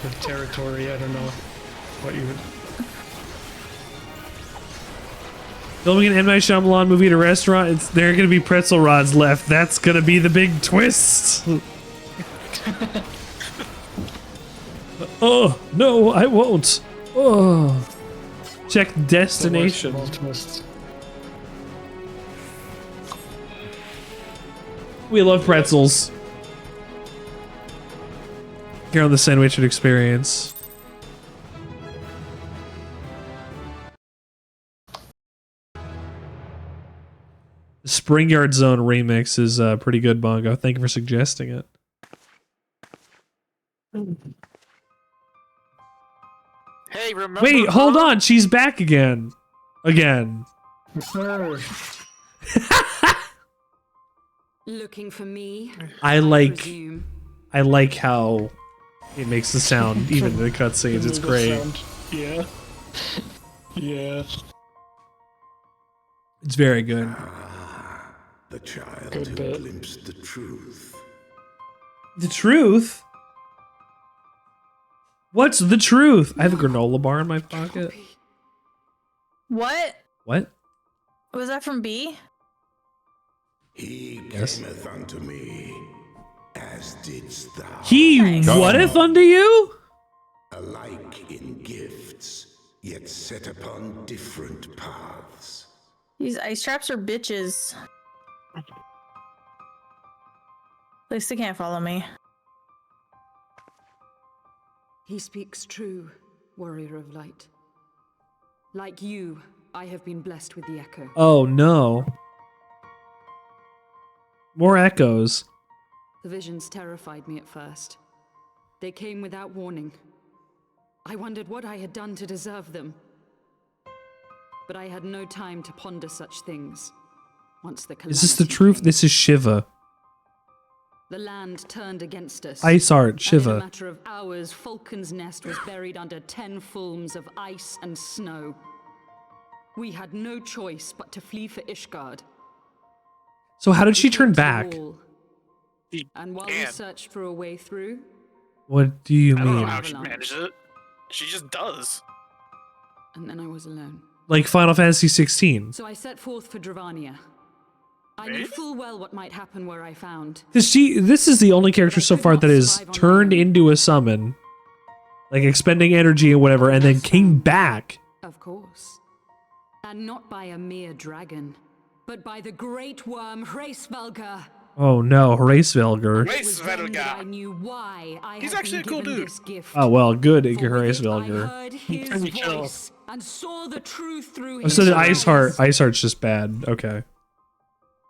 The territory, I don't know what you would... Filming an M. Night Shyamalan movie at a restaurant, there are going to be pretzel rods left. That's going to be the big twist. Oh, no, I won't. Oh. Check destination. We love pretzels. Here on the Sandwichard experience. The Springyard Zone remix is pretty good, Bongo. Thank you for suggesting it. Hey, remember? Wait, hold on. She's back again. Again. Looking for me? I like how it makes the sound even in the cutscenes. It's great. Yeah. Yeah. It's very good. The child who glimpsed the truth. The truth? What's the truth? I have a granola bar in my pocket. What? What? Was that from B? He cometh unto me, as didst thou. He whateth unto you? Alike in gifts, yet set upon different paths. These ice traps are bitches. At least they can't follow me. He speaks true, warrior of light. Like you, I have been blessed with the echo. Oh no. More echoes. The visions terrified me at first. They came without warning. I wondered what I had done to deserve them. But I had no time to ponder such things. Once the Is this the truth? This is Shiva. The land turned against us. Ice art, Shiva. In a matter of hours, Falcon's Nest was buried under 10 fulms of ice and snow. We had no choice but to flee for Ishgard. So how did she turn back? And while we searched for a way through, What do you I don't know mean? how she manages it. She just does. and then I was alone. Like Final Fantasy 16. So I set forth for Dravania. I knew full well what might happen where I found. This is the only character so far that is turned into a summon, like expending energy and whatever, and then came back. Of course. And not by a mere dragon, but by the great worm Hraesvelgr. Oh no, Hraesvelgr. I knew why I He's had actually a been cool given dude. this gift. Oh well, good, I Hraesvelgr. heard his voice and saw the truth through Oh, his so the eyes. Ice Heart's just bad. Okay.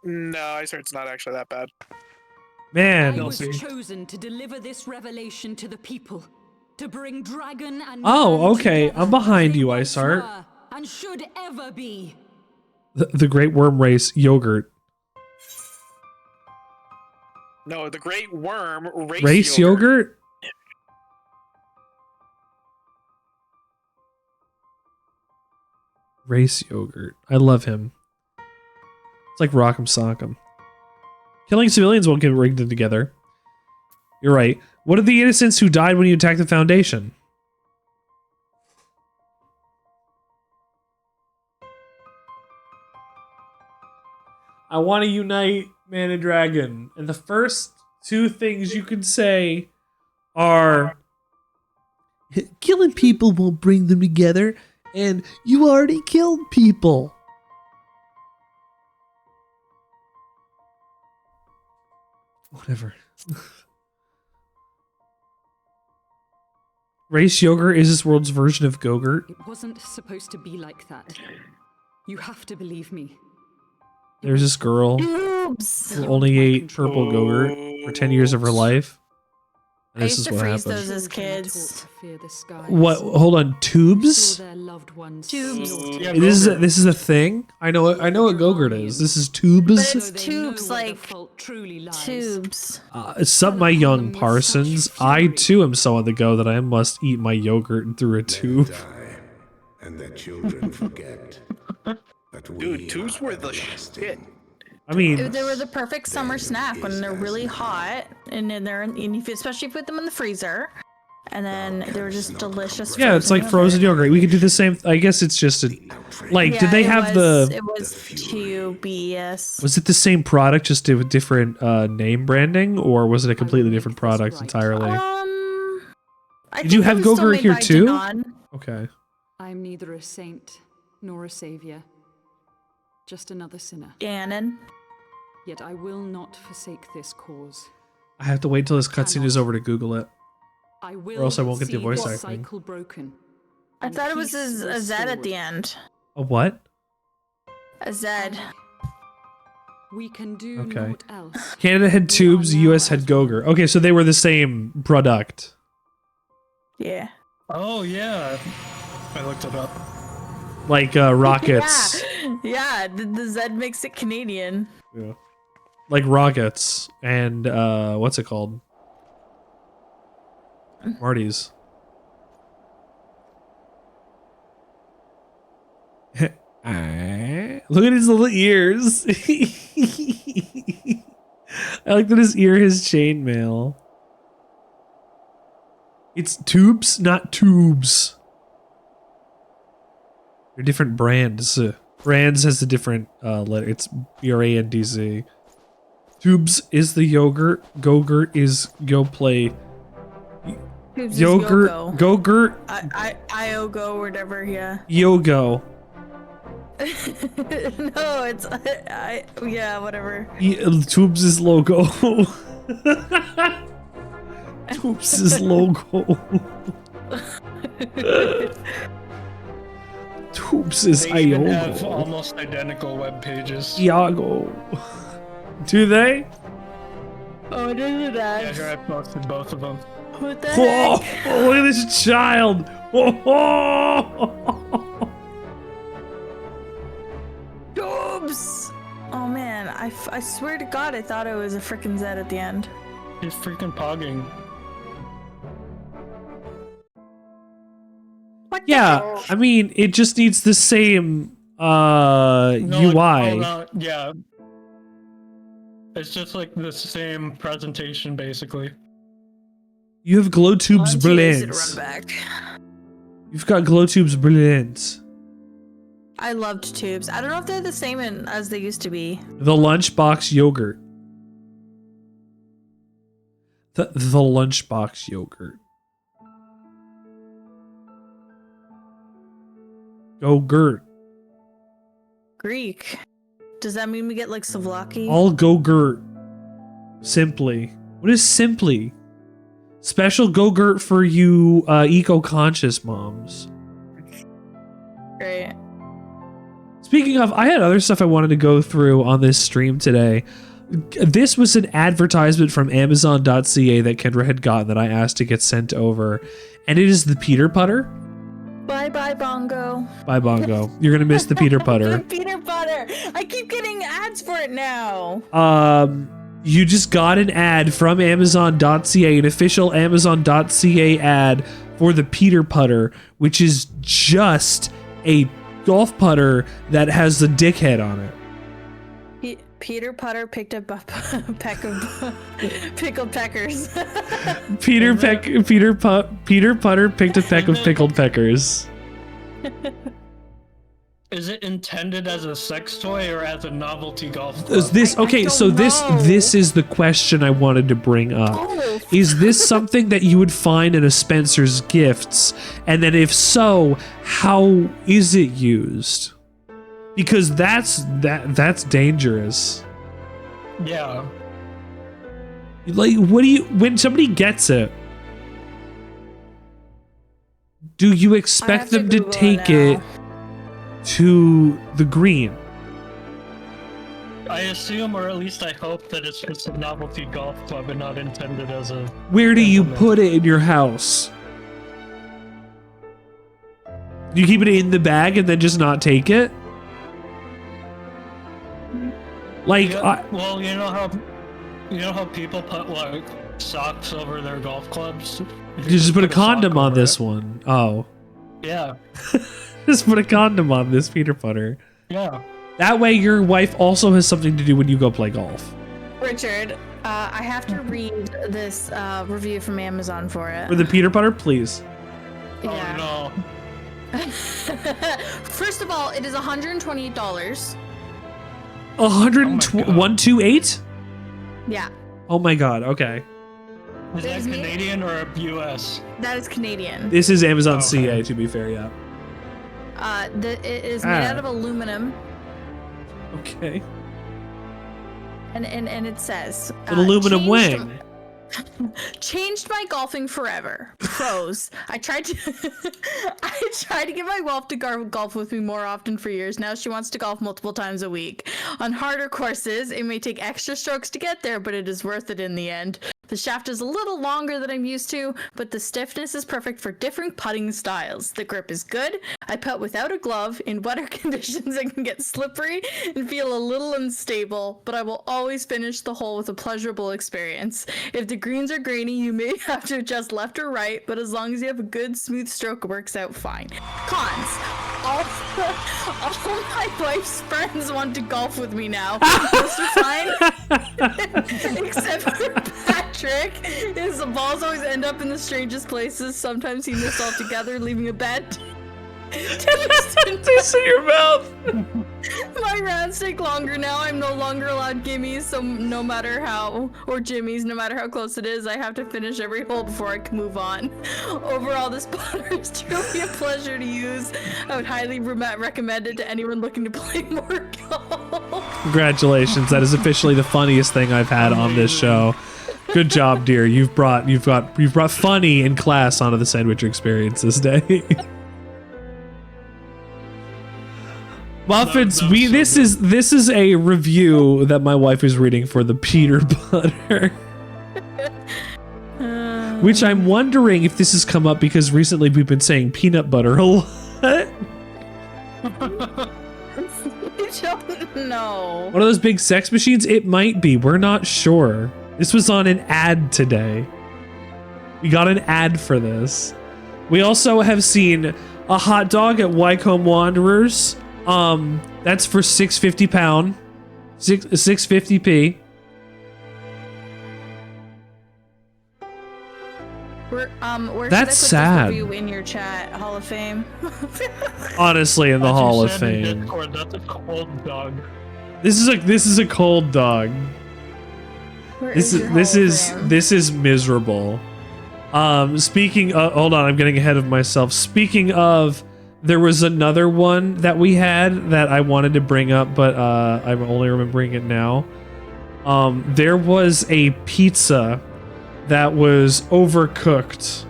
No, Ice Heart's not actually that bad. Man. I was chosen to deliver this revelation to the people, to bring dragon and Oh, man okay. together I'm behind as they you, once Ice Heart. were and should ever be. The Great Worm Race yogurt. No, the Great Worm Race yogurt? Race yogurt. I love him. It's like Rock'em Sock'em. Killing civilians won't get rigged together. You're right. What are the innocents who died when you attacked the Foundation? I want to unite man and dragon. And the first two things you can say are killing people won't bring them together, and you already killed people. Whatever. Race yogurt is this world's version of Gogurt. It wasn't supposed to be like that. You have to believe me. There's this girl who only ate purple Gogurt for 10 years of her life. And I this used is to what freeze happened. those as kids. What? Hold on, tubes? Tubes. This is a thing. I know what Gogurt is. This is tubes. But it's tubes, like tubes. It's something my young Parsons. I too am so on the go that I must eat my yogurt through a tube. And their children forget. Dude, tubes were the shit. I mean, They were the perfect summer snack when they're really hot, and then especially if you put them in the freezer, and then they were just delicious. yeah, it's like frozen yogurt. We could do the same. I guess it's just a like. Yeah, did they have the? It was TUBS. Was it the same product, just with different name branding, or was it a completely different product entirely? Did you have Gogurt here too? Okay. I'm neither a saint nor a savior. Just another sinner. Ganon. Yet I will not forsake this cause. I have to wait till this cutscene is over to Google it, I will or else I won't get the see voice this acting. cycle broken. I and thought it was peace a Z at restored. the end. A what? A Z. We can do Okay. naught else. Canada had tubes. U.S. had Gogurt. Okay, so they were the same product. Yeah. Oh yeah, I looked it up. Like rockets. Yeah, the Z makes it Canadian. Yeah. Like rockets and what's it called? Marty's. Look at his little ears. I like that his ear has chainmail. It's tubes, not tubes. They're different brands. Brands has a different letter. It's BRANDZ. Tubes is the yogurt. Gogurt is go play. Tubes is Yogurt. Yogo. Gogurt. Iogo or whatever, yeah. Yogo. No, it's yeah, whatever. Tubes' logo. Tubes' logo. Tubes' They even have Iogo. almost identical web pages. Iago. Do they? Oh, it is that. Yeah, here I posted both of them. What the Oh, heck? look at this child. Oh. Oops! Oh man, I swear to God, I thought it was a frickin' Z at the end. He's freaking pogging. Yeah, I mean, it just needs the same UI. No, yeah. It's just like the same presentation, basically. You have glow tubes Run brilliant. back. You've got glow tubes brilliant. I loved tubes. I don't know if they're the same as they used to be. The lunchbox yogurt. The lunchbox yogurt. Go-gurt. Greek. Does that mean we get like souvlaki? All go-gurt. Simply. What is simply? Special go-gurt for you eco-conscious moms. Great. Speaking of, I had other stuff I wanted to go through on this stream today. This was an advertisement from Amazon.ca that Kendra had gotten that I asked to get sent over. And it is the Peter Putter. Bye Bongo. Bye Bongo. You're going to miss the Peter Putter. Peanut butter. I keep getting ads for it now. You just got an ad from Amazon.ca, an official Amazon.ca ad for the Peter Putter, which is just a golf putter that has the dickhead on it. Peter Putter picked up a peck of pickled peckers. Peter Putter picked a peck of pickled peckers. Is it intended as a sex toy or as a novelty golf club? This is the question I wanted to bring up. Oh. Is this something that you would find in a Spencer's Gifts? And then if so, how is it used? Because that's dangerous. Yeah. Like, what do you, when somebody gets it, do you expect them to take it to the green? I assume, or at least I hope, that it's just a novelty golf club and not intended as a... Where do you put it in your house? Do you keep it in the bag and then just not take it? Like, yeah, well, you know how people put like socks over their golf clubs? You just put a condom on this one. Oh. Yeah. Just put a condom on this Peter Putter. Yeah. That way your wife also has something to do when you go play golf. Richard, I have to read this review from Amazon for it. For the Peter Putter, please. Yeah. Oh no. First of all, it is $128. 128? Yeah. Oh my god, okay. Is that Canadian or US? That is Canadian. This is Amazon CA, to be fair, yeah. It is made out of aluminum. Okay. And it says An aluminum wing. Changed my golfing forever. Pros. I tried to get my wife to golf with me more often for years. Now she wants to golf multiple times a week. On harder courses, it may take extra strokes to get there, but it is worth it in the end. The shaft is a little longer than I'm used to, but the stiffness is perfect for different putting styles. The grip is good. I putt without a glove. In wetter conditions, I can get slippery and feel a little unstable, but I will always finish the hole with a pleasurable experience. If the greens are grainy, you may have to adjust left or right, but as long as you have a good, smooth stroke, it works out fine. Cons. All my wife's friends want to golf with me now. Those are fine. Except for Patrick. His balls always end up in the strangest places. Sometimes he missed altogether, leaving a bad taste in your mouth. My rounds take longer now. I'm no longer allowed gimmies, so no matter how, or jimmies, no matter how close it is, I have to finish every hole before I can move on. Overall, this butter is truly a pleasure to use. I would highly recommend it to anyone looking to play more golf. Congratulations, that is officially the funniest thing I've had on this show. Good job, dear. You've brought funny in class onto the Sandwich experience this day. Muffins, this is a review that my wife is reading for the peanut butter. Which I'm wondering if this has come up because recently we've been saying peanut butter a lot. I don't know. One of those big sex machines? It might be. We're not sure. This was on an ad today. We got an ad for this. We also have seen a hot dog at Wycombe Wanderers. That's for £6.50 pound. 650p. Where That's should I put sad. this review in your chat? Hall of Fame. Honestly, in the Hall of Fame. Discord, that's a cold dog. This is a cold dog. This is miserable. Speaking of, hold on, I'm getting ahead of myself. Speaking of, there was another one that we had that I wanted to bring up, but I'm only remembering it now. There was a pizza that was overcooked,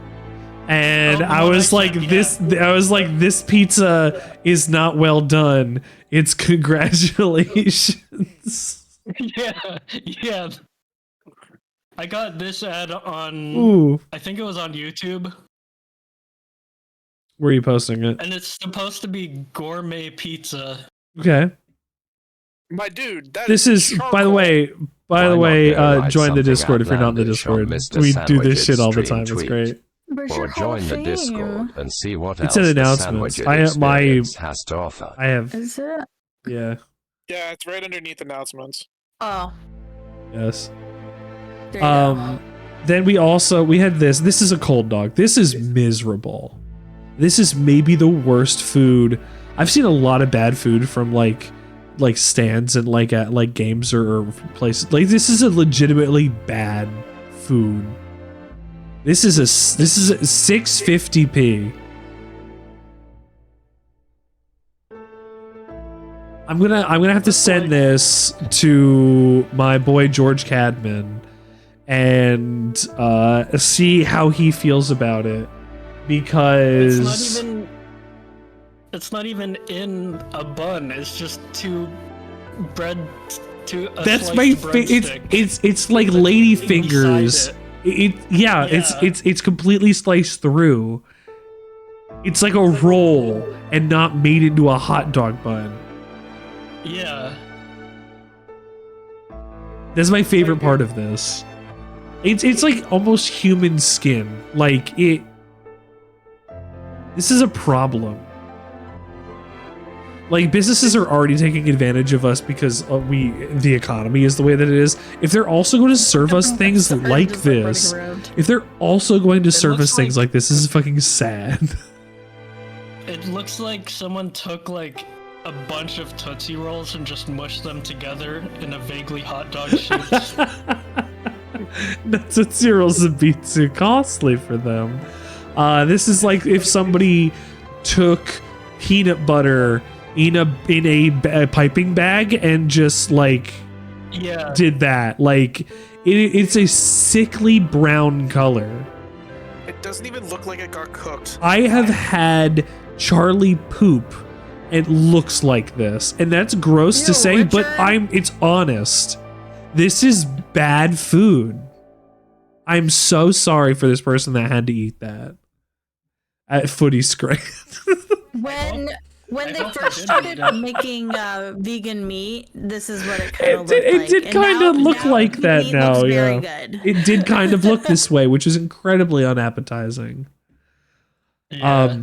and I was like, this pizza is not well done. It's congratulations. Yeah. I got this ad on. Ooh. I think it was on YouTube. Where are you posting it? And it's supposed to be gourmet pizza. Okay. My dude, this is by the way, join the Discord if you're not in the Discord. We do this shit all the time. It's great. Or join the Discord and see what It's else an the announcement. Sandwich has to offer. I have. Is it? Yeah. Yeah, it's right underneath announcements. Oh. Yes. There you go. Then we had this. This is a cold dog. This is miserable. This is maybe the worst food. I've seen a lot of bad food from like stands and at games or places. Like, this is a legitimately bad food. This is a 650p. I'm gonna have to send this to my boy George Cadman and see how he feels about it, because it's not even in a bun. It's just two bread to a that's my it's like lady fingers. It's completely sliced through. It's like a roll and not made into a hot dog bun. Yeah. That's my favorite part of this. It's like almost human skin. Like it. This is a problem. Like, businesses are already taking advantage of us because the economy is the way that it is. If they're also going to serve us things like this, this is fucking sad. It looks like someone took like a bunch of Tootsie Rolls and just mushed them together in a vaguely hot dog shape. Tootsie Rolls would be too costly for them. This is like if somebody took peanut butter in a piping bag and just did that. Like it's a sickly brown color. It doesn't even look like it got cooked. I have had Charlie poop. It looks like this, and that's gross to say, Richard. but it's honest. This is bad food. I'm so sorry for this person that had to eat that at Footy Scrap. When they first started making vegan meat, this is what it kind of looked like. It did kind of look like that now, yeah. Very good. It did kind of look this way, which is incredibly unappetizing. Yeah.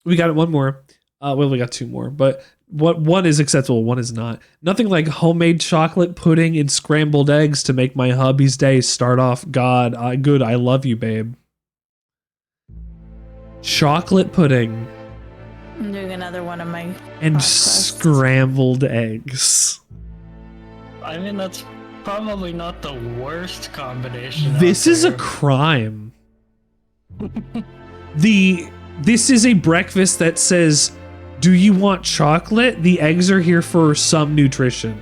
We got one more. Well, we got two more, but one is acceptable, one is not. Nothing like homemade chocolate pudding and scrambled eggs to make my hubby's day start off good. I love you, babe. Chocolate pudding I'm doing another one of my And quests. scrambled eggs. I mean, that's probably not the worst combination. This out is a there. crime. This is a breakfast that says, do you want chocolate? The eggs are here for some nutrition.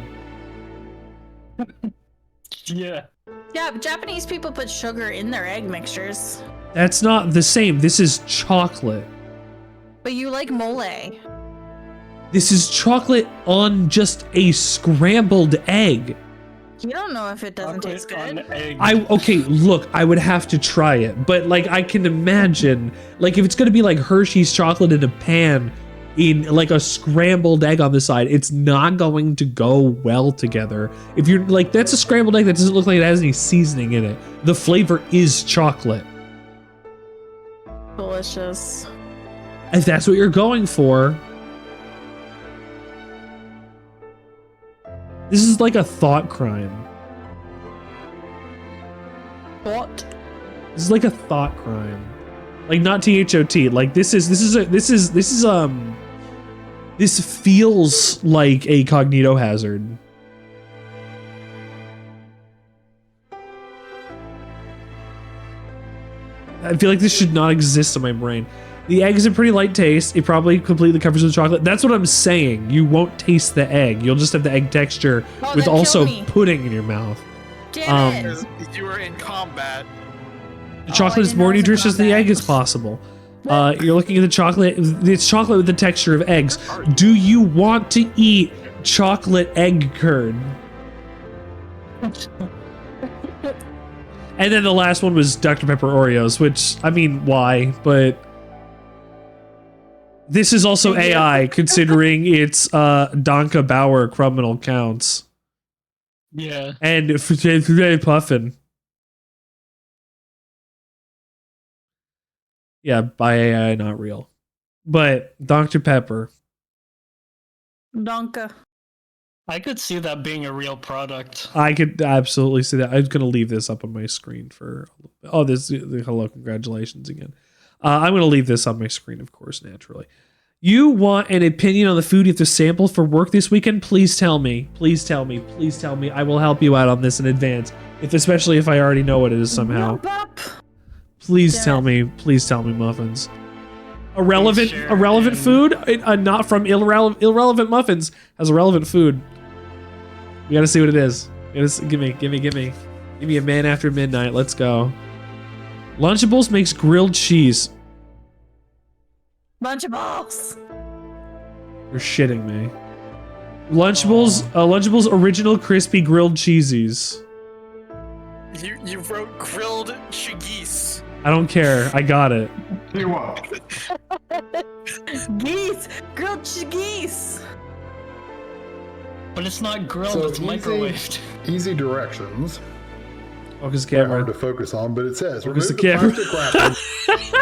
Yeah. Yeah, but Japanese people put sugar in their egg mixtures. That's not the same. This is chocolate. But you like mole. This is chocolate on just a scrambled egg. You don't know if it doesn't taste good. Okay, look, I would have to try it, but like I can imagine, like if it's gonna be like Hershey's chocolate in a pan in like a scrambled egg on the side, it's not going to go well together. If you're like, that's a scrambled egg that doesn't look like it has any seasoning in it. The flavor is chocolate. Delicious. If that's what you're going for. This is like a thought crime. What? This is like a thought crime. Like not THOT. Like this feels like a cognito hazard. I feel like this should not exist in my brain. The egg is a pretty light taste. It probably completely covers the chocolate. That's what I'm saying. You won't taste the egg. You'll just have the egg texture with also pudding in your mouth. Damn it. You were in combat. The chocolate is more nutritious than the egg is possible. You're looking at the chocolate. It's chocolate with the texture of eggs. Do you want to eat chocolate egg curd? And then the last one was Dr. Pepper Oreos, which, I mean, why? But this is also AI, considering it's Donka Bauer criminal counts. Yeah. And today puffin. Yeah, by AI, not real. But Dr. Pepper. Donka. I could see that being a real product. I could absolutely see that. I'm going to leave this up on my screen for... Oh, this... Hello, congratulations again. I'm going to leave this on my screen, of course, naturally. You want an opinion on the food you have to sample for work this weekend? Please tell me. Please tell me. Please tell me. I will help you out on this in advance, especially if I already know what it is somehow. Please tell me. Please tell me, Muffins. Irrelevant food? Not from irrelevant muffins. Has irrelevant food. We gotta see what it is. Give me. Give me a man after midnight. Let's go. Lunchables makes grilled cheese. Lunchables. You're shitting me. Lunchables original crispy grilled cheesies. You wrote grilled geese. I don't care. I got it. You what? Geese. Grilled geese. But it's not grilled, So it's microwaved. Easy directions. Focus the They're camera. hard to focus on, but it says Focus remove the camera. plastic wrapper.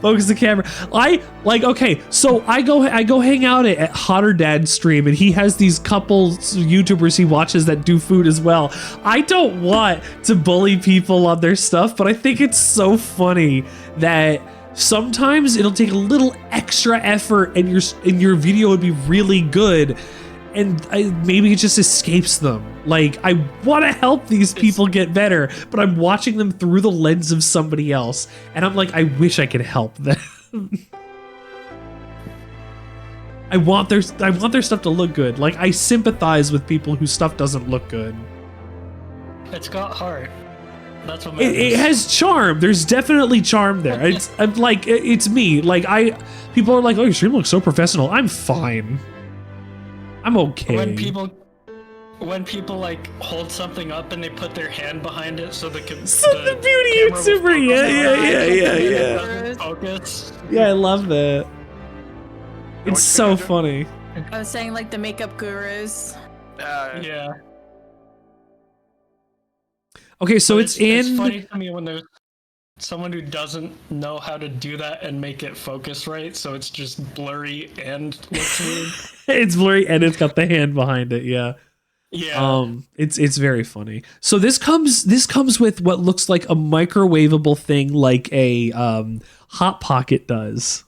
Focus the camera. Okay, so I go hang out at Hotter Dad's stream, and he has these couple YouTubers he watches that do food as well. I don't want to bully people on their stuff, but I think it's so funny that sometimes it'll take a little extra effort, and your video would be really good, and maybe it just escapes them. Like, I want to help these people get better, but I'm watching them through the lens of somebody else, and I'm like, I wish I could help them. I want their stuff to look good. Like, I sympathize with people whose stuff doesn't look good. It's got heart. That's what matters. It has charm. There's definitely charm there. I'm like, it's me. Like, people are like, oh, your stream looks so professional. I'm fine. I'm okay. When people like hold something up and they put their hand behind it so the beauty YouTuber, yeah. Focus. Yeah, I love that. It's so funny. I was saying like the makeup gurus. Yeah. Okay, so But it's funny to me when there's someone who doesn't know how to do that and make it focus right, so it's just blurry and looks weird. It's blurry and it's got the hand behind it. Yeah. Yeah. It's very funny. So this comes with what looks like a microwavable thing, like a Hot Pocket does.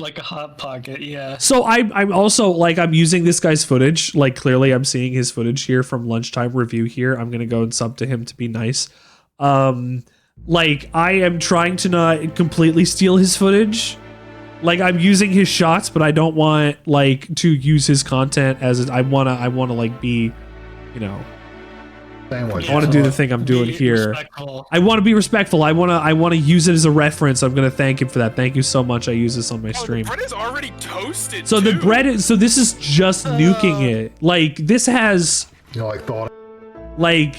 Like a hot pocket, yeah. So I'm also like, I'm using this guy's footage. Like clearly I'm seeing his footage here from lunchtime review here. I'm going to go and sub to him to be nice. Like I am trying to not completely steal his footage. Like I'm using his shots, but I don't want like to use his content as I want to like be, you know, I want to do the thing I'm doing here. Respectful. I want to be respectful. I want to use it as a reference. I'm going to thank him for that. Thank you so much. I use this on my stream. The bread is already toasted. So too. the bread is, so this is just nuking it. Like this has, you know, like thought, like,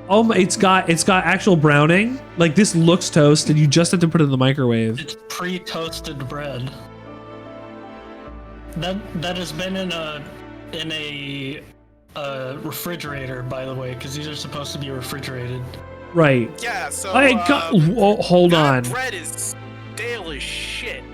oh my, it's got actual browning. Like this looks toasted. You just have to put it in the microwave. It's pre-toasted bread. That has been in a refrigerator, by the way, because these are supposed to be refrigerated. Right. Yeah, so hold on. Bread is stale as shit.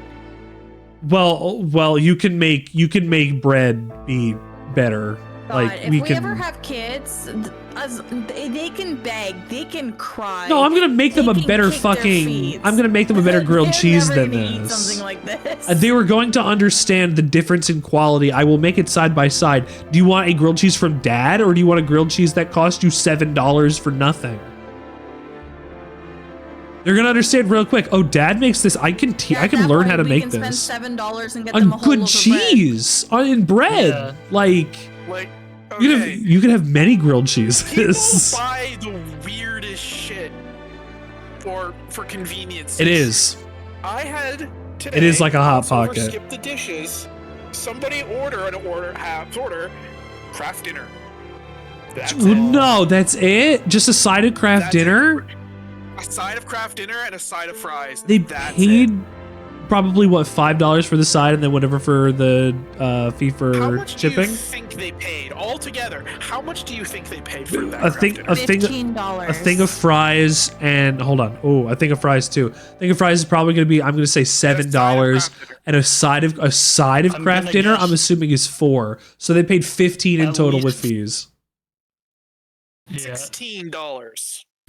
Well, you can make bread be better. God, like if we we can. ever have kids, they can beg, they can cry. No, I'm gonna make them a better fucking. I'm gonna make them a better grilled cheese than eat this. something like this. They were going to understand the difference in quality. I will make it side by side. Do you want a grilled cheese from Dad, or do you want a grilled cheese that cost you $7 for nothing? They're gonna understand real quick. Oh, Dad makes this. I can learn how to make this. We can spend $7 and get them a whole good loaf cheese in bread. Yeah. Like okay. you can have many grilled cheeses. People buy the weirdest shit for convenience. It is. I had today. It is like a hot pocket. Skip the dishes. Somebody order craft dinner. That's it. No, that's it. Just a side of craft dinner. A side of craft dinner and a side of fries. They That's paid it. probably what $5 for the side, and then whatever for the fee for How much shipping. do you think they paid altogether? How much do you think they paid for that? I think $15. a thing of fries and hold on. Oh, a thing of fries too. A thing of fries is probably going to be, I'm going to say $7, and a side of craft dinner. I'm assuming is $4. So they paid $15 in total with fees. Yeah. $16.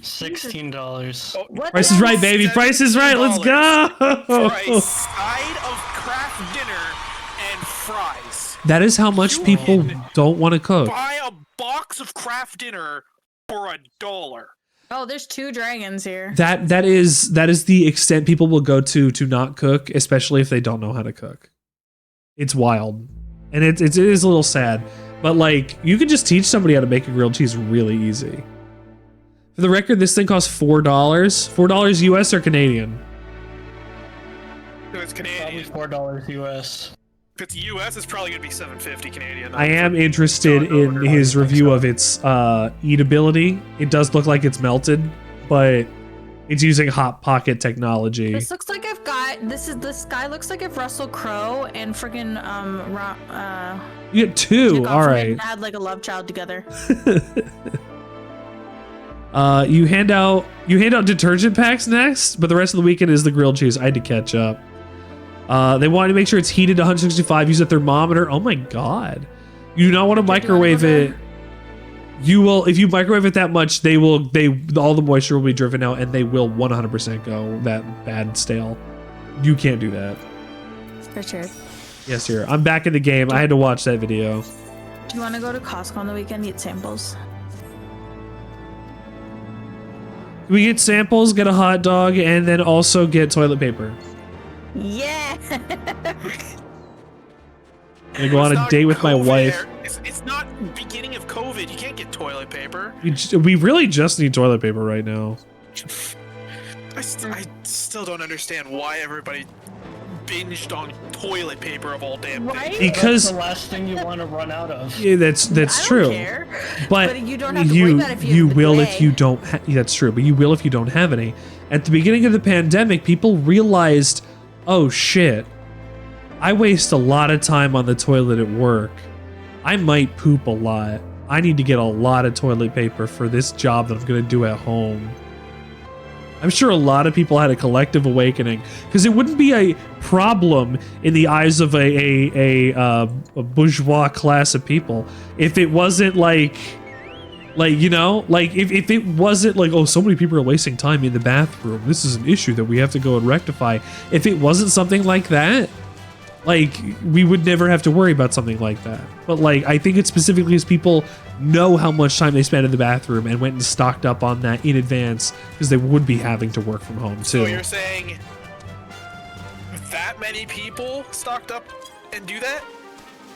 $16. Price is right, baby. Price is right. Let's go. For a side of craft dinner and fries. That is how much people don't want to cook. Buy a box of craft dinner for $1. Oh, there's 2 dragons here. That is the extent people will go to not cook, especially if they don't know how to cook. It's wild, and it is a little sad. But like, you can just teach somebody how to make a grilled cheese really easy. For the record, this thing costs $4. $4 US or Canadian? It's Canadian. Probably $4 US. If it's US, it's probably gonna be $7.50 Canadian. I am interested in his review of its eatability. It does look like it's melted, but it's using Hot Pocket technology. This looks like this guy looks like if Russell Crowe and friggin' You get 2. All right. Had like a love child together. You hand out detergent packs next, but the rest of the weekend is the grilled cheese. I had to catch up. They wanted to make sure it's heated to 165. Use a thermometer. Oh my god! You do not want to microwave it. You will, if you microwave it that much, all the moisture will be driven out, and they will 100% go that bad stale. You can't do that. For sure. Yes, sir. I'm back in the game. I had to watch that video. Do you want to go to Costco on the weekend and get samples? We get samples, get a hot dog, and then also get toilet paper. Yeah. I go on a date with my wife. It's not beginning of COVID. You can't get toilet paper. We really just need toilet paper right now. I still don't understand why everybody binged on toilet paper of all damn things. Because that's the last thing you want to run out of. Yeah, that's true. But you don't have to worry about it if you have will the if you don't. That's true. But you will if you don't have any. At the beginning of the pandemic, people realized, oh shit, I waste a lot of time on the toilet at work. I might poop a lot. I need to get a lot of toilet paper for this job that I'm gonna do at home. I'm sure a lot of people had a collective awakening, because it wouldn't be a problem in the eyes of a bourgeois class of people if it wasn't like you know, like if it wasn't like, oh, so many people are wasting time in the bathroom, this is an issue that we have to go and rectify. If it wasn't something like that, Like, we would never have to worry about something like that. But like, I think it's specifically because people know how much time they spend in the bathroom and went and stocked up on that in advance because they would be having to work from home too. So you're saying that many people stocked up and do that?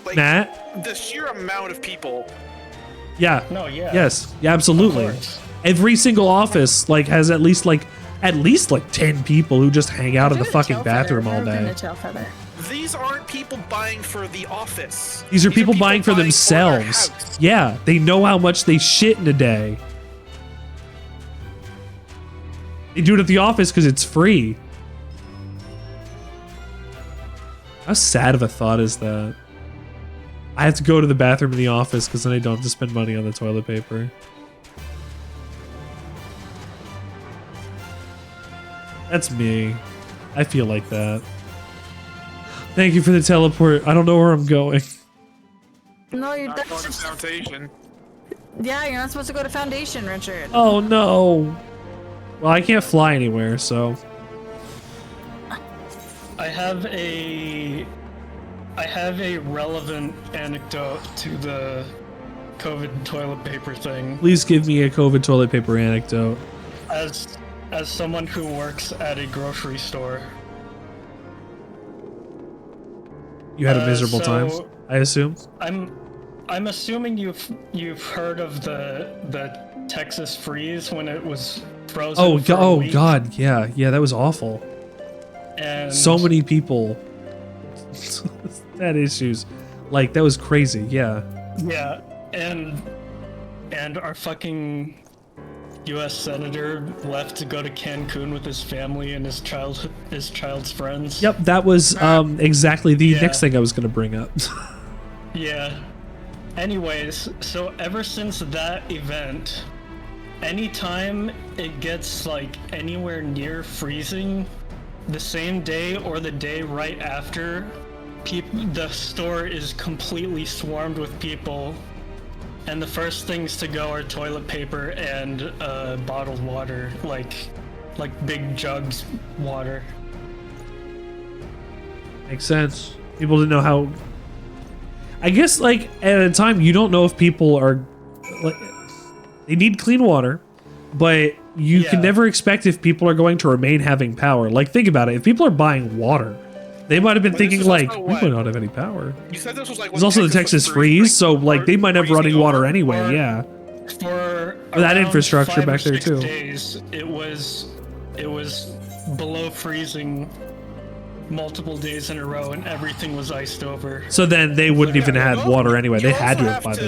Like, Matt? The sheer amount of people. Yeah. No, yeah. Yes. Yeah, absolutely. Every single office like has at least 10 people who just hang out in the fucking bathroom all day. These aren't people buying for the office. These are people buying for themselves. Yeah, they know how much they shit in a day. They do it at the office because it's free. How sad of a thought is that? I have to go to the bathroom in the office because then I don't have to spend money on the toilet paper. That's me. I feel like that. Thank you for the teleport. I don't know where I'm going. No, you're not going to Foundation. Yeah, you're not supposed to go to Foundation, Richard. Oh no. Well, I can't fly anywhere, so. I have a relevant anecdote to the COVID toilet paper thing. Please give me a COVID toilet paper anecdote. As someone who works at a grocery store. You had a miserable time, I assume. I'm assuming you've heard of the Texas freeze when it was frozen. Oh God, yeah, that was awful. And so many people had issues. Like, that was crazy. Yeah. Yeah, and our fucking U.S. senator left to go to Cancun with his family and his child's friends. Yep, that was exactly the next thing I was going to bring up. Yeah. Anyways, so ever since that event, anytime it gets like anywhere near freezing, the same day or the day right after, the store is completely swarmed with people, and the first things to go are toilet paper and bottled water, like big jugs water. Makes sense. People didn't know how. I guess, like, at a time, you don't know if people are like, they need clean water, but you can never expect if people are going to remain having power. Like, think about it. If people are buying water, they might have been thinking, like, we might not have any power. You said this was like There's also the Texas freeze, so, like, they might have running water anyway, yeah. For that infrastructure 5 or back there, 6 too. days, it was below freezing multiple days in a row, and everything was iced over. So then they wouldn't even have had water anyway. They had to have bought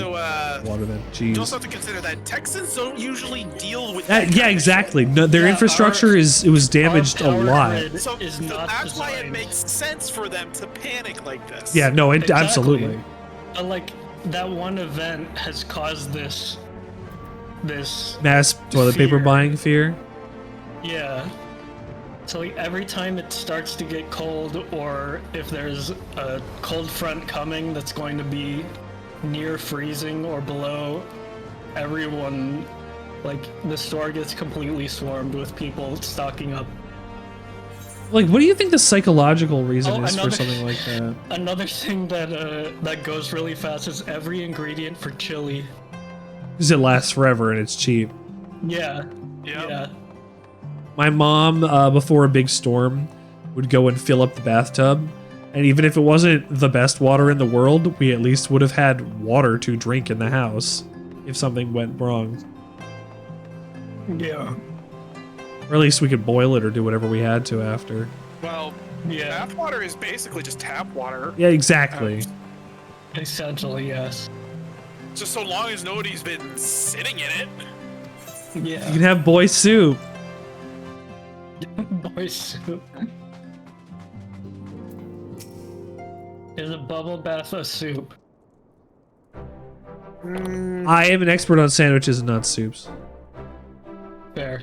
water then. Jeez. You also have to consider that Texans don't usually deal with Yeah, exactly. No, their infrastructure it was damaged a lot. So that's why it makes sense for them to panic like this. Yeah, no, absolutely. But like, that one event has caused this Mass toilet paper buying fear. Yeah. So like, every time it starts to get cold, or if there's a cold front coming that's going to be near freezing or below, everyone, like, the store gets completely swarmed with people stocking up. Like, what do you think the psychological reason is for something like that? Another thing that goes really fast is every ingredient for chili. Because it lasts forever and it's cheap. Yeah. Yeah. My mom, before a big storm, would go and fill up the bathtub. And even if it wasn't the best water in the world, we at least would have had water to drink in the house if something went wrong. Yeah. Or at least we could boil it or do whatever we had to after. Well, tap water is basically just tap water. Yeah, exactly. Essentially, yes. Just so long as nobody's been sitting in it. Yeah. You can have boy soup. Boy soup. Is a bubble bath a soup? I am an expert on sandwiches and not soups. Fair.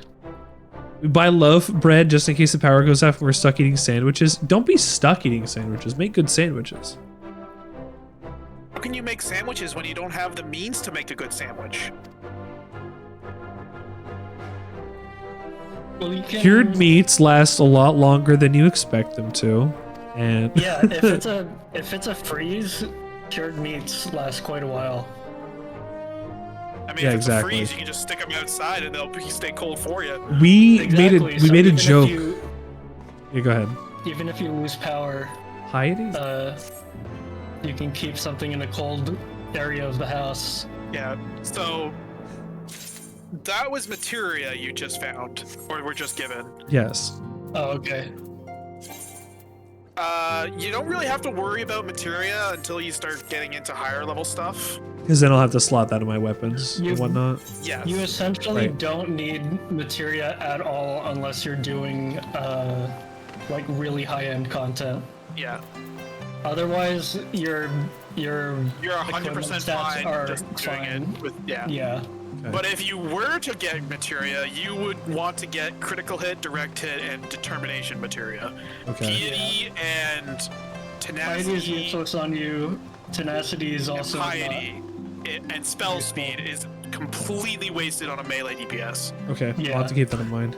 We buy loaf bread just in case the power goes off and we're stuck eating sandwiches. Don't be stuck eating sandwiches. Make good sandwiches. How can you make sandwiches when you don't have the means to make a good sandwich? Well, Cured meats last a lot longer than you expect them to. And Yeah, if it's a freeze, cured meats last quite a while. I mean, Yeah, if it's exactly. a freeze, you can just stick them outside and they'll stay cold for you. we Exactly, made so a even if joke. you- Yeah, go ahead. Even if you lose power, Heidi? you can keep something in a cold area of the house. Yeah, so that was materia you just found, or were just given. Yes. Oh, okay. You don't really have to worry about materia until you start getting into higher level stuff. Because then I'll have to slot that in my weapons and whatnot. Yes. You essentially Right. don't need materia at all unless you're doing like really high-end content. Yeah. Otherwise, your You're 100% fine are just doing it with Yeah. Okay. But if you were to get materia, you would want to get critical hit, direct hit, and determination materia. Okay. Piety and tenacity. Piety is useless on you. Tenacity is also piety and spell speed is completely wasted on a melee DPS. Okay, Yeah. I'll have to keep that in mind.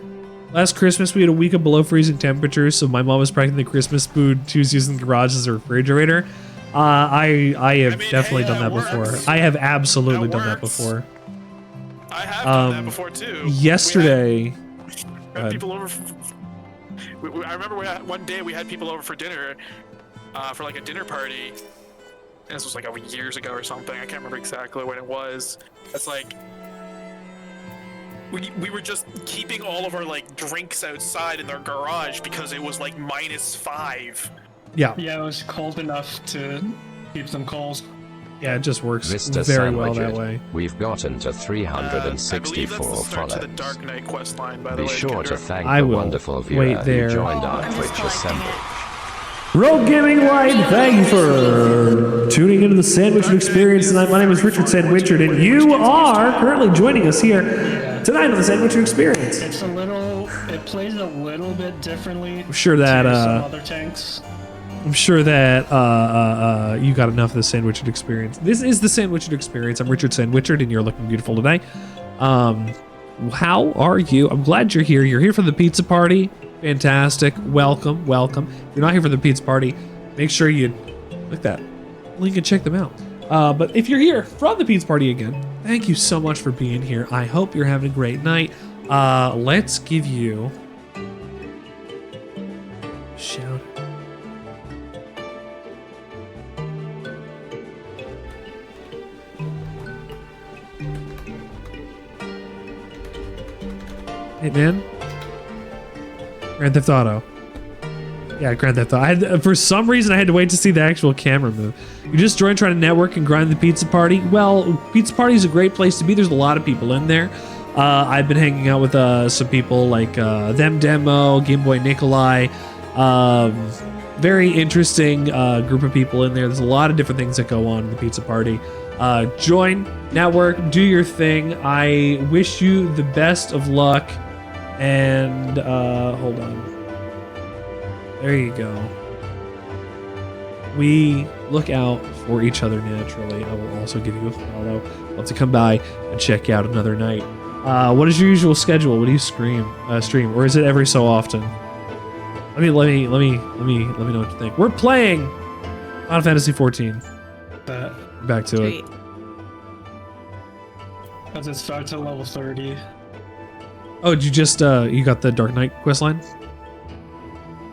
Last Christmas, we had a week of below freezing temperatures, so my mom was packing the Christmas food. She was using the garage as a refrigerator. I have definitely done that before. I have absolutely done that before. I have done that before too. Yesterday, We had people over. I remember one day we had people over for dinner, for like a dinner party. And this was like years ago or something. I can't remember exactly when it was. It's like we were just keeping all of our like drinks outside in their garage because it was like -5. Yeah. Yeah, it was cold enough to keep them cold. Yeah, it just works Mr. very well Sandwichard, that way. we've gotten to 364 Start to the follows. Dark Knight quest line, by the Be way. sure to Kendra. thank I the will wonderful viewer wait there. who joined our Twitch assembly. Rogue Gaming Light, thank you for tuning into the Sandwichard Experience tonight. My name is Richard Sandwichard, and you are currently joining us here tonight on the Sandwichard Experience. It plays a little bit differently. I'm sure that to some other tanks. I'm sure that you got enough of the Sandwichard Experience. This is the Sandwichard Experience. I'm Richard Sandwichard, and you're looking beautiful today. How are you? I'm glad you're here. You're here for the pizza party. Fantastic. Welcome, welcome. If you're not here for the pizza party, make sure you click that link and check them out. But if you're here from the pizza party again, thank you so much for being here. I hope you're having a great night. Let's give you a shout. Hey man, Grand Theft Auto. Yeah, Grand Theft Auto. For some reason, I had to wait to see the actual camera move. You just joined trying to network and grind the pizza party? Well, pizza party is a great place to be. There's a lot of people in there. I've been hanging out with some people like Them Demo, Game Boy Nikolai. Very interesting group of people in there. There's a lot of different things that go on in the pizza party. Join, network, do your thing. I wish you the best of luck. And hold on. There you go. We look out for each other naturally. I will also give you a follow. I'll have to come by and check you out another night. What is your usual schedule? What do you stream, or is it every so often? Let me know what you think. We're playing Final Fantasy XIV. Back to it. Because it starts at level 30. Oh, did you just you got the Dark Knight quest line?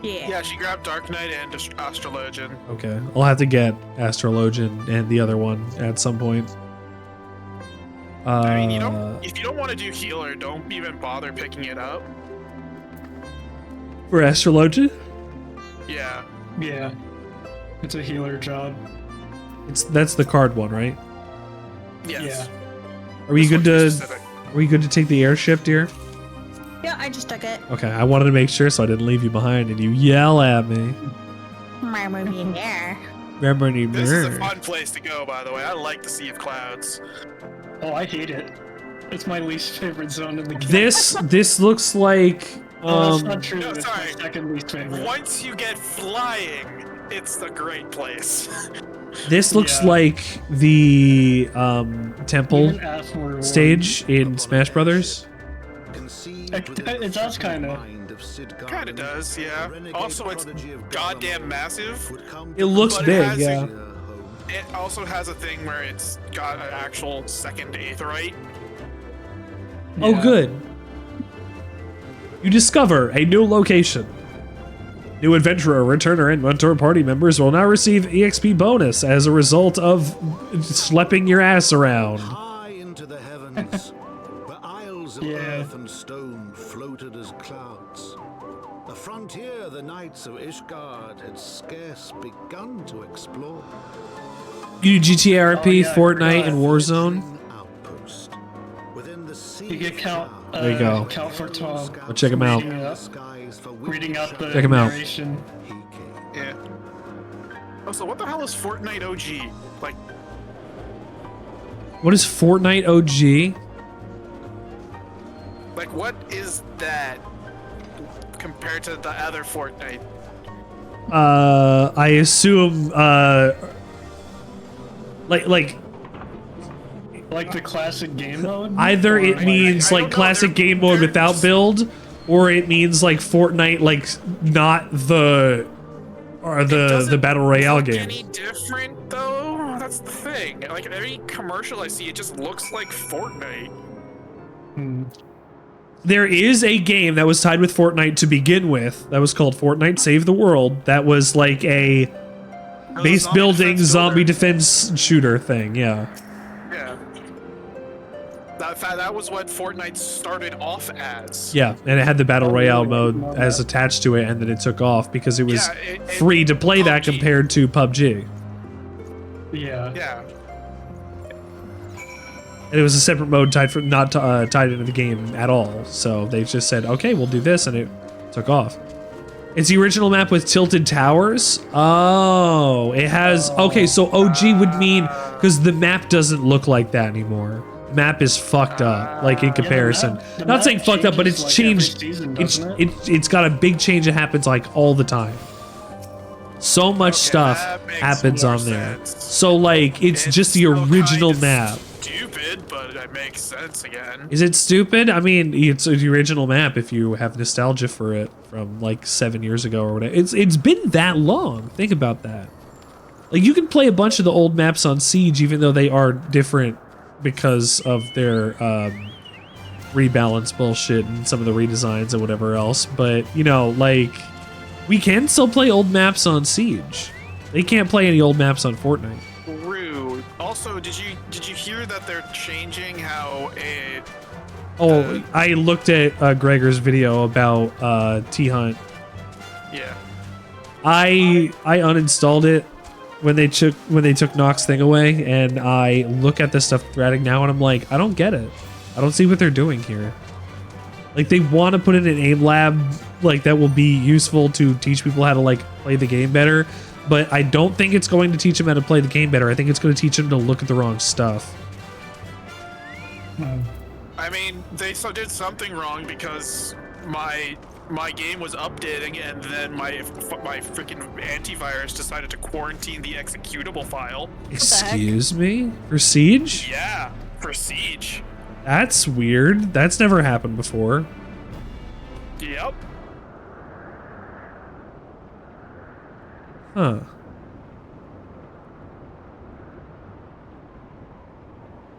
Yeah, she grabbed Dark Knight and Astrologian. Okay, I'll have to get Astrologian and the other one at some point. I mean, if you don't want to do healer, don't even bother picking it up. For Astrologian? Yeah. Yeah. It's a healer job. That's the card one, right? Yes. Are we good to take the airship, dear? Yeah, I just took it. Okay, I wanted to make sure so I didn't leave you behind and you yell at me. This is a fun place to go, by the way. I like the Sea of Clouds. Oh, I hate it. It's my least favorite zone in the game. This looks like that's not true. No, It's sorry. my second least favorite. Once you get flying, it's a great place. this looks like the temple Even Ass Warrior stage in Smash Brothers. It does kind of. Kinda does, yeah. Also, it's goddamn massive. It looks but big, has, yeah. It also has a thing where it's got an actual second aetheryte. Oh, good. You discover a new location. New adventurer, returner, and mentor party members will now receive EXP bonus as a result of schlepping your ass around. High into the heavens, where isles of earth and stone floated as clouds. A frontier the knights of Ishgard had scarce begun to explore. You do GTRP, Fortnite, and Warzone. You get count. There you go. Count for Tom. I'll check him out. Reading out the Check him out. narration. Yeah. Also, what the hell is Fortnite OG? Like, What is Fortnite OG? like what is that compared to the other Fortnite? I assume, like the classic game mode? either it means like classic game mode without build, or it means like Fortnite, like not the battle royale game. Any different though? That's the thing. Like every commercial I see, it just looks like Fortnite. There is a game that was tied with Fortnite to begin with that was called Fortnite Save the World. That was like a base building zombie defense shooter thing. Yeah. Yeah. That was what Fortnite started off as. Yeah, and it had the battle royale mode as attached to it, and then it took off because it was free to play that compared to PUBG. Yeah. Yeah. And it was a separate mode tied tied into the game at all. So they just said, okay, we'll do this, and it took off. It's the original map with tilted towers. Oh, it has. Okay, so OG would mean because the map doesn't look like that anymore. The map is fucked up, like in comparison. Not saying fucked up, but it's changed. It's got a big change that happens like all the time. So much stuff happens on there. So like it's just the original map. Stupid, but it makes sense again. Is it stupid? I mean, it's the original map if you have nostalgia for it from like 7 years ago or whatever. It's been that long. Think about that. Like you can play a bunch of the old maps on Siege even though they are different because of their rebalance bullshit and some of the redesigns and whatever else. But, you know, like we can still play old maps on Siege. They can't play any old maps on Fortnite. Rude. Also, did you hear that they're changing how it? Oh, I looked at Gregor's video about T-Hunt. Yeah. I uninstalled it when they took Nox's thing away, and I look at the stuff threading now, and I'm like, I don't get it. I don't see what they're doing here. Like they want to put in an aim lab, like that will be useful to teach people how to like play the game better. But I don't think it's going to teach them how to play the game better. I think it's going to teach them to look at the wrong stuff. I mean, they did something wrong because my game was updating and then my freaking antivirus decided to quarantine the executable file. Excuse me? For Siege? Yeah, for Siege. That's weird. That's never happened before. Yep. Huh.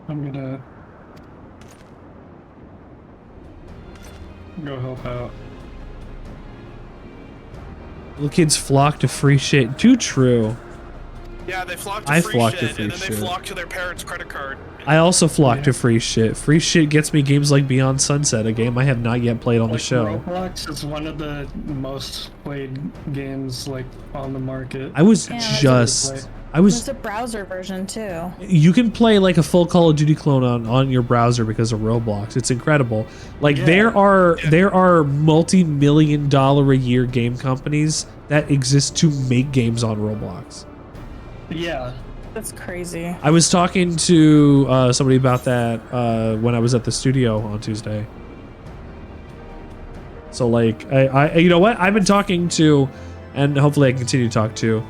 I'm gonna go help out. Little kids flock to free shit. Too true. Yeah, they flock to I free flock shit, to free and then shit. they flock to their parents' credit card. I also flock to free shit. Free shit gets me games like Beyond Sunset, a game I have not yet played on the show. Roblox is one of the most played games like on the market. I was There's a browser version too. You can play like a full Call of Duty clone on your browser because of Roblox. It's incredible. Like there are multi-million-dollar a year game companies that exist to make games on Roblox. Yeah. That's crazy. I was talking to somebody about that when I was at the studio on Tuesday. So like I you know what? I've been talking to, and hopefully I can continue to talk to,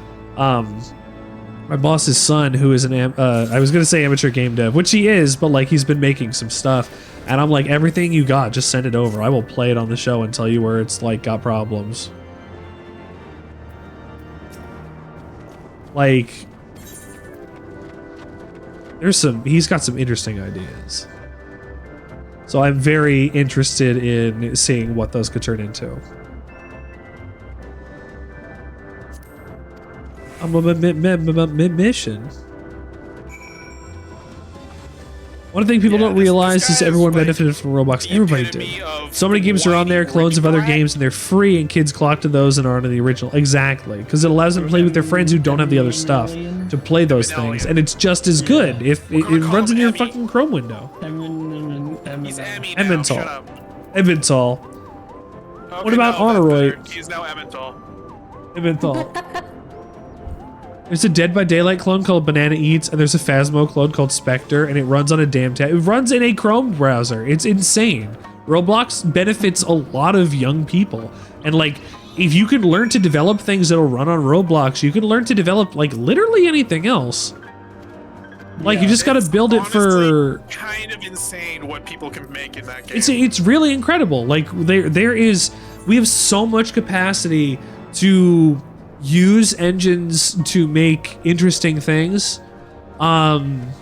My boss's son, who is I was gonna say amateur game dev, which he is, but like he's been making some stuff, and I'm like, everything you got, just send it over. I will play it on the show and tell you where it's like got problems. Like, he's got some interesting ideas. So I'm very interested in seeing what those could turn into. Mission. One thing people don't realize is everyone benefited from Roblox. Everybody did. So many games are on there, clones of other games, and they're free, and kids clock to those and aren't in the original. Exactly, because it allows them to play with their friends who don't have the other stuff to play those things, and it's just as good if it runs in your fucking Chrome window. Emmental. Emmental. What about Honoroid? He's now Emmental. Emmental. There's a Dead by Daylight clone called Banana Eats, and there's a Phasmo clone called Spectre, and it runs on a damn tab. It runs in a Chrome browser. It's insane. Roblox benefits a lot of young people. And like, if you can learn to develop things that'll run on Roblox, you can learn to develop like literally anything else. Like, you just gotta build it for... kind of insane what people can make in that game. It's really incredible. Like, we have so much capacity to use engines to make interesting things, and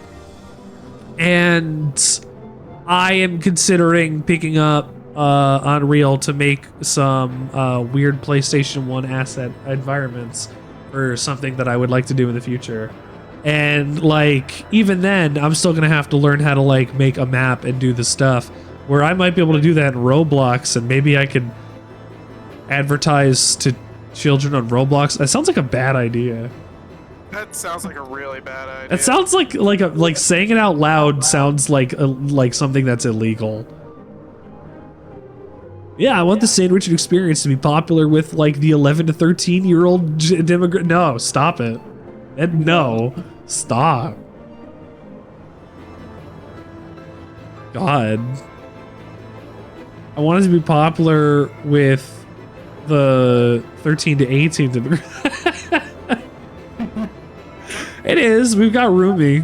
I am considering picking up Unreal to make some weird PlayStation 1 asset environments or something that I would like to do in the future. And like, even then, I'm still gonna have to learn how to like make a map and do the stuff where I might be able to do that in Roblox, and maybe I could advertise to children on Roblox. That sounds like a bad idea. That sounds like a really bad idea. It sounds like saying it out loud sounds like something that's illegal. Yeah, I want the Sandwichard experience to be popular with like the 11 to 13 year old demographic. No, stop it. And no, stop. God. I want it to be popular with the 13 to 18 demographic. It is. We've got Rumi.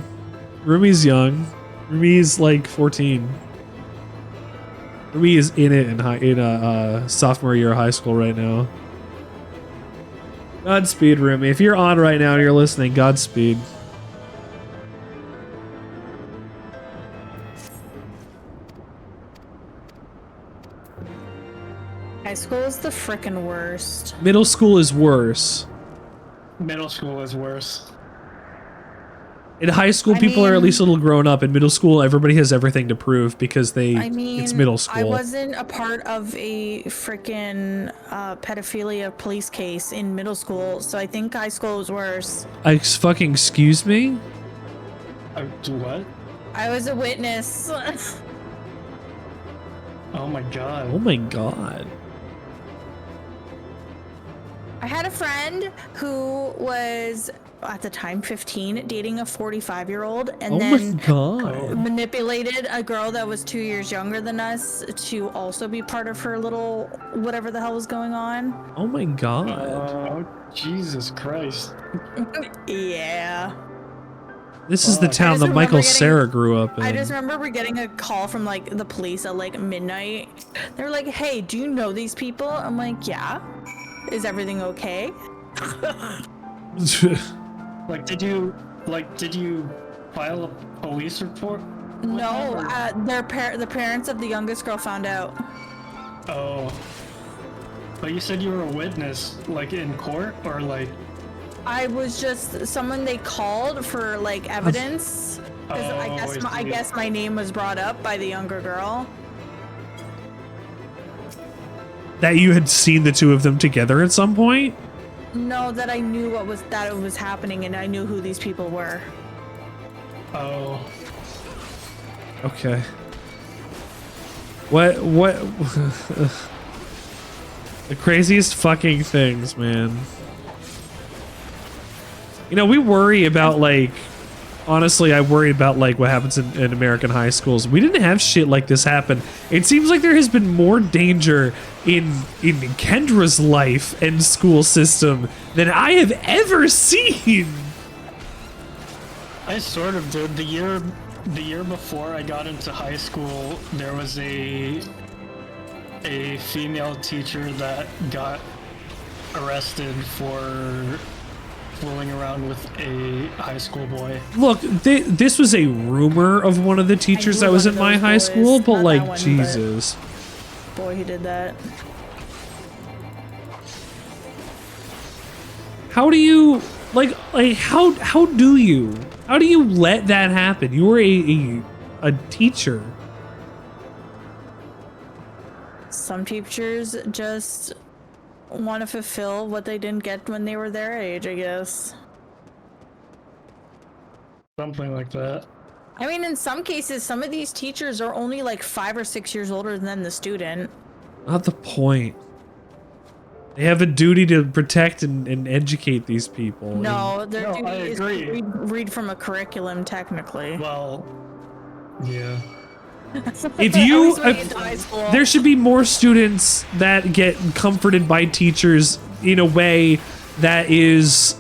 Rumi's young. Rumi's like 14. Rumi is in it in sophomore year of high school right now. Godspeed, Rumi. If you're on right now and you're listening, Godspeed. High school is the frickin' worst. Middle school is worse. Middle school is worse. In high school, people are at least a little grown up. In middle school, everybody has everything to prove because it's middle school. I wasn't a part of a frickin' pedophilia police case in middle school, so I think high school is worse. Fucking excuse me? What? I was a witness. Oh my god. Oh my god. I had a friend who was, at the time, 15, dating a 45-year-old, and then manipulated a girl that was 2 years younger than us to also be part of her little whatever the hell was going on. Oh my god. Oh, Jesus Christ. Yeah. This is the town that Michael Cera grew up in. I just remember we're getting a call from like the police at like midnight. They're like, "Hey, do you know these people?" I'm like, "Yeah." Is everything okay? Did you file a police report? No, the parents of the youngest girl found out. Oh. But you said you were a witness, like in court, or like? I was just someone they called for like evidence. I guess my name was brought up by the younger girl. That you had seen the two of them together at some point? No, that I knew it was happening, and I knew who these people were. Oh. Okay. What? The craziest fucking things, man. You know, we worry about like, honestly, I worry about like what happens in American high schools. We didn't have shit like this happen. It seems like there has been more danger in Kendra's life and school system than I have ever seen. I sort of did. The year before I got into high school, there was a female teacher that got arrested for fooling around with a high school boy. Look, this was a rumor of one of the teachers that was in my high school, but like, Jesus. Boy, he did that. How do you how do you let that happen? You were a teacher. Some teachers just want to fulfill what they didn't get when they were their age, I guess. Something like that. I mean, in some cases, some of these teachers are only like 5 or 6 years older than the student. Not the point. They have a duty to protect and educate these people. No, their duty is to read from a curriculum, technically. Well, yeah. There should be more students that get comforted by teachers in a way that is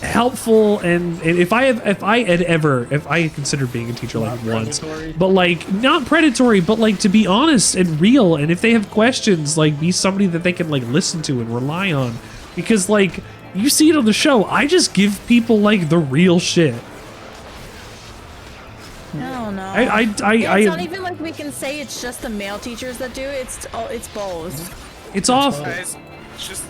helpful, and if I had considered being a teacher like once, but like not predatory, but like to be honest and real, and if they have questions, like be somebody that they can like listen to and rely on, because like you see it on the show, I just give people like the real shit. I don't know. It's not even like we can say it's just the male teachers that do it. It's both. It's awful. It's just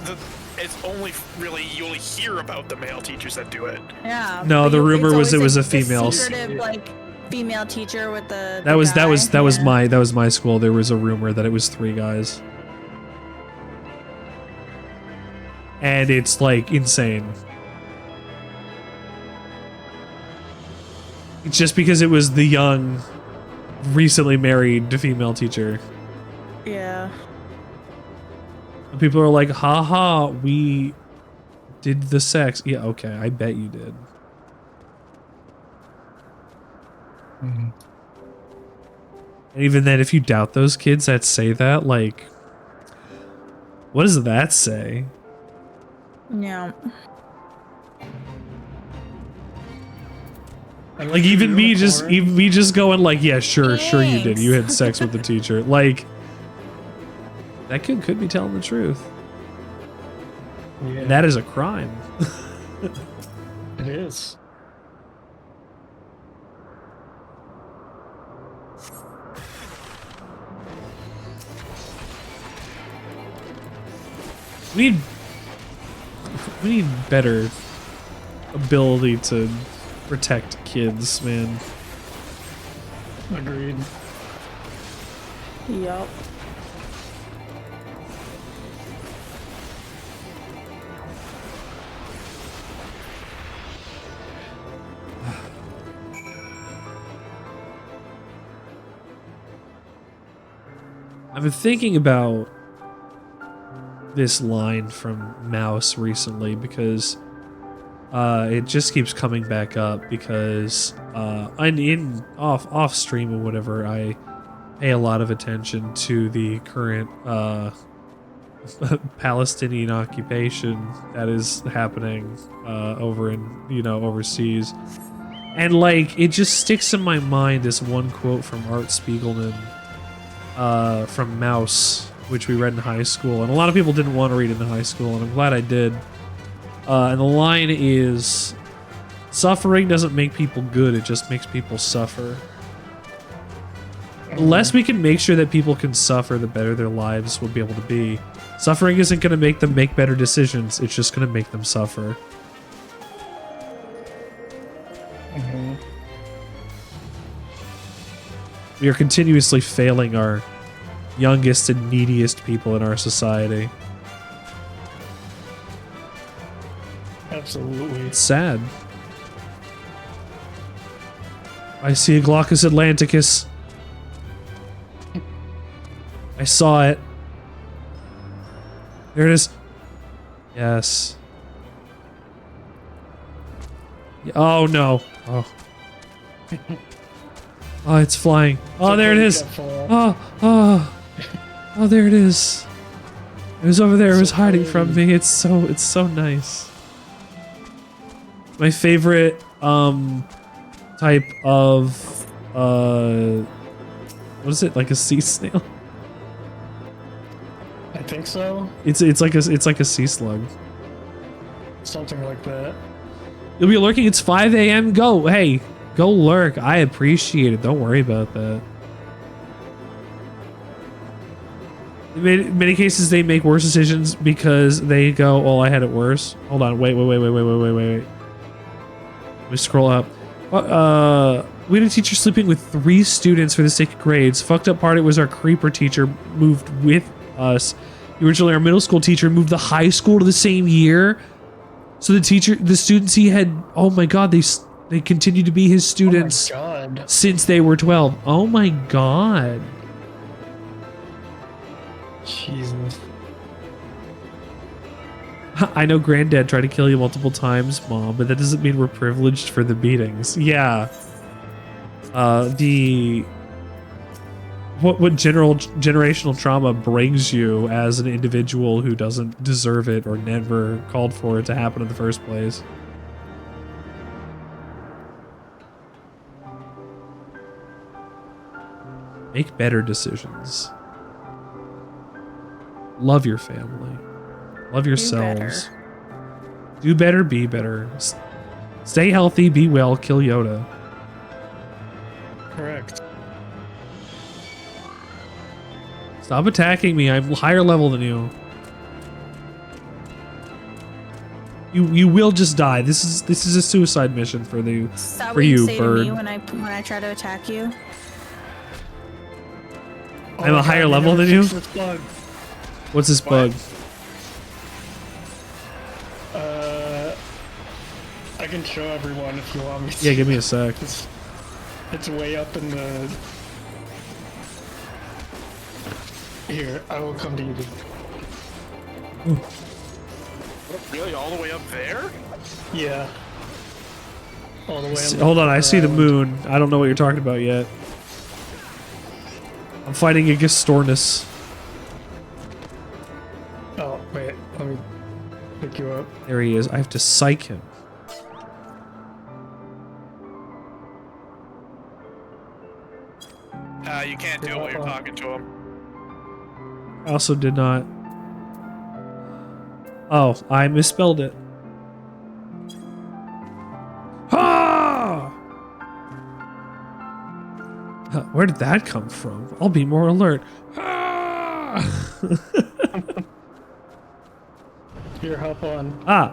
it's only really you only hear about the male teachers that do it. Yeah. No, the rumor was it was a female. Secretive, like female teacher with the. That was my school. There was a rumor that it was 3 guys, and it's like insane. It's just because it was the young, recently married female teacher. Yeah. And people are like, haha, we did the sex. Yeah, okay, I bet you did. Mm-hmm. And even then, if you doubt those kids that say that, like, what does that say? Yeah. Like even me just going like, yeah, sure you did. You had sex with the teacher. Like that kid could be telling the truth. Yeah. That is a crime. It is. We need better ability to protect kids, man. Agreed. Yup. I've been thinking about this line from Mouse recently because it just keeps coming back up because off stream or whatever, I pay a lot of attention to the current Palestinian occupation that is happening over in overseas, and like it just sticks in my mind this one quote from Art Spiegelman from Mouse, which we read in high school, and a lot of people didn't want to read it in high school, and I'm glad I did. And the line is, suffering doesn't make people good, it just makes people suffer. The less we can make sure that people can suffer, the better their lives will be able to be. Suffering isn't going to make them make better decisions, it's just going to make them suffer. Mm-hmm. We are continuously failing our youngest and neediest people in our society. Absolutely. It's sad. I see a Glaucus Atlanticus. I saw it. There it is. Yes. Oh no. Oh. Oh, it's flying. Oh, there it is. Oh, there it is. It was over there. It was hiding from me. It's so nice. My favorite type of what is it, like a sea snail? I think so. It's like a sea slug. Something like that. You'll be lurking. It's 5 a.m. Go, hey, go lurk. I appreciate it. Don't worry about that. In many cases, they make worse decisions because they go, "Oh, I had it worse." Hold on, wait. Let me scroll up. We had a teacher sleeping with 3 students for the sake of grades. Fucked up part, it was our creeper teacher moved with us. Originally, our middle school teacher moved the high school to the same year. So the students he had, oh my god, they continued to be his students since they were 12. Oh my god. Jesus. I know Granddad tried to kill you multiple times, Mom, but that doesn't mean we're privileged for the beatings. Yeah. What generational trauma brings you as an individual who doesn't deserve it or never called for it to happen in the first place? Make better decisions. Love your family. Love yourselves. Do better, be better. Stay healthy, be well, kill Yoda. Correct. Stop attacking me. I'm higher level than you. You will just die. This is a suicide mission for you, say bird. To me when I try to attack you. I'm a higher level than you. What's this bug? I can show everyone if you want me to. Yeah, give me a sec. It's way up in the. Here, I will come to you. Really, all the way up there? Yeah. All the way. Hold on, I see the moon. I don't know what you're talking about yet. I'm fighting against Stornus. Oh wait, let me pick you up. There he is. I have to psych him. You can't do it while you're talking to him. I also did not. Oh, I misspelled it. Ah! Where did that come from? I'll be more alert. Ah! Here, hop on. Ah!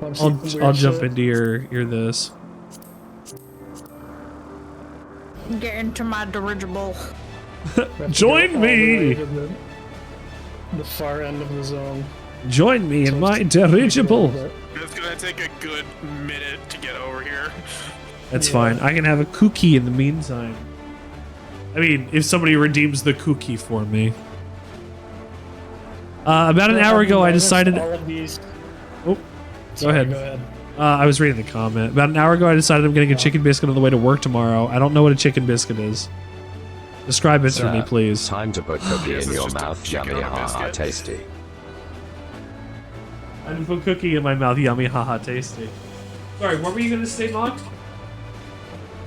I'll jump into your this. Get into my dirigible. Join me! The far end of the zone. Join me in my dirigible. It's gonna take a good minute to get over here. That's fine. I can have a cookie in the meantime. I mean, if somebody redeems the cookie for me. About an hour ago, I decided. Oh, go ahead. I was reading the comment. About an hour ago, I decided I'm getting a chicken biscuit on the way to work tomorrow. I don't know what a chicken biscuit is. Describe it for me, please. Time to put cookie in your mouth. Yummy, haha, tasty. Time to put cookie in my mouth. Yummy, haha, tasty. Sorry, what were you gonna say, Mog?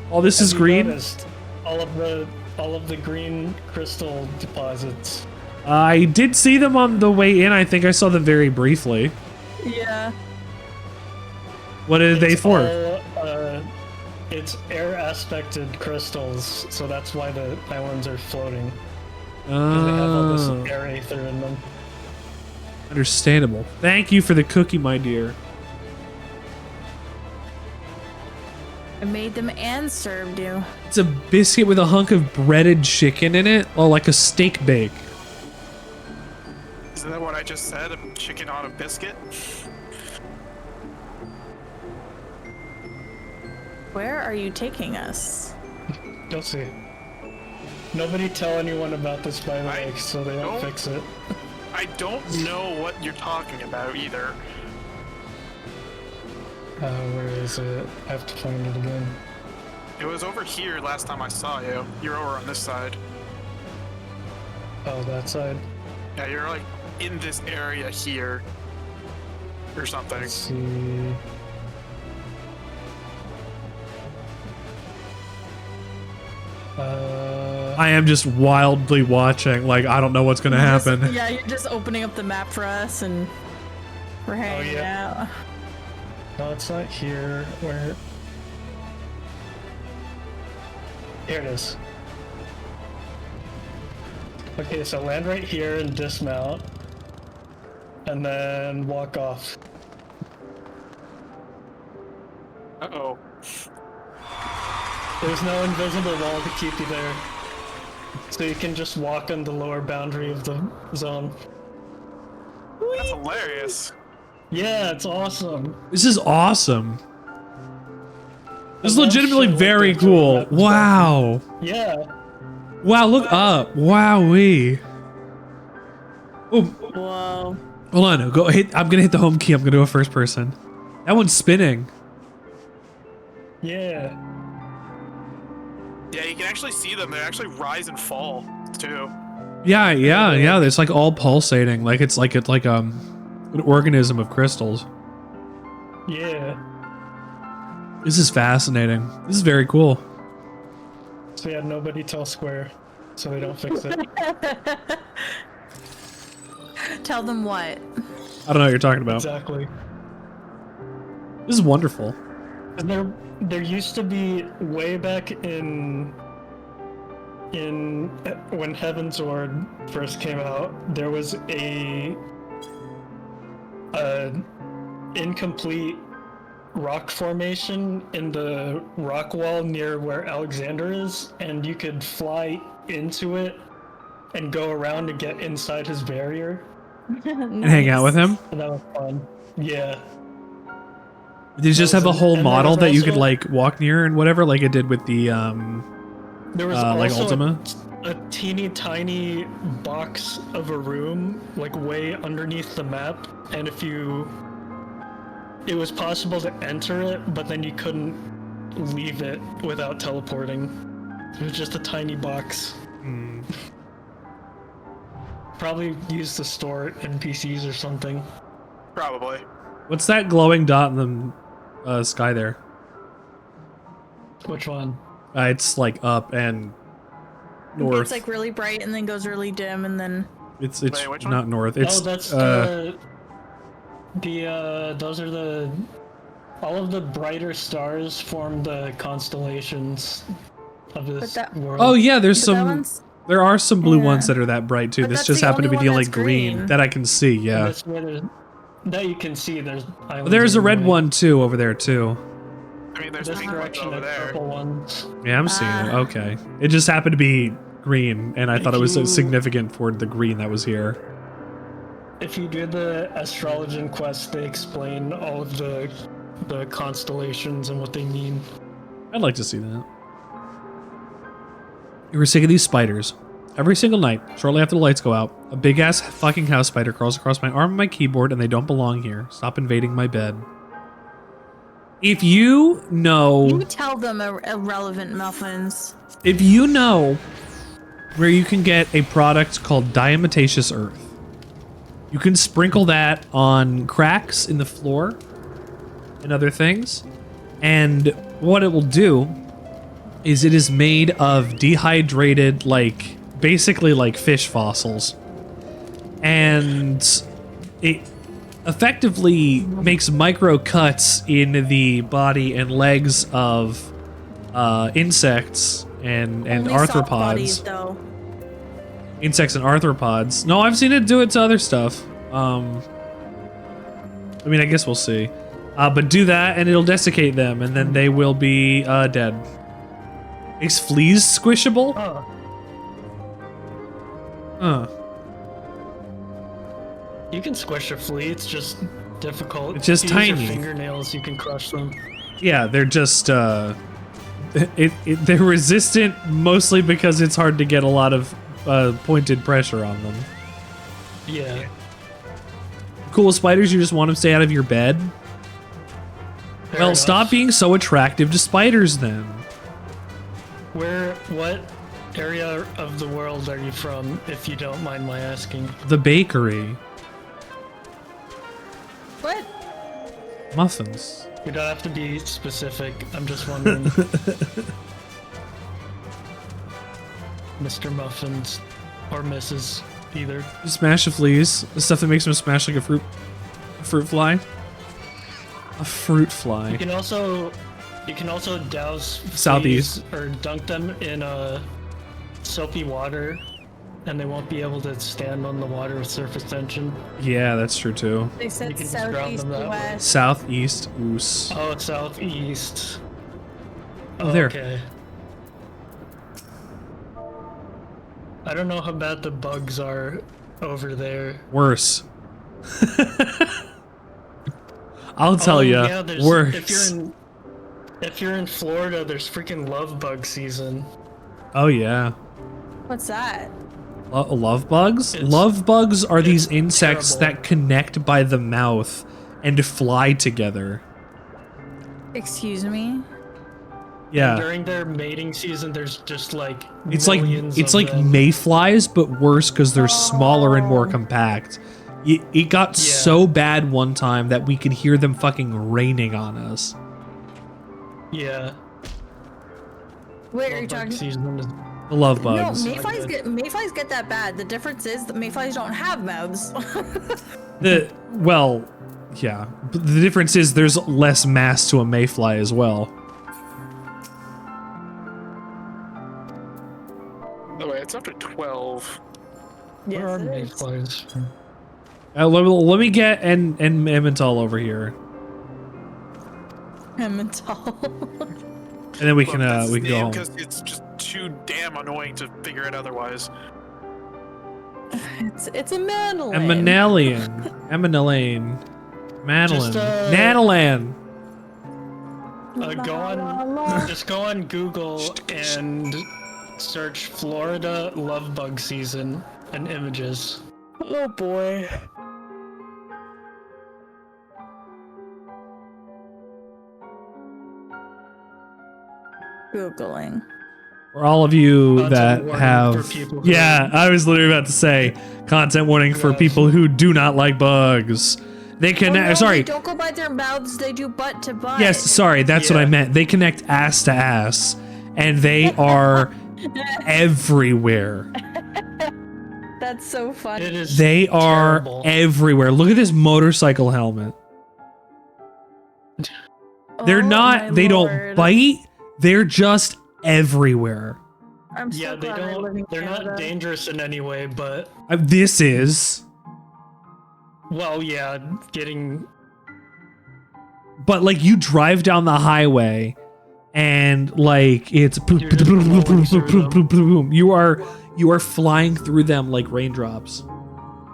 Oh, this is green. All of the green crystal deposits. I did see them on the way in. I think I saw them very briefly. Yeah. What are they for? It's air aspected crystals, so that's why the islands are floating. They have all this air aether in them. Understandable. Thank you for the cookie, my dear. I made them and served you. It's a biscuit with a hunk of breaded chicken in it, or like a steak bake. Isn't that what I just said? A chicken on a biscuit? Where are you taking us? You'll see. Nobody tell anyone about this, by the way, so they don't fix it. I don't know what you're talking about either. Where is it? I have to find it again. It was over here last time I saw you. You're over on this side. Oh, that side? Yeah, you're like in this area here. Or something. Let's see. I am just wildly watching. Like, I don't know what's gonna happen. Yeah, you're just opening up the map for us, and we're hanging out. No, it's not here. Where? Here it is. Okay, so land right here and dismount. And then walk off. Uh-oh. There's no invisible wall to keep you there. So you can just walk on the lower boundary of the zone. That's hilarious. Yeah, it's awesome. This is awesome. This is legitimately very cool. Wow. Yeah. Wow, look up. Wowee. Oh. Whoa. Hold on. Go hit. I'm gonna hit the home key. I'm gonna do a first person. That one's spinning. Yeah. Yeah, you can actually see them. They actually rise and fall too. Yeah. It's like all pulsating. Like it's like an organism of crystals. Yeah. This is fascinating. This is very cool. So yeah, nobody tell Square, so they don't fix it. Tell them what? I don't know what you're talking about. Exactly. This is wonderful. And there used to be way back in when HEAVENSWARD first came out, there was a incomplete rock formation in the rock wall near where Alexander is, and you could fly into it and go around to get inside his barrier. And hang out with him? And that was fun. Yeah. Did you just have a whole and model there that was you could also- like walk near and whatever, like it did with the There was like also Ultima? a teeny tiny box of a room, like way underneath the map, and it was possible to enter it, but then you couldn't leave it without teleporting. It was just a tiny box. Probably used to store NPCs or something. Probably. What's that glowing dot in the sky there? Which one? It's like up and north. It's like really bright and then goes really dim and then. It's Wait, which one? not north. It's that's those are all of the brighter stars form the constellations of this world. oh yeah, there's But that some. one's- There are some blue ones that are that bright too. But This that's just the happened to be only the one only that's green green. that I can see. Yeah. That's where that you can see. There's islands. There's a red anyway. one too over there too. I mean, there's This pink ones direction over of there. purple ones. Yeah, I'm seeing it. Okay. It just happened to be green, and I thought it was so you- significant for the green that was here. If you do the astrologian quest, they explain all of the constellations and what they mean. I'd like to see that. You were sick of these spiders. Every single night, shortly after the lights go out, a big-ass fucking house spider crawls across my arm and my keyboard, and they don't belong here. Stop invading my bed. If you know... You tell them irrelevant muffins. If you know where you can get a product called diatomaceous earth, you can sprinkle that on cracks in the floor and other things, and what it will do is it is made of dehydrated, like, basically like fish fossils, and it effectively makes micro cuts in the body and legs of insects and Only soft arthropods. bodies, though. Insects and arthropods. No, I've seen it do it to other stuff. I mean, I guess we'll see. But do that and it'll desiccate them, and then they will be dead. Makes fleas squishable? Huh. You can squish a flea. It's just difficult. It's just If you use tiny. Your fingernails, you can crush them. Yeah, they're just they're resistant mostly because it's hard to get a lot of pointed pressure on them. Yeah. Cool with spiders, you just want them to stay out of your bed? Fair Well, enough. stop being so attractive to spiders then. What area of the world are you from, if you don't mind my asking? The bakery. What? Muffins. You don't have to be specific. I'm just wondering. Mr. Muffins or Mrs. either. Smash the fleas. The stuff that makes them smash like a fruit fly. A fruit fly. You can also douse Southeast fleas or dunk them in soapy water, and they won't be able to stand on the water with surface tension. Yeah, that's true too. They said You can just drown southeast them that way. west. Southeast oos. Oh, it's southeast. Oh, there. Okay. I don't know how bad the bugs are over there. Worse. I'll tell you. Yeah, worse. If you're in Florida, there's freaking love bug season. Oh yeah. What's that? Love bugs? Love bugs are these insects that connect by the mouth and fly together. Excuse me? Yeah. And during their mating season, there's just like It's like millions it's of like them. mayflies, but worse because they're smaller and more compact. It got so bad one time that we could hear them fucking raining on us. Yeah. Wait, are you talking? Season is The love bugs. No, mayflies get that bad. The difference is that mayflies don't have mouths. Well, yeah. But the difference is there's less mass to a mayfly as well. Oh wait, it's after 12. Where are mayflies? Let me get and Emmental over here, Emmental. and then we can go home. Because it's just too damn annoying to figure it otherwise. It's a Madeline. Emanilane. Madeline. Just, Natalan. Just go on Google and search Florida love bug season and images. Oh boy. Googling. For all of you Content that warning have, for people who- yeah, I was literally about to say, content warning for people who do not like bugs. They connect. No, Sorry. They don't go by their mouths. They do butt to butt. Yes, sorry. That's what I meant. They connect ass to ass, and they are everywhere. That's so funny. It is. They are terrible. everywhere. Look at this motorcycle helmet. They're not. They don't bite. They're just everywhere. I'm so Yeah, they glad I live in don't. They're Canada. not dangerous in any way, but This is. well, yeah, getting. But like you drive down the highway, and like it's you are flying through them like raindrops.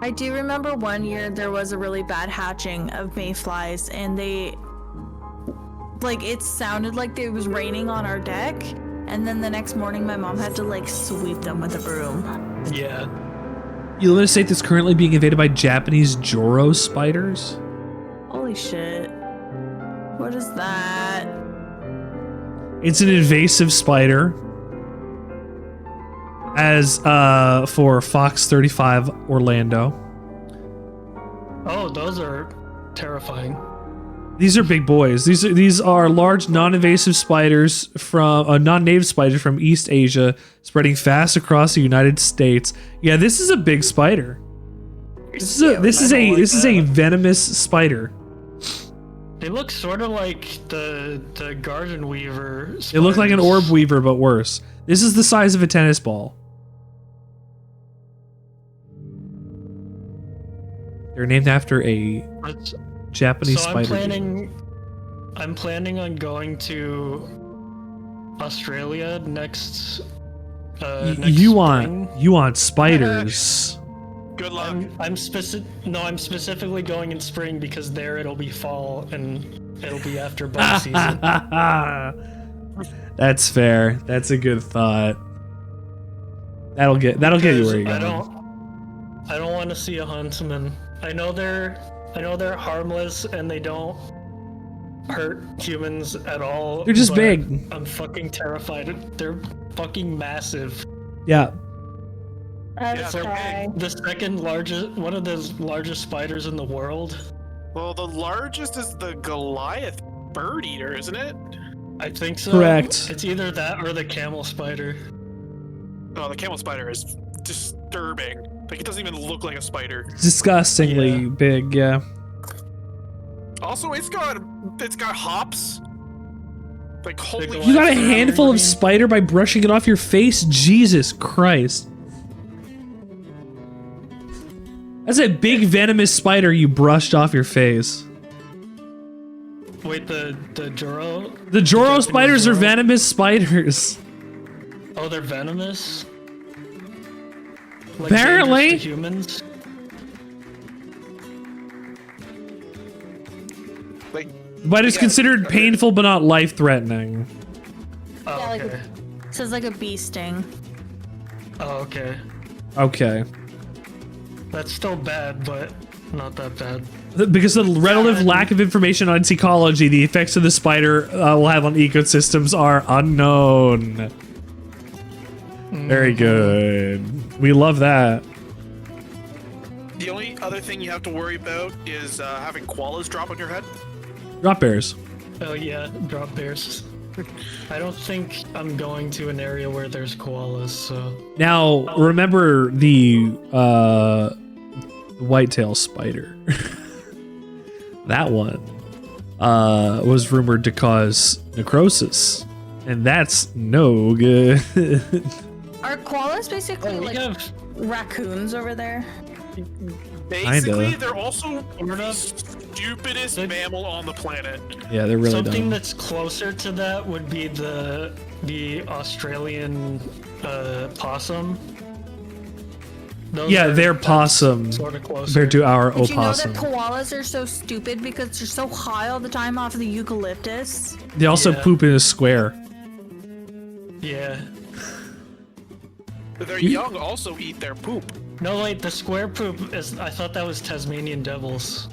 I do remember one year there was a really bad hatching of mayflies, and they, like, it sounded like it was raining on our deck, and then the next morning my mom had to like sweep them with a broom. Yeah. You live in a state that's currently being invaded by Japanese Joro spiders. Holy shit. What is that? It's an invasive spider. As for Fox 35 Orlando. Oh, those are terrifying. These are big boys. These are large non-invasive spiders from non-native spiders from East Asia, spreading fast across the United States. Yeah, this is a big spider. This is a venomous spider. They look sort of like the garden weaver. They look like an spiders. orb weaver, but worse. This is the size of a tennis ball. They're named after a Japanese So spider. I'm planning on going to Australia next. You want spiders? Good luck. I'm specifically going in spring because there it'll be fall and it'll be after bug season. That's fair. That's a good thought. That'll get you where you're I going. I don't want to see a huntsman. I know they're harmless and they don't hurt humans at all. They're just but big. I'm fucking terrified. They're fucking massive. Yeah. The second largest, one of the largest spiders in the world. Well, the largest is the Goliath bird eater, isn't it? I think so. Correct. It's either that or the camel spider. Oh, the camel spider is disturbing. Like, it doesn't even look like a spider. Disgustingly big, yeah. Also, it's got hops. Like, holy. You got a handful of spider by brushing it off your face? Jesus Christ. That's a big venomous spider you brushed off your face. Wait, the Joro? The Joro spiders are venomous spiders. Oh, they're venomous? Like Apparently. dangerous to humans? Like, But it's considered painful but not life-threatening. Oh, Yeah, okay. It says like a bee sting. Oh, okay. Okay. That's still bad, but not that bad. Because of the relative lack of information on ecology, the effects of the spider will have on ecosystems are unknown. Very good. We love that. The only other thing you have to worry about is having koalas drop on your head. Drop bears. Oh yeah, drop bears. I don't think I'm going to an area where there's koalas, so... Now, remember the whitetail spider. That one was rumored to cause necrosis, and that's no good. Are koalas basically like have raccoons over there? Basically, Kinda. they're also the stupidest mammal on the planet. Yeah, they're really something dumb. that's closer to that would be the Australian possum. Those Yeah, are- they're that's possum sorta closer. compared to our Did you know opossum. that koalas are so stupid because they're so high all the time off of the eucalyptus? They also Yeah. poop in a square. Yeah. Their young also eat their poop. No, wait, the square poop is... I thought that was Tasmanian devils.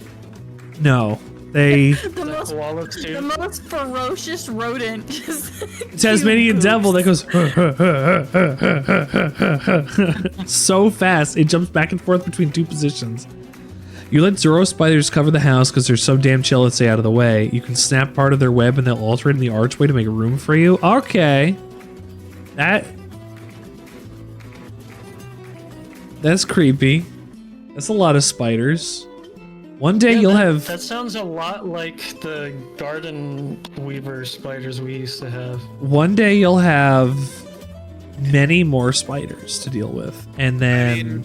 No, they The most, Koalas too? the most ferocious rodent. Just Tasmanian devil that goes so fast it jumps back and forth between two positions. You let Zoro spiders cover the house because they're so damn chill and stay out of the way. You can snap part of their web and they'll alter it in the archway to make room for you. Okay, that's creepy. That's a lot of spiders. One day you'll have. That sounds a lot like the garden weaver spiders we used to have. One day you'll have many more spiders to deal with, and then.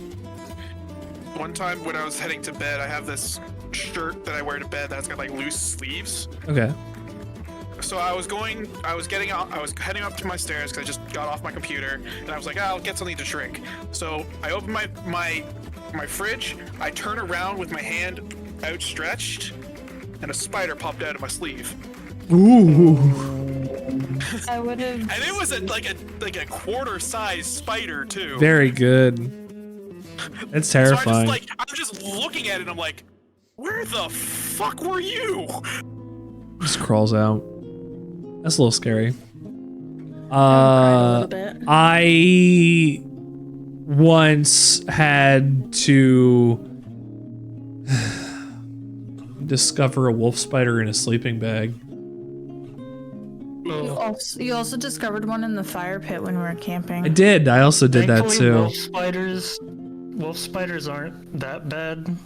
One time when I was heading to bed, I have this shirt that I wear to bed that's got like loose sleeves. Okay. So I was heading up to my stairs because I just got off my computer, and I was like, I'll get something to drink. So I open my fridge, I turn around with my hand outstretched, and a spider popped out of my sleeve. Ooh. I would have. And it was like a quarter-sized spider too. Very good. That's terrifying. So I'm just looking at it, and I'm like, where the fuck were you? Just crawls out. That's a little scary. little bit. I once had to discover a wolf spider in a sleeping bag. You also discovered one in the fire pit when we were camping. I did. I also did that Thankfully, too. Wolf spiders aren't that bad.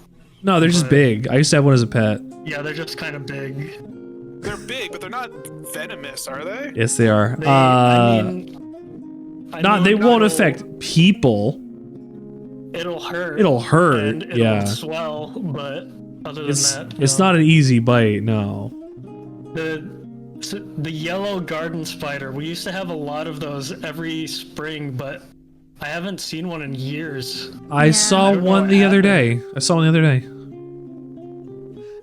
No, they're just but- big. I used to have one as a pet. Yeah, they're just kind of big. They're big, but they're not venomous, are they? Yes, they are. I They mean, won't affect people. It'll hurt. It'll hurt, And it'll yeah. swell, but other than that, It's no. not an easy bite, no. The yellow garden spider. We used to have a lot of those every spring, but I haven't seen one in years. I saw one the other day.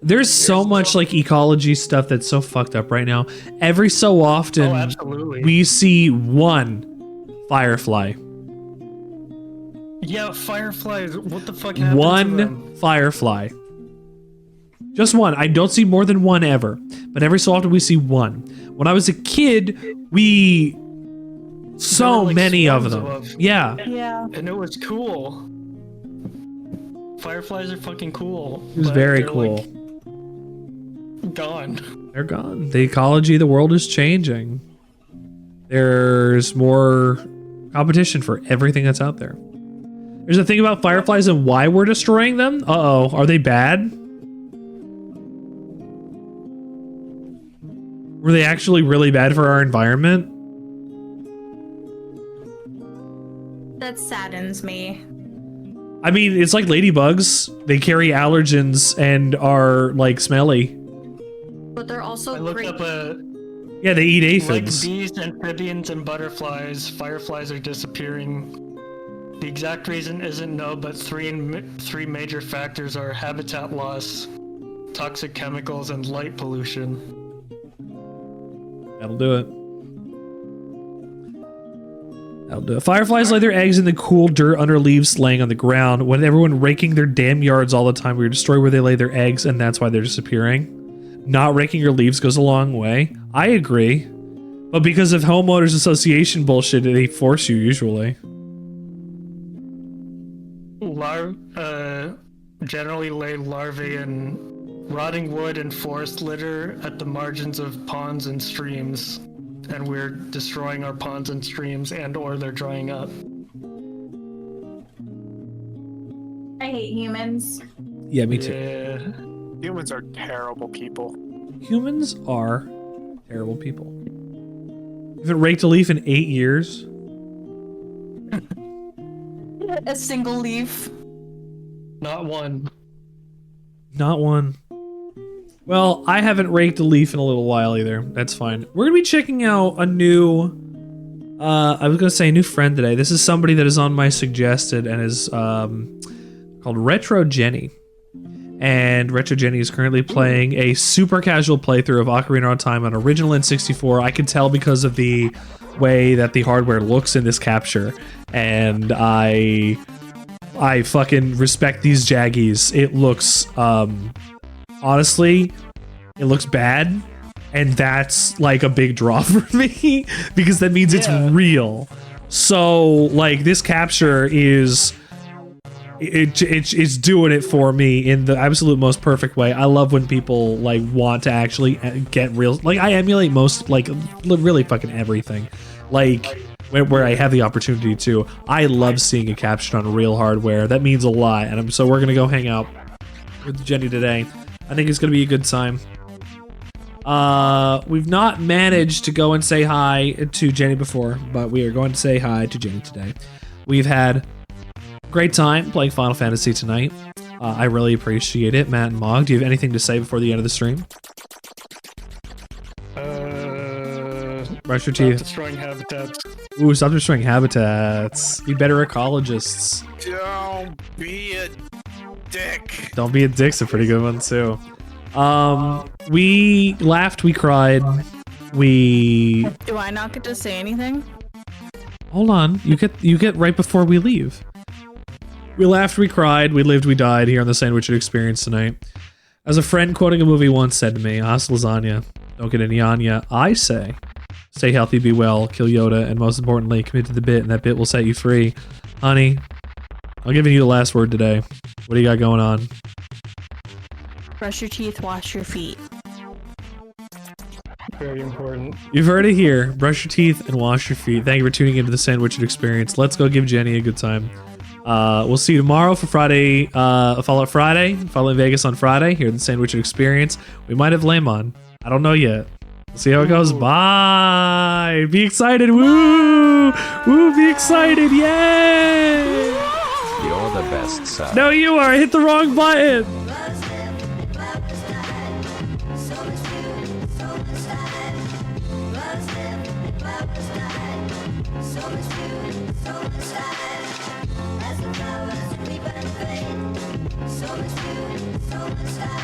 There's so much like ecology stuff that's so fucked up right now. Every so often, absolutely. we see one firefly. Yeah, fireflies. What the fuck happened to them? One firefly. Just one. I don't see more than one ever. But every so often we see one. When I was a kid, we so like many of swarms them. of them. Yeah. And it was cool. Fireflies are fucking cool. It was but very they're, cool. like, gone. They're gone. The ecology of the world is changing. There's more Competition for everything that's out there. There's a thing about fireflies and why we're destroying them. Uh-oh, are they bad? Were they actually really bad for our environment? That saddens me. I mean, it's like ladybugs. They carry allergens and are like smelly. But they're also I looked great. up a. Yeah, they eat aphids. Like bees, amphibians, and butterflies, fireflies are disappearing. The exact reason isn't known, but three major factors are habitat loss, toxic chemicals, and light pollution. That'll do it. That'll do it. Fireflies lay their eggs in the cool dirt under leaves laying on the ground. When everyone raking their damn yards all the time, we destroy where they lay their eggs, and that's why they're disappearing. Not raking your leaves goes a long way. I agree. But because of homeowners association bullshit, they force you usually. Generally lay larvae in rotting wood and forest litter at the margins of ponds and streams. And we're destroying our ponds and streams, and or they're drying up. I hate humans. Yeah, me too. Yeah. Humans are terrible people. Humans are terrible people. You haven't raked a leaf in 8 years? A single leaf. Not one. Not one. Well, I haven't raked a leaf in a little while either. That's fine. We're gonna be checking out a new, I was gonna say a new friend today. This is somebody that is on my suggested and is called Retro Jenny. And Retro Jenny is currently playing a super casual playthrough of Ocarina of Time on original N64. I can tell because of the way that the hardware looks in this capture. And I fucking respect these jaggies. It looks, honestly, it looks bad, and that's like a big draw for me because that means it's real. So like this capture is it's doing it for me in the absolute most perfect way. I love when people like want to actually get real. Like I emulate most like really fucking everything. Like where I have the opportunity to. I love seeing it captured on real hardware. That means a lot, and so we're gonna go hang out with Jenny today. I think it's gonna be a good time. We've not managed to go and say hi to Jenny before, but we are going to say hi to Jenny today. We've had a great time playing Final Fantasy tonight. I really appreciate it. Matt and Mog, do you have anything to say before the end of the stream? Brush your teeth. Destroying habitats. Ooh, stop destroying habitats. Be better ecologists. Don't be a dick. Don't be a dick's a pretty good one too. We laughed, we cried, we... Do I not get to say anything? Hold on, you get right before we leave. We laughed, we cried, we lived, we died here on the Sandwichard Experience tonight. As a friend quoting a movie once said to me, "Hasta lasagna, don't get any Anya." I say, stay healthy, be well, kill Yoda, and most importantly, commit to the bit, and that bit will set you free. Honey, I'm giving you the last word today. What do you got going on? Brush your teeth, wash your feet. Very important. You've heard it here. Brush your teeth and wash your feet. Thank you for tuning into the Sandwichard Experience. Let's go give Jenny a good time. We'll see you tomorrow for Friday, Fallout Friday, Fallout Vegas on Friday here at the Sandwichard Experience. We might have Lame on. I don't know yet. We'll see how it goes. Bye. Be excited. Woo! Woo, be excited. Yay! You're the best, sir. No, you are. I hit the wrong button. So much food, so much fade. So much food, so much fat.